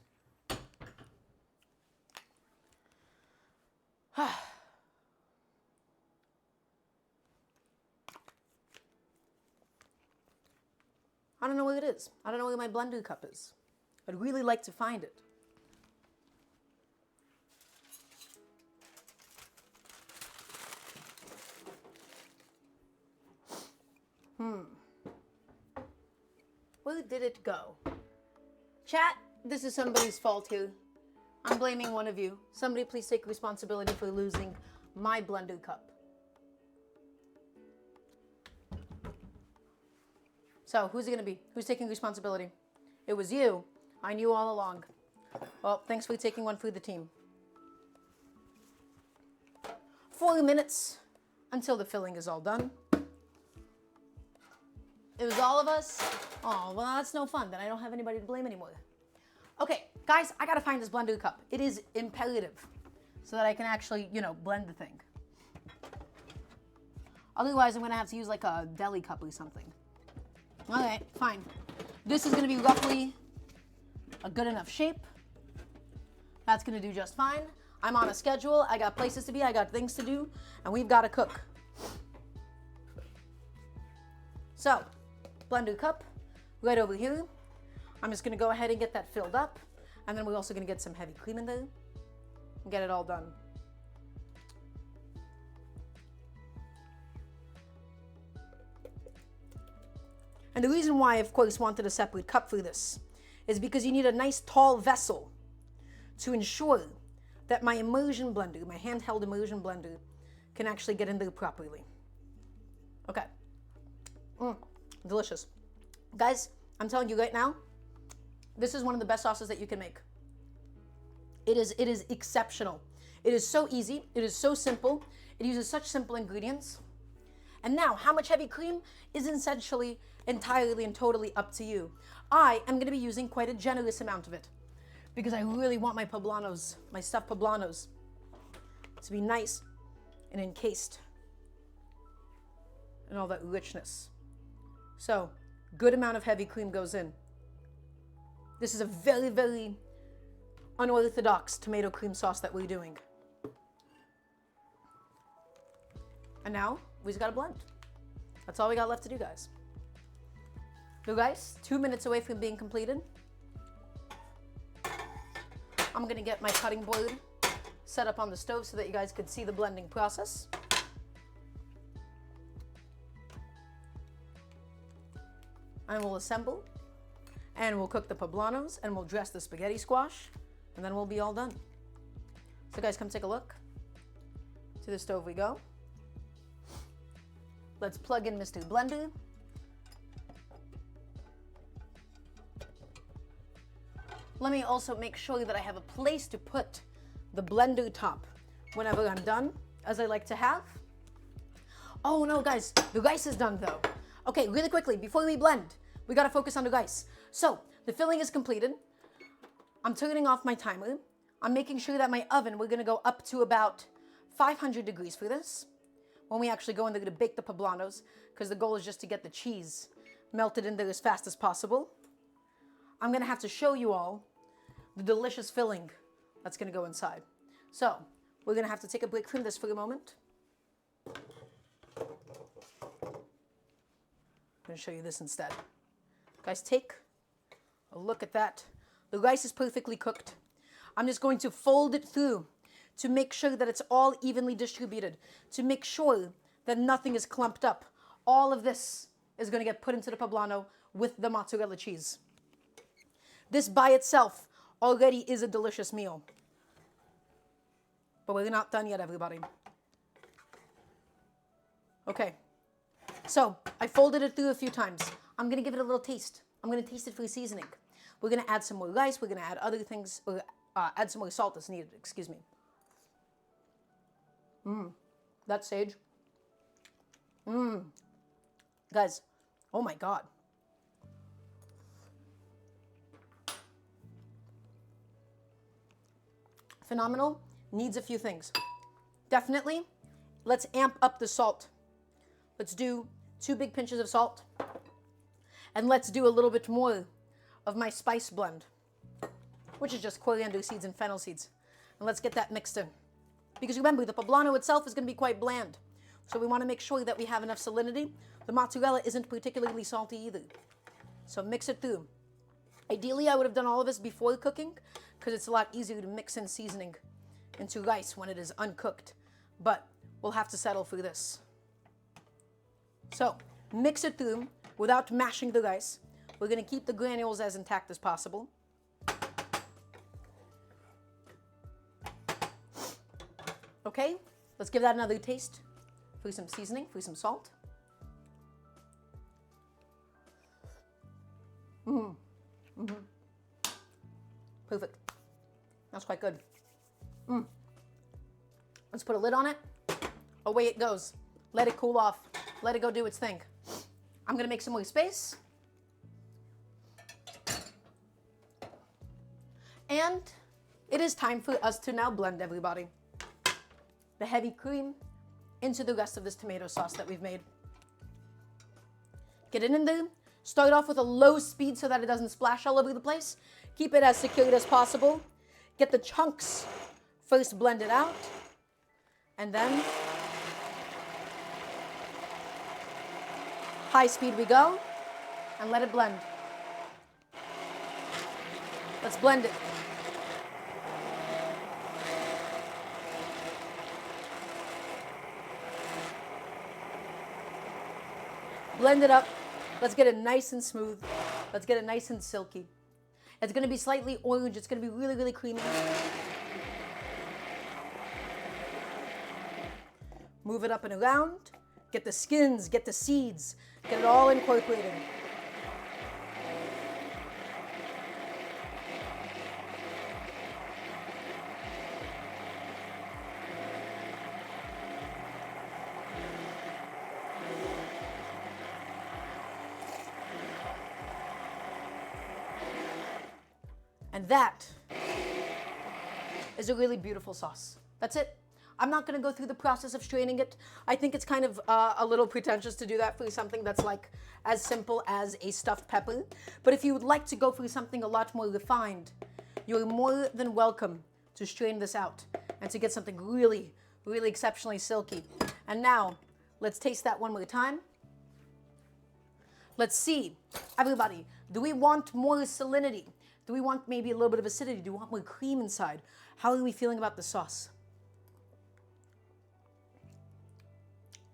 I don't know where it is. I don't know where my blender cup is. I'd really like to find it. Where did it go? Chat, this is somebody's fault here. I'm blaming one of you. Somebody please take responsibility for losing my blender cup. So, who's it gonna be? Who's taking responsibility? It was you. I knew all along. Well, thanks for taking one for the team. 4 minutes until the filling is all done. It was all of us. Oh, well, that's no fun. Then I don't have anybody to blame anymore. Okay, guys, I gotta find this blender cup. It is imperative so that I can actually, blend the thing. Otherwise, I'm gonna have to use like a deli cup or something. All right, fine. This is gonna be roughly a good enough shape. That's gonna do just fine. I'm on a schedule. I got places to be. I got things to do, and we've got to cook. So, blender cup right over here. I'm just gonna go ahead and get that filled up, and then we're also gonna get some heavy cream in there and get it all done. And the reason why I, of course, wanted a separate cup for this is because you need a nice tall vessel to ensure that my immersion blender, my handheld immersion blender, can actually get in there properly. Okay. Delicious. Guys, I'm telling you right now, this is one of the best sauces that you can make. It is exceptional. It is so easy. It is so simple. It uses such simple ingredients. And now, how much heavy cream is essentially entirely and totally up to you. I am going to be using quite a generous amount of it because I really want my poblanos, my stuffed poblanos, to be nice and encased in all that richness. So, good amount of heavy cream goes in. This is a very, very unorthodox tomato cream sauce that we're doing. And now, we just gotta blend. That's all we got left to do, guys. So guys, 2 minutes away from being completed. I'm gonna get my cutting board set up on the stove so that you guys could see the blending process. And we'll assemble, and we'll cook the poblanos, and we'll dress the spaghetti squash, and then we'll be all done. So guys, come take a look. To the stove we go. Let's plug in Mr. Blender. Let me also make sure that I have a place to put the blender top whenever I'm done, as I like to have. Oh no, guys, the rice is done though. Okay, really quickly, before we blend, we gotta focus on the rice. So, the filling is completed. I'm turning off my timer. I'm making sure that my oven, we're gonna go up to about 500 degrees for this. When we actually go in there to bake the poblanos, because the goal is just to get the cheese melted in there as fast as possible. I'm gonna have to show you all the delicious filling that's gonna go inside. So, we're gonna have to take a break from this for a moment. I'm gonna show you this instead. Guys, take a look at that. The rice is perfectly cooked. I'm just going to fold it through to make sure that it's all evenly distributed, to make sure that nothing is clumped up. All of this is going to get put into the poblano with the mozzarella cheese. This by itself already is a delicious meal. But we're not done yet, everybody. Okay, so I folded it through a few times. I'm going to give it a little taste. I'm going to taste it for seasoning. We're going to add some more rice. We're going to add other things, or add some more salt as needed, excuse me. That sage. Guys, oh my God. Phenomenal. Needs a few things. Definitely, let's amp up the salt. Let's do 2 big pinches of salt. And let's do a little bit more of my spice blend, which is just coriander seeds and fennel seeds. And let's get that mixed in. Because remember, the poblano itself is going to be quite bland. So we want to make sure that we have enough salinity. The mozzarella isn't particularly salty either. So mix it through. Ideally, I would have done all of this before cooking because it's a lot easier to mix in seasoning into rice when it is uncooked. But we'll have to settle for this. So mix it through without mashing the rice. We're going to keep the granules as intact as possible. Okay, let's give that another taste for some seasoning, for some salt. Perfect. That's quite good. Let's put a lid on it. Away it goes. Let it cool off. Let it go do its thing. I'm gonna make some more space. And it is time for us to now blend, everybody, the heavy cream into the rest of this tomato sauce that we've made. Get it in there. Start off with a low speed so that it doesn't splash all over the place. Keep it as secured as possible. Get the chunks first blended out. And then high speed we go. And let it blend. Let's blend it. Blend it up. Let's get it nice and smooth. Let's get it nice and silky. It's going to be slightly orange. It's going to be really, really creamy. Move it up and around. Get the skins, get the seeds. Get it all incorporated. And that is a really beautiful sauce. That's it. I'm not going to go through the process of straining it. I think it's kind of a little pretentious to do that for something that's like as simple as a stuffed pepper. But if you would like to go for something a lot more refined, you're more than welcome to strain this out and to get something really, really exceptionally silky. And now, let's taste that one more time. Let's see, everybody, do we want more salinity? Do we want maybe a little bit of acidity? Do we want more cream inside? How are we feeling about the sauce?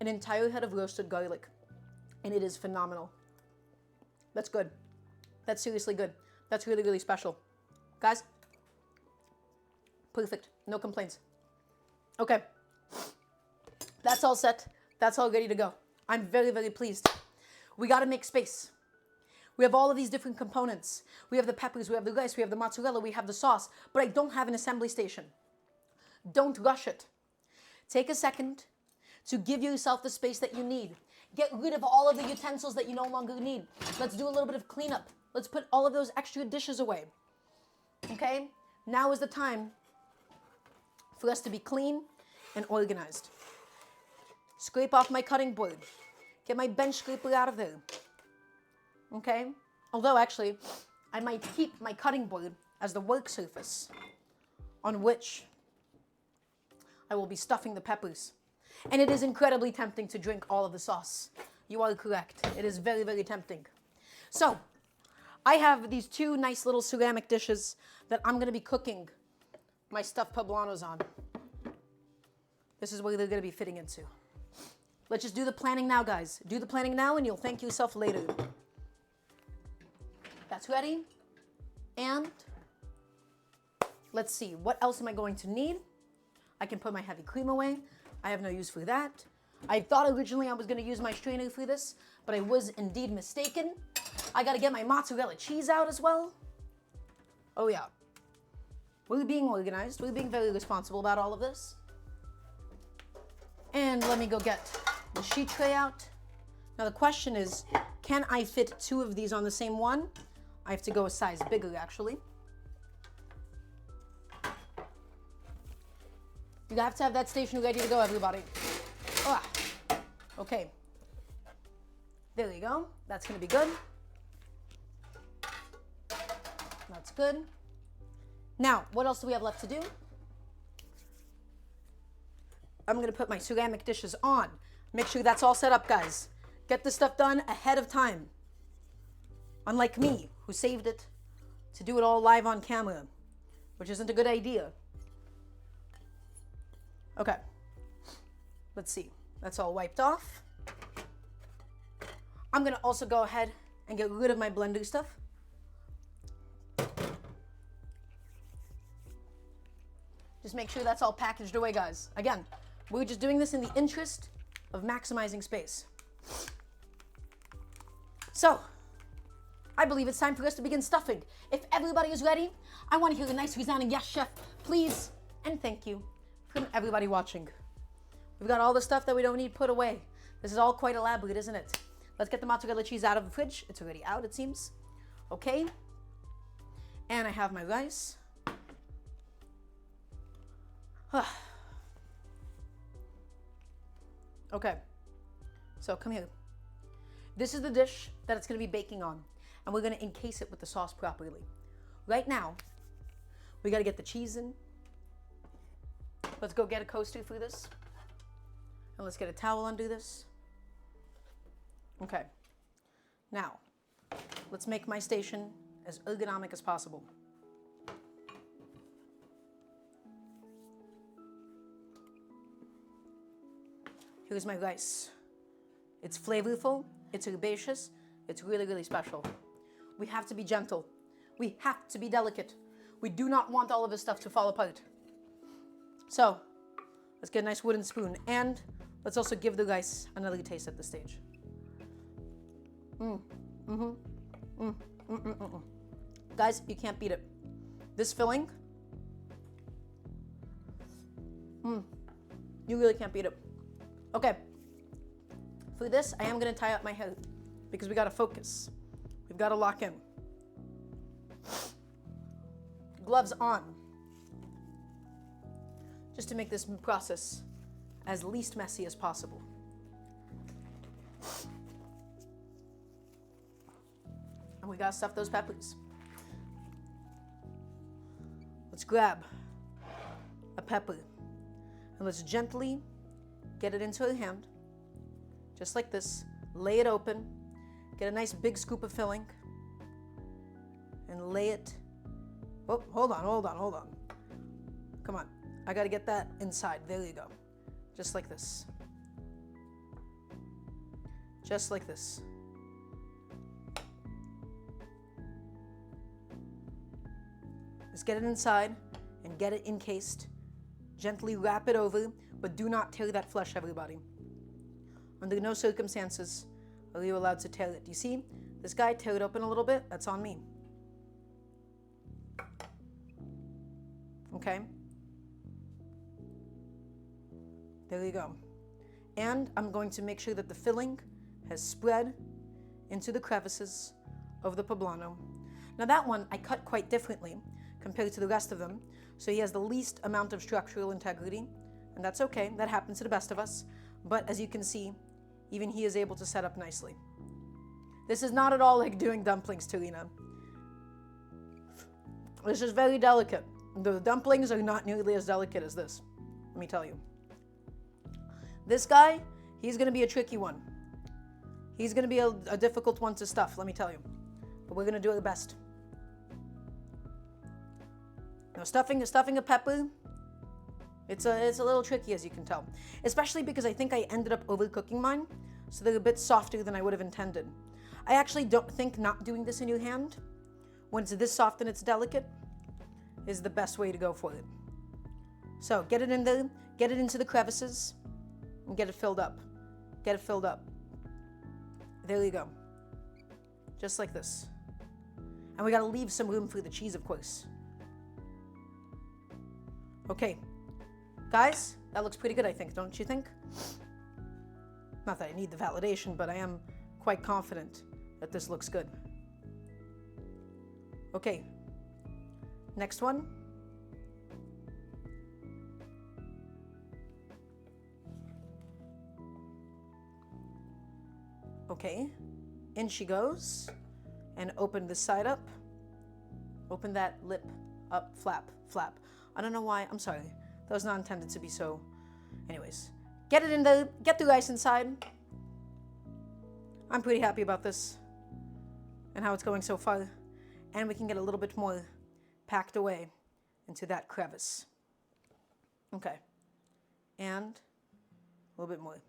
An entire head of roasted garlic, and it is phenomenal. That's good. That's seriously good. That's really, really special. Guys, perfect. No complaints. Okay. That's all set. That's all ready to go. I'm very, very pleased. We got to make space. We have all of these different components. We have the peppers, we have the rice, we have the mozzarella, we have the sauce, but I don't have an assembly station. Don't rush it. Take a second to give yourself the space that you need. Get rid of all of the utensils that you no longer need. Let's do a little bit of cleanup. Let's put all of those extra dishes away. Okay? Now is the time for us to be clean and organized. Scrape off my cutting board. Get my bench scraper out of there. Okay? Although actually, I might keep my cutting board as the work surface on which I will be stuffing the peppers. And it is incredibly tempting to drink all of the sauce. You are correct. It is very, very tempting. So, I have these two nice little ceramic dishes that I'm going to be cooking my stuffed poblanos on. This is where they're going to be fitting into. Let's just do the planning now, guys. Do the planning now and you'll thank yourself later. That's ready. And let's see, what else am I going to need? I can put my heavy cream away. I have no use for that. I thought originally I was going to use my strainer for this, but I was indeed mistaken. I got to get my mozzarella cheese out as well. Oh yeah. We're being organized. We're being very responsible about all of this. And let me go get the sheet tray out. Now the question is, can I fit two of these on the same one? I have to go a size bigger actually. You have to have that station ready to go, everybody. Ah, okay. There you go. That's going to be good. That's good. Now, what else do we have left to do? I'm going to put my ceramic dishes on. Make sure that's all set up, guys. Get this stuff done ahead of time. Unlike me, who saved it to do it all live on camera, which isn't a good idea. Okay, let's see. That's all wiped off. I'm gonna also go ahead and get rid of my blender stuff. Just make sure that's all packaged away, guys. Again, we're just doing this in the interest of maximizing space. So, I believe it's time for us to begin stuffing. If everybody is ready, I want to hear a nice resounding yes, chef, please, and thank you from everybody watching. We've got all the stuff that we don't need put away. This is all quite elaborate, isn't it? Let's get the mozzarella cheese out of the fridge. It's already out, it seems. Okay. And I have my rice. Okay. So come here. This is the dish that it's going to be baking on. And we're going to encase it with the sauce properly. Right now, we got to get the cheese in. Let's go get a coaster for this. And let's get a towel undo this. Okay. Now, let's make my station as ergonomic as possible. Here's my rice. It's flavorful, it's herbaceous, it's really, really special. We have to be gentle. We have to be delicate. We do not want all of this stuff to fall apart. So, let's get a nice wooden spoon. And let's also give the rice another taste at this stage. Guys, you can't beat it. This filling, you really can't beat it. Okay, for this, I am gonna tie up my hair because we gotta focus. We've gotta lock in. gloves on, just to make this process as least messy as possible. And we gotta stuff those peppers. Let's grab a pepper and let's gently get it into a hand, just like this. Lay it open, get a nice big scoop of filling, and lay it. Oh, hold on. Come on, I gotta get that inside. There you go. Just like this. Just like this. Just get it inside and get it encased. Gently wrap it over, but do not tear that flesh, everybody. Under no circumstances are you allowed to tear it. You see, this guy tear it open a little bit. That's on me. Okay? There you go. And I'm going to make sure that the filling has spread into the crevices of the poblano. Now that one I cut quite differently compared to the rest of them, so he has the least amount of structural integrity, and that's okay. That happens to the best of us. But as you can see, even he is able to set up nicely. This is not at all like doing dumplings, Turina. This is very delicate. The dumplings are not nearly as delicate as this, let me tell you. This guy, he's going to be a tricky one. He's going to be a difficult one to stuff, let me tell you. But we're going to do our best. Now, stuffing a pepper, it's a little tricky, as you can tell. Especially because I think I ended up overcooking mine, so they're a bit softer than I would have intended. I actually don't think not doing this in your hand, when it's this soft and it's delicate, is the best way to go for it. So get it in there, get it into the crevices, and get it filled up. Get it filled up. There you go. Just like this. And we gotta leave some room for the cheese, of course. Okay, guys, that looks pretty good, I think, don't you think? Not that I need the validation, but I am quite confident that this looks good. Okay, next one. Okay, in she goes, and open this side up. Open that lip up, flap, flap. I don't know why, I'm sorry. That was not intended to be so. Anyways, get it in the, get the rice inside. I'm pretty happy about this and how it's going so far. And we can get a little bit more packed away into that crevice. Okay, and a little bit more.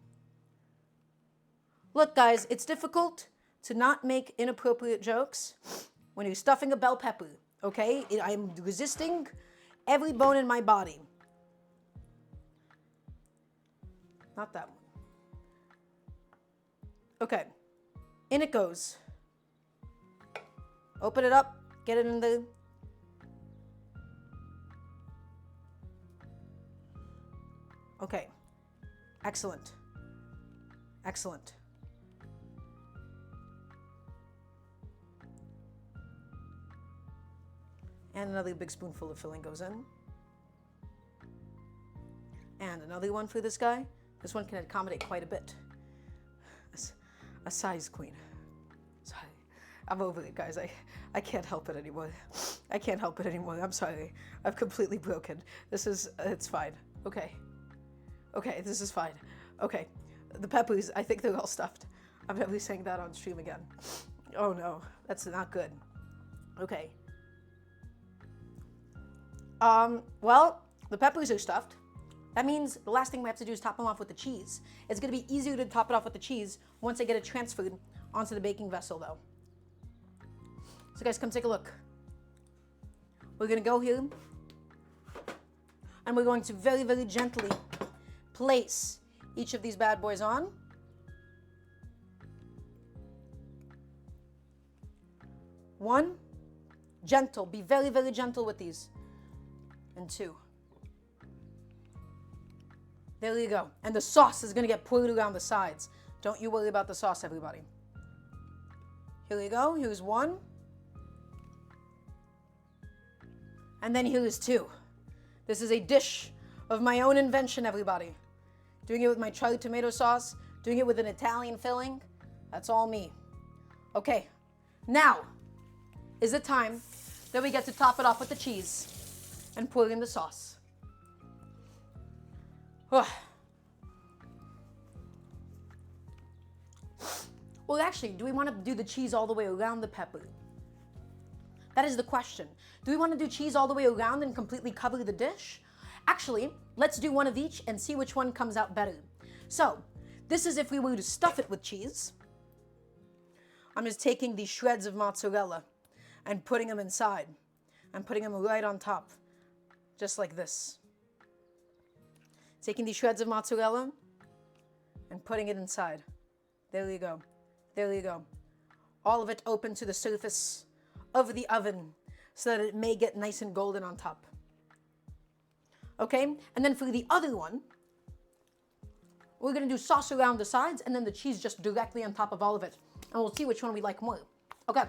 Look, guys, it's difficult to not make inappropriate jokes when you're stuffing a bell pepper, okay? I'm resisting every bone in my body. Not that one. Okay, in it goes. Open it up, get it in the... Okay, excellent, excellent. And another big spoonful of filling goes in. And another one for this guy. This one can accommodate quite a bit. A size queen. Sorry. I'm over it, guys. I can't help it anymore. I can't help it anymore. I'm sorry. I've completely broken. It's fine. Okay. Okay, this is fine. Okay. The peppers, I think they're all stuffed. I'm never saying that on stream again. Oh no, that's not good. Okay. Well, the peppers are stuffed. That means the last thing we have to do is top them off with the cheese. It's gonna be easier to top it off with the cheese once I get it transferred onto the baking vessel though. So guys, come take a look. We're gonna go here and we're going to very, very gently place each of these bad boys on. One, gentle, be very, very gentle with these. And two. There you go. And the sauce is going to get poured around the sides. Don't you worry about the sauce, everybody. Here we go. Here's one. And then here is two. This is a dish of my own invention, everybody. Doing it with my cherry tomato sauce, doing it with an Italian filling. That's all me. Okay, now is the time that we get to top it off with the cheese and pour in the sauce. Ugh. Well, actually, do we want to do the cheese all the way around the pepper? That is the question. Do we want to do cheese all the way around and completely cover the dish? Actually, let's do one of each and see which one comes out better. So, this is if we were to stuff it with cheese. I'm just taking these shreds of mozzarella and putting them inside. I'm putting them right on top, just like this. Taking these shreds of mozzarella and putting it inside. There you go. There you go. All of it open to the surface of the oven so that it may get nice and golden on top. Okay? And then for the other one, we're going to do sauce around the sides and then the cheese just directly on top of all of it. And we'll see which one we like more. Okay.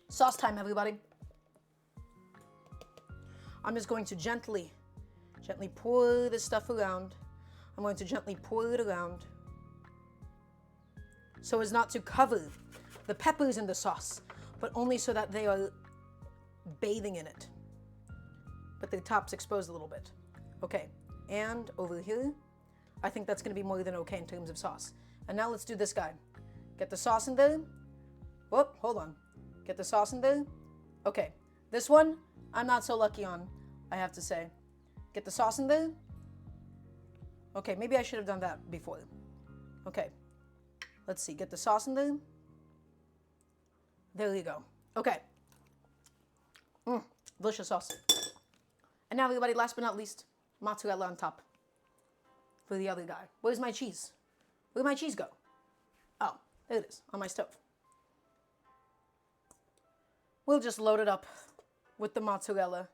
Sauce time, everybody. I'm just going to gently pour this stuff around. I'm going to gently pour it around so as not to cover the peppers in the sauce, but only so that they are bathing in it, but the top's exposed a little bit. Okay, and over here, I think that's going to be more than okay in terms of sauce. And now let's do this guy. Get the sauce in there. Whoop, hold on. Get the sauce in there. Okay, this one, I'm not so lucky on, I have to say. Get the sauce in there. Okay, maybe I should have done that before. Okay, let's see. Get the sauce in there. There you go. Okay. Delicious sauce. And now, everybody, last but not least, mozzarella on top for the other guy. Where's my cheese? Where'd my cheese go? Oh, there it is, on my stove. We'll just load it up with the mozzarella,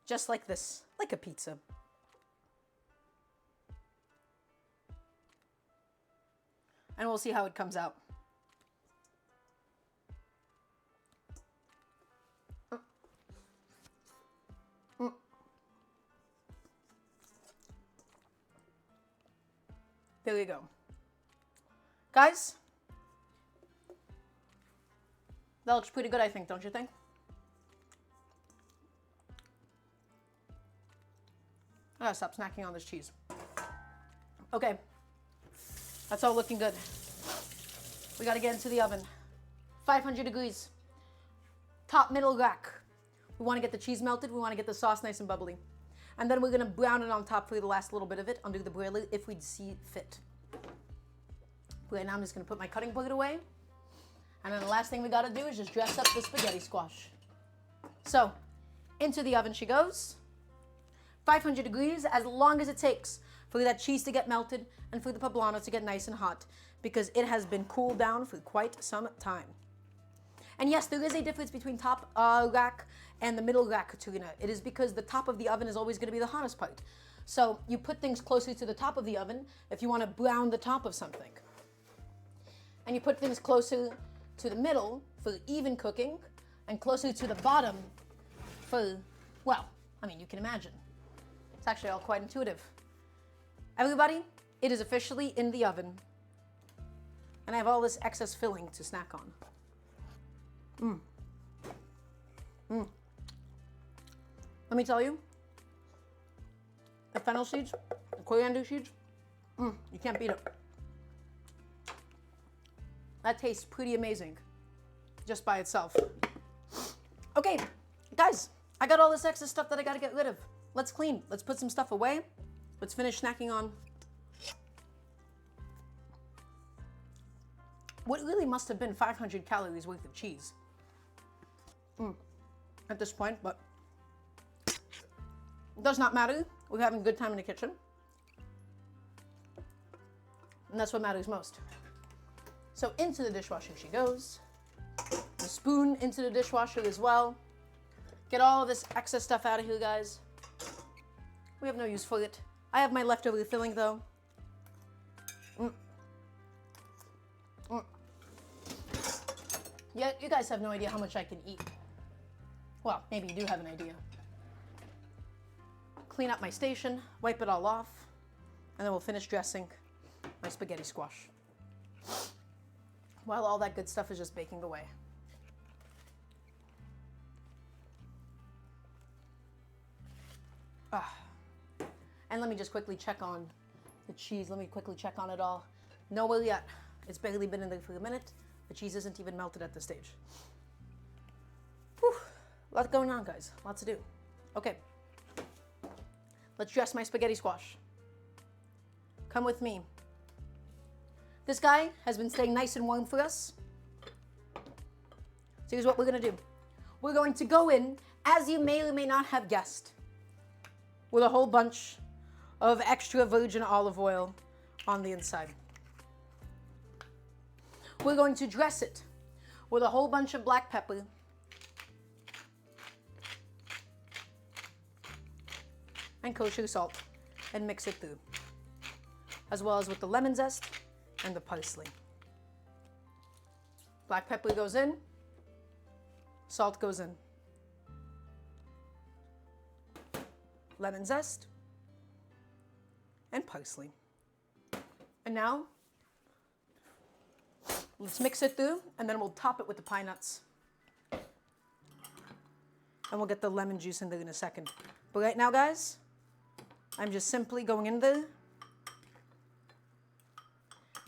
just like this, like a pizza. And we'll see how it comes out. There you go. Guys, that looks pretty good, I think, don't you think? I gotta stop snacking on this cheese. Okay, that's all looking good. We gotta get into the oven. 500 degrees, top middle rack. We wanna get the cheese melted, we wanna get the sauce nice and bubbly. And then we're gonna brown it on top for the last little bit of it under the broiler if we see fit. Right now I'm just gonna put my cutting board away. And then the last thing we gotta do is just dress up the spaghetti squash. So, into the oven she goes. 500 degrees, as long as it takes for that cheese to get melted and for the poblano to get nice and hot, because it has been cooled down for quite some time. And yes, there is a difference between top rack and the middle rack, Katerina. It is because the top of the oven is always going to be the hottest part. So you put things closer to the top of the oven if you want to brown the top of something. And you put things closer to the middle for even cooking and closer to the bottom for, well, I mean, you can imagine. It's actually all quite intuitive. Everybody, it is officially in the oven. And I have all this excess filling to snack on. Let me tell you, the fennel seeds, the coriander seeds, you can't beat it. That tastes pretty amazing just by itself. Okay, guys, I got all this excess stuff that I gotta get rid of. Let's clean. Let's put some stuff away. Let's finish snacking on what really must have been 500 calories worth of cheese at this point, but it does not matter. We're having a good time in the kitchen. And that's what matters most. So into the dishwasher she goes. The spoon into the dishwasher as well. Get all of this excess stuff out of here, guys. We have no use for it. I have my leftover filling, though. Yeah, you guys have no idea how much I can eat. Well, maybe you do have an idea. clean up my station, wipe it all off, and then we'll finish dressing my spaghetti squash while all that good stuff is just baking away. And let me just quickly check on the cheese. Let me quickly check on it all. No will yet. It's barely been in there for a minute. The cheese isn't even melted at this stage. Whew. Lots going on, guys. Lots to do. Okay. Let's dress my spaghetti squash. Come with me. This guy has been staying nice and warm for us. So here's what we're going to do. We're going to go in, as you may or may not have guessed, with a whole bunch of extra virgin olive oil on the inside. We're going to dress it with a whole bunch of black pepper, and kosher salt, and mix it through, as well as with the lemon zest and the parsley. Black pepper goes in, salt goes in, lemon zest, and parsley. And now, let's mix it through, and then we'll top it with the pine nuts. And we'll get the lemon juice in there in a second. But right now, guys, I'm just simply going in there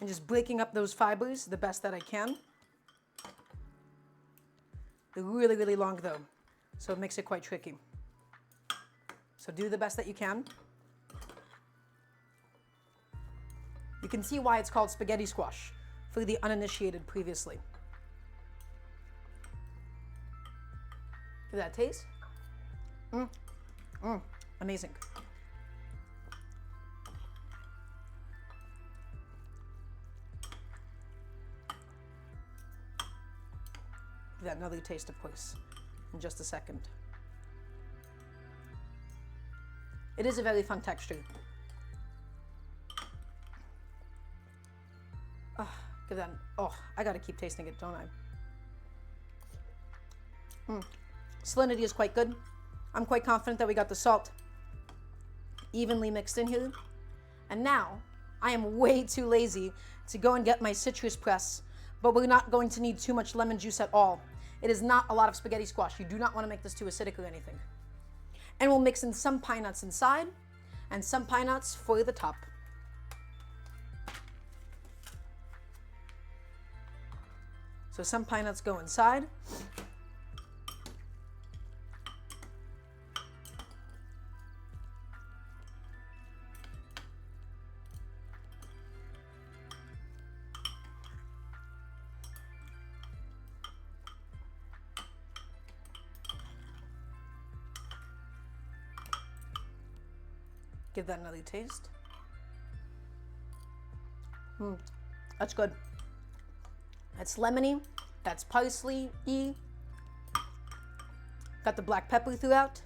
and just breaking up those fibers the best that I can. They're really, really long though, so it makes it quite tricky. So do the best that you can. You can see why it's called spaghetti squash for the uninitiated previously. Give that a taste. Amazing. Give that another taste, of course, in just a second. It is a very fun texture. Give that, I gotta keep tasting it, don't I? Salinity is quite good. I'm quite confident that we got the salt evenly mixed in here. And now, I am way too lazy to go and get my citrus press, but we're not going to need too much lemon juice at all. It is not a lot of spaghetti squash. You do not want to make this too acidic or anything. And we'll mix in some pine nuts inside and some pine nuts for the top. So some pine nuts go inside. Give that another taste. That's good. That's lemony. That's parsley-y. Got the black pepper throughout.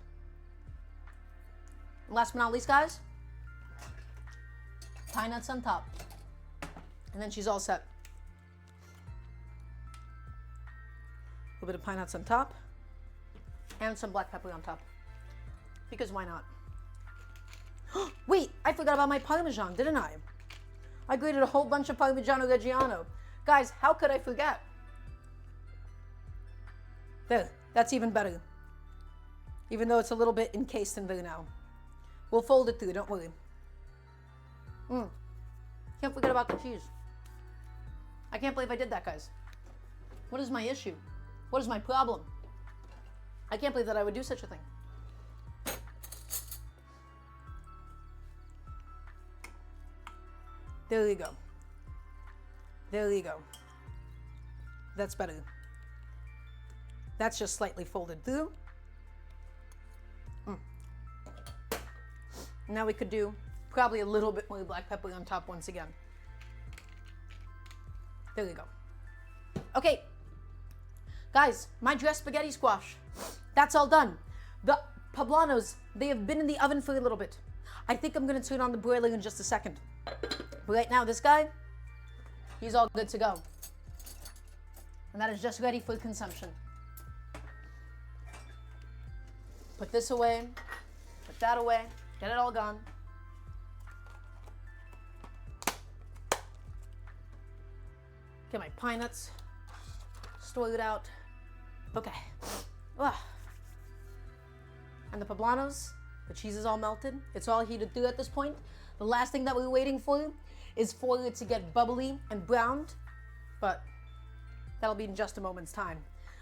And last but not least, guys, pine nuts on top. And then she's all set. A little bit of pine nuts on top. And some black pepper on top. Because why not? Wait, I forgot about my Parmesan, didn't I? I grated a whole bunch of Parmigiano Reggiano. Guys, how could I forget? There, that's even better. Even though it's a little bit encased in there now. We'll fold it through, don't worry. Can't forget about the cheese. I can't believe I did that, guys. What is my issue? What is my problem? I can't believe that I would do such a thing. There you go. There you go. That's better. That's just slightly folded through. Now we could do probably a little bit more black pepper on top once again. There you go. Okay. Guys, my dressed spaghetti squash. That's all done. The Poblanos, they have been in the oven for a little bit. I think I'm going to turn on the broiler in just a second. But right now, this guy, he's all good to go. And that is just ready for consumption. Put this away, put that away, Get it all gone. Get my pine nuts. Store it out. Okay. Ah. And the poblanos, the cheese is all melted. It's all heated through at this point. The last thing that we're waiting for is for it to get bubbly and browned, but that'll be in just a moment's time.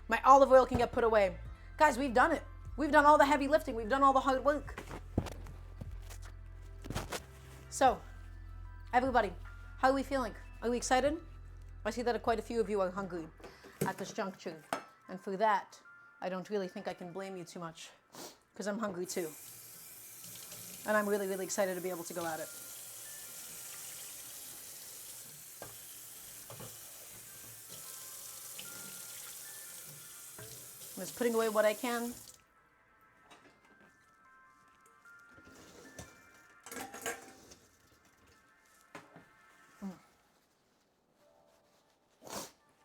My olive oil can get put away. Guys, we've done it. We've done all the heavy lifting. We've done all the hard work. So, everybody, how are we feeling? Are we excited? I see that quite a few of you are hungry at this juncture. And for that, I don't really think I can blame you too much, because I'm hungry too. And I'm really, really excited to be able to go at it. I'm just putting away what I can.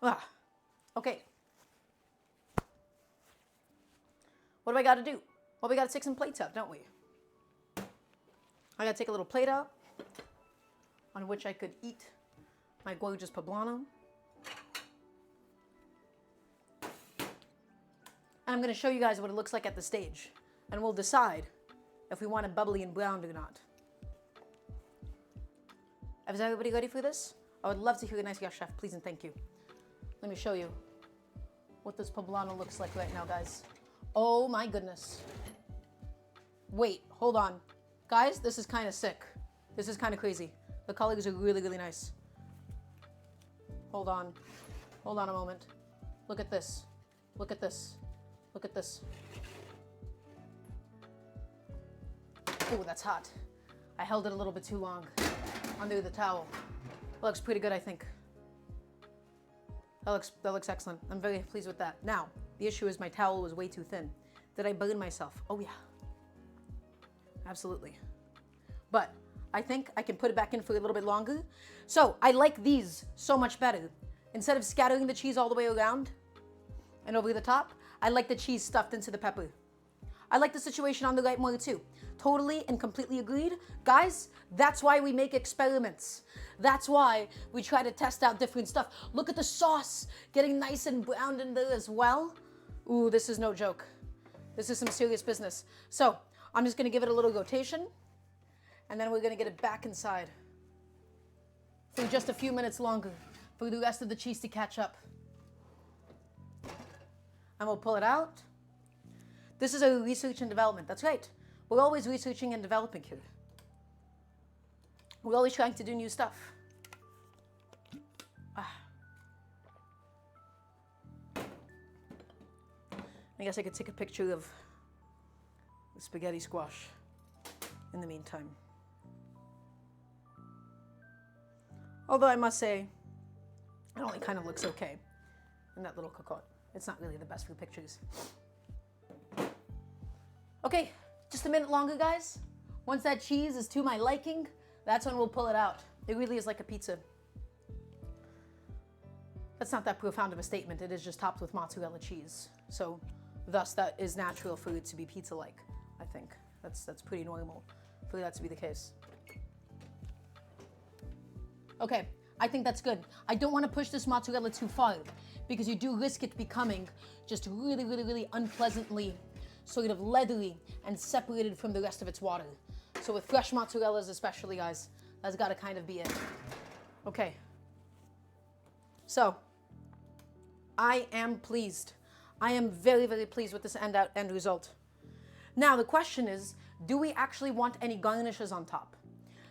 Ah, okay. What do I got to do? Well, we got to take some plates out, don't we? I got to take a little plate out on which I could eat my gorgeous poblano. And I'm going to show you guys what it looks like at the stage. And we'll decide if we want it bubbly and browned or not. Is everybody ready for this? I would love to hear a nice yes, chef, please and thank you. Let me show you what this poblano looks like right now, guys. Oh my goodness. Wait, hold on. Guys, this is kind of sick. This is kind of crazy. The colors are really, really nice. Hold on. Hold on a moment. Look at this. Look at this. Look at this. Oh, that's hot. I held it a little bit too long under the towel. That looks pretty good, I think. That looks excellent. I'm very pleased with that. Now, the issue is my towel was way too thin. Did I burn myself? Oh yeah. Absolutely. But I think I can put it back in for a little bit longer. So I like these so much better. Instead of scattering the cheese all the way around and over the top, I like the cheese stuffed into the pepper. I like the situation on the right more too. Totally and completely agreed. Guys, that's why we make experiments. That's why we try to test out different stuff. Look at the sauce getting nice and browned in there as well. Ooh, this is no joke. This is some serious business. So I'm just gonna give it a little rotation and then we're gonna get it back inside for just a few minutes longer for the rest of the cheese to catch up. And we'll pull it out. This is a research and development. That's right. We're always researching and developing here. We're always trying to do new stuff. I guess I could take a picture of the spaghetti squash in the meantime. Although I must say, it only kind of looks okay in that little cocotte. It's not really the best for pictures. Okay, just a minute longer, guys. Once that cheese is to my liking, that's when we'll pull it out. It really is like a pizza. That's not that profound of a statement. It is just topped with mozzarella cheese. So, thus, that is natural for it to be pizza-like, I think. That's pretty normal for that to be the case. Okay, I think that's good. I don't want to push this mozzarella too far because you do risk it becoming just really, really, really unpleasantly sort of leathery and separated from the rest of its water. So with fresh mozzarellas especially, guys, that's got to kind of be it. Okay. So, I am pleased. I am very, very pleased with this end result. Now, the question is, do we actually want any garnishes on top?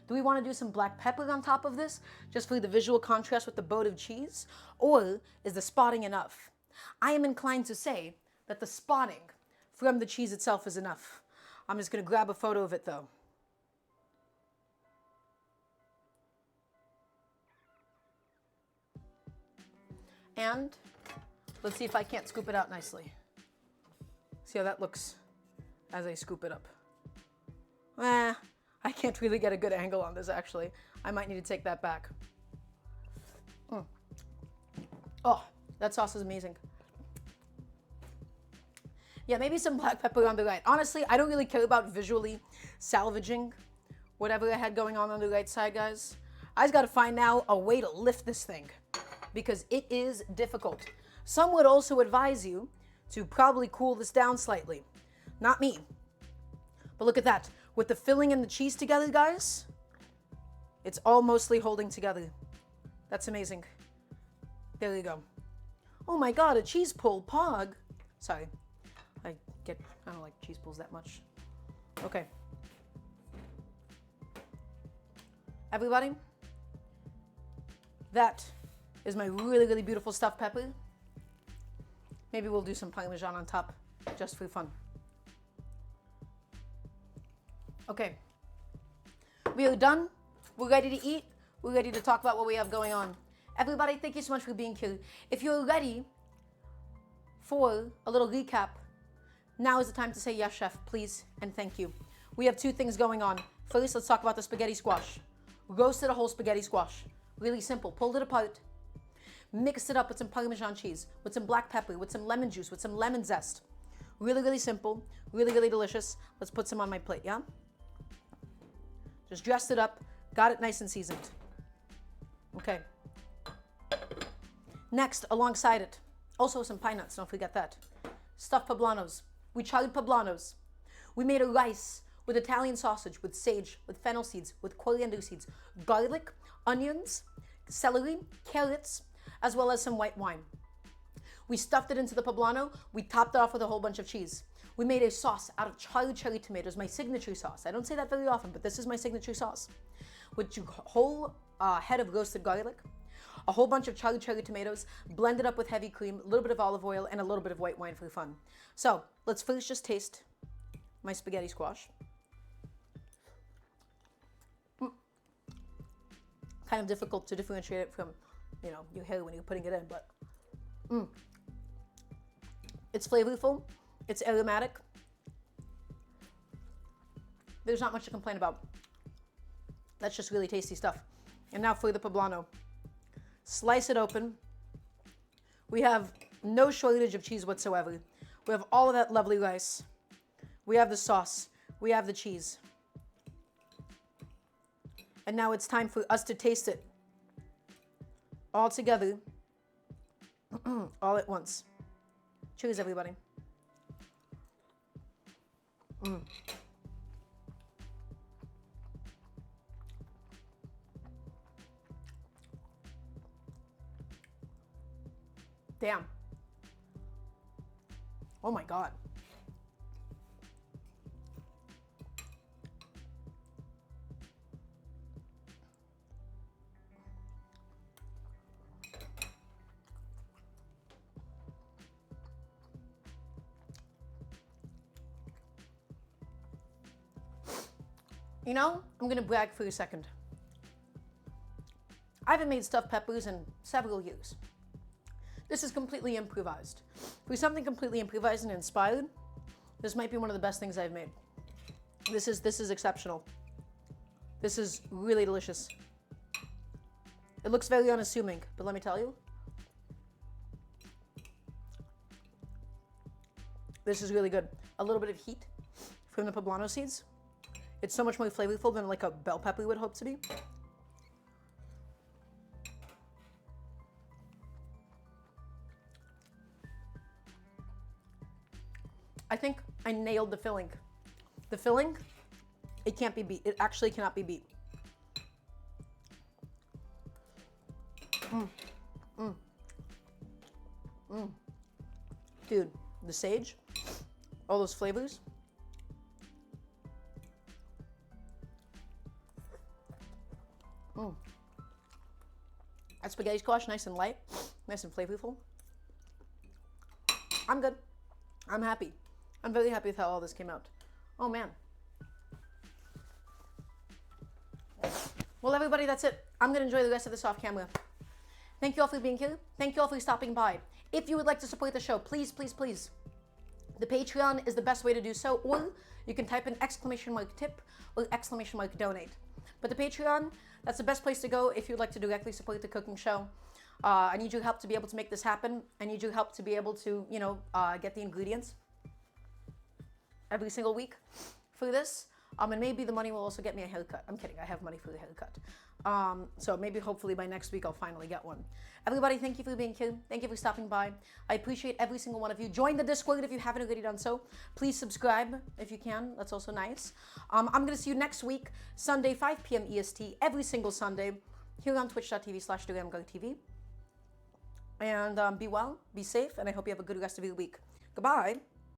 Do we want to do some black pepper on top of this, just for the visual contrast with the boat of cheese? Or is the spotting enough? I am inclined to say that the spotting from the cheese itself is enough. I'm just going to grab a photo of it, though. And let's see if I can't scoop it out nicely. See how that looks as I scoop it up. I can't really get a good angle on this, actually. I might need to take that back. Oh, that sauce is amazing. Yeah, maybe some black pepper on the right. Honestly, I don't really care about visually salvaging whatever I had going on the right side, guys. I just gotta find now a way to lift this thing because it is difficult. Some would also advise you to probably cool this down slightly. Not me. But look at that. With the filling and the cheese together, guys, it's all mostly holding together. That's amazing. There you go. Oh my god, a cheese pull, pog. Sorry. I don't like cheese pulls that much. Okay. Everybody, that is my really, really beautiful stuffed pepper. Maybe we'll do some parmesan on top, just for fun. Okay. We are done. We're ready to eat. We're ready to talk about what we have going on. Everybody, thank you so much for being here. If you're ready for a little recap, now is the time to say yes, chef, please, and thank you. We have two things going on. First, let's talk about the spaghetti squash. Roasted a whole spaghetti squash. Really simple. Pulled it apart. Mixed it up with some Parmesan cheese, with some black pepper, with some lemon juice, with some lemon zest. Really, really simple. Really, really delicious. Let's put some on my plate, yeah? Just dressed it up. Got it nice and seasoned. Okay. Next, alongside it, also some pine nuts, don't forget that. Stuffed poblanos. We charred poblanos. We made a rice with Italian sausage, with sage, with fennel seeds, with coriander seeds, garlic, onions, celery, carrots, as well as some white wine. We stuffed it into the poblano. We topped it off with a whole bunch of cheese. We made a sauce out of charred cherry tomatoes, my signature sauce. I don't say that very often, but this is my signature sauce. With a whole head of roasted garlic, a whole bunch of charred cherry tomatoes, blended up with heavy cream, a little bit of olive oil, and a little bit of white wine for fun. So let's first just taste my spaghetti squash. Kind of difficult to differentiate it from, your hair when you're putting it in, but it's flavorful, it's aromatic. There's not much to complain about. That's just really tasty stuff. And now for the poblano. Slice it open. We have no shortage of cheese whatsoever. We have all of that lovely rice. We have the sauce. We have the cheese. And now it's time for us to taste it all together, all at once. Cheers, everybody. Damn. Oh my God. I'm gonna brag for a second. I haven't made stuffed peppers in several years. This is completely improvised. For something completely improvised and inspired, this might be one of the best things I've made. This is exceptional. This is really delicious. It looks very unassuming, but let me tell you, this is really good. A little bit of heat from the poblano seeds. It's so much more flavorful than like a bell pepper would hope to be. I think I nailed the filling. The filling, it can't be beat. It actually cannot be beat. Dude, the sage, all those flavors. That spaghetti squash, nice and light, nice and flavorful. I'm good. I'm happy. I'm very happy with how all this came out. Oh man. Well, everybody, that's it. I'm gonna enjoy the rest of this off camera. Thank you all for being here. Thank you all for stopping by. If you would like to support the show, please, please, please. The Patreon is the best way to do so, or you can type in !tip or !donate. But the Patreon, that's the best place to go if you'd like to directly support the cooking show. I need your help to be able to make this happen. I need your help to be able to, get the ingredients. every single week for this. And maybe the money will also get me a haircut. I'm kidding. I have money for the haircut. So maybe hopefully by next week I'll finally get one. Everybody, thank you for being here. Thank you for stopping by. I appreciate every single one of you. Join the Discord if you haven't already done so. Please subscribe if you can. That's also nice. I'm going to see you next week, Sunday, 5 p.m. EST, every single Sunday, here on twitch.tv/DaramgarTV. And be well, be safe, and I hope you have a good rest of your week. Goodbye.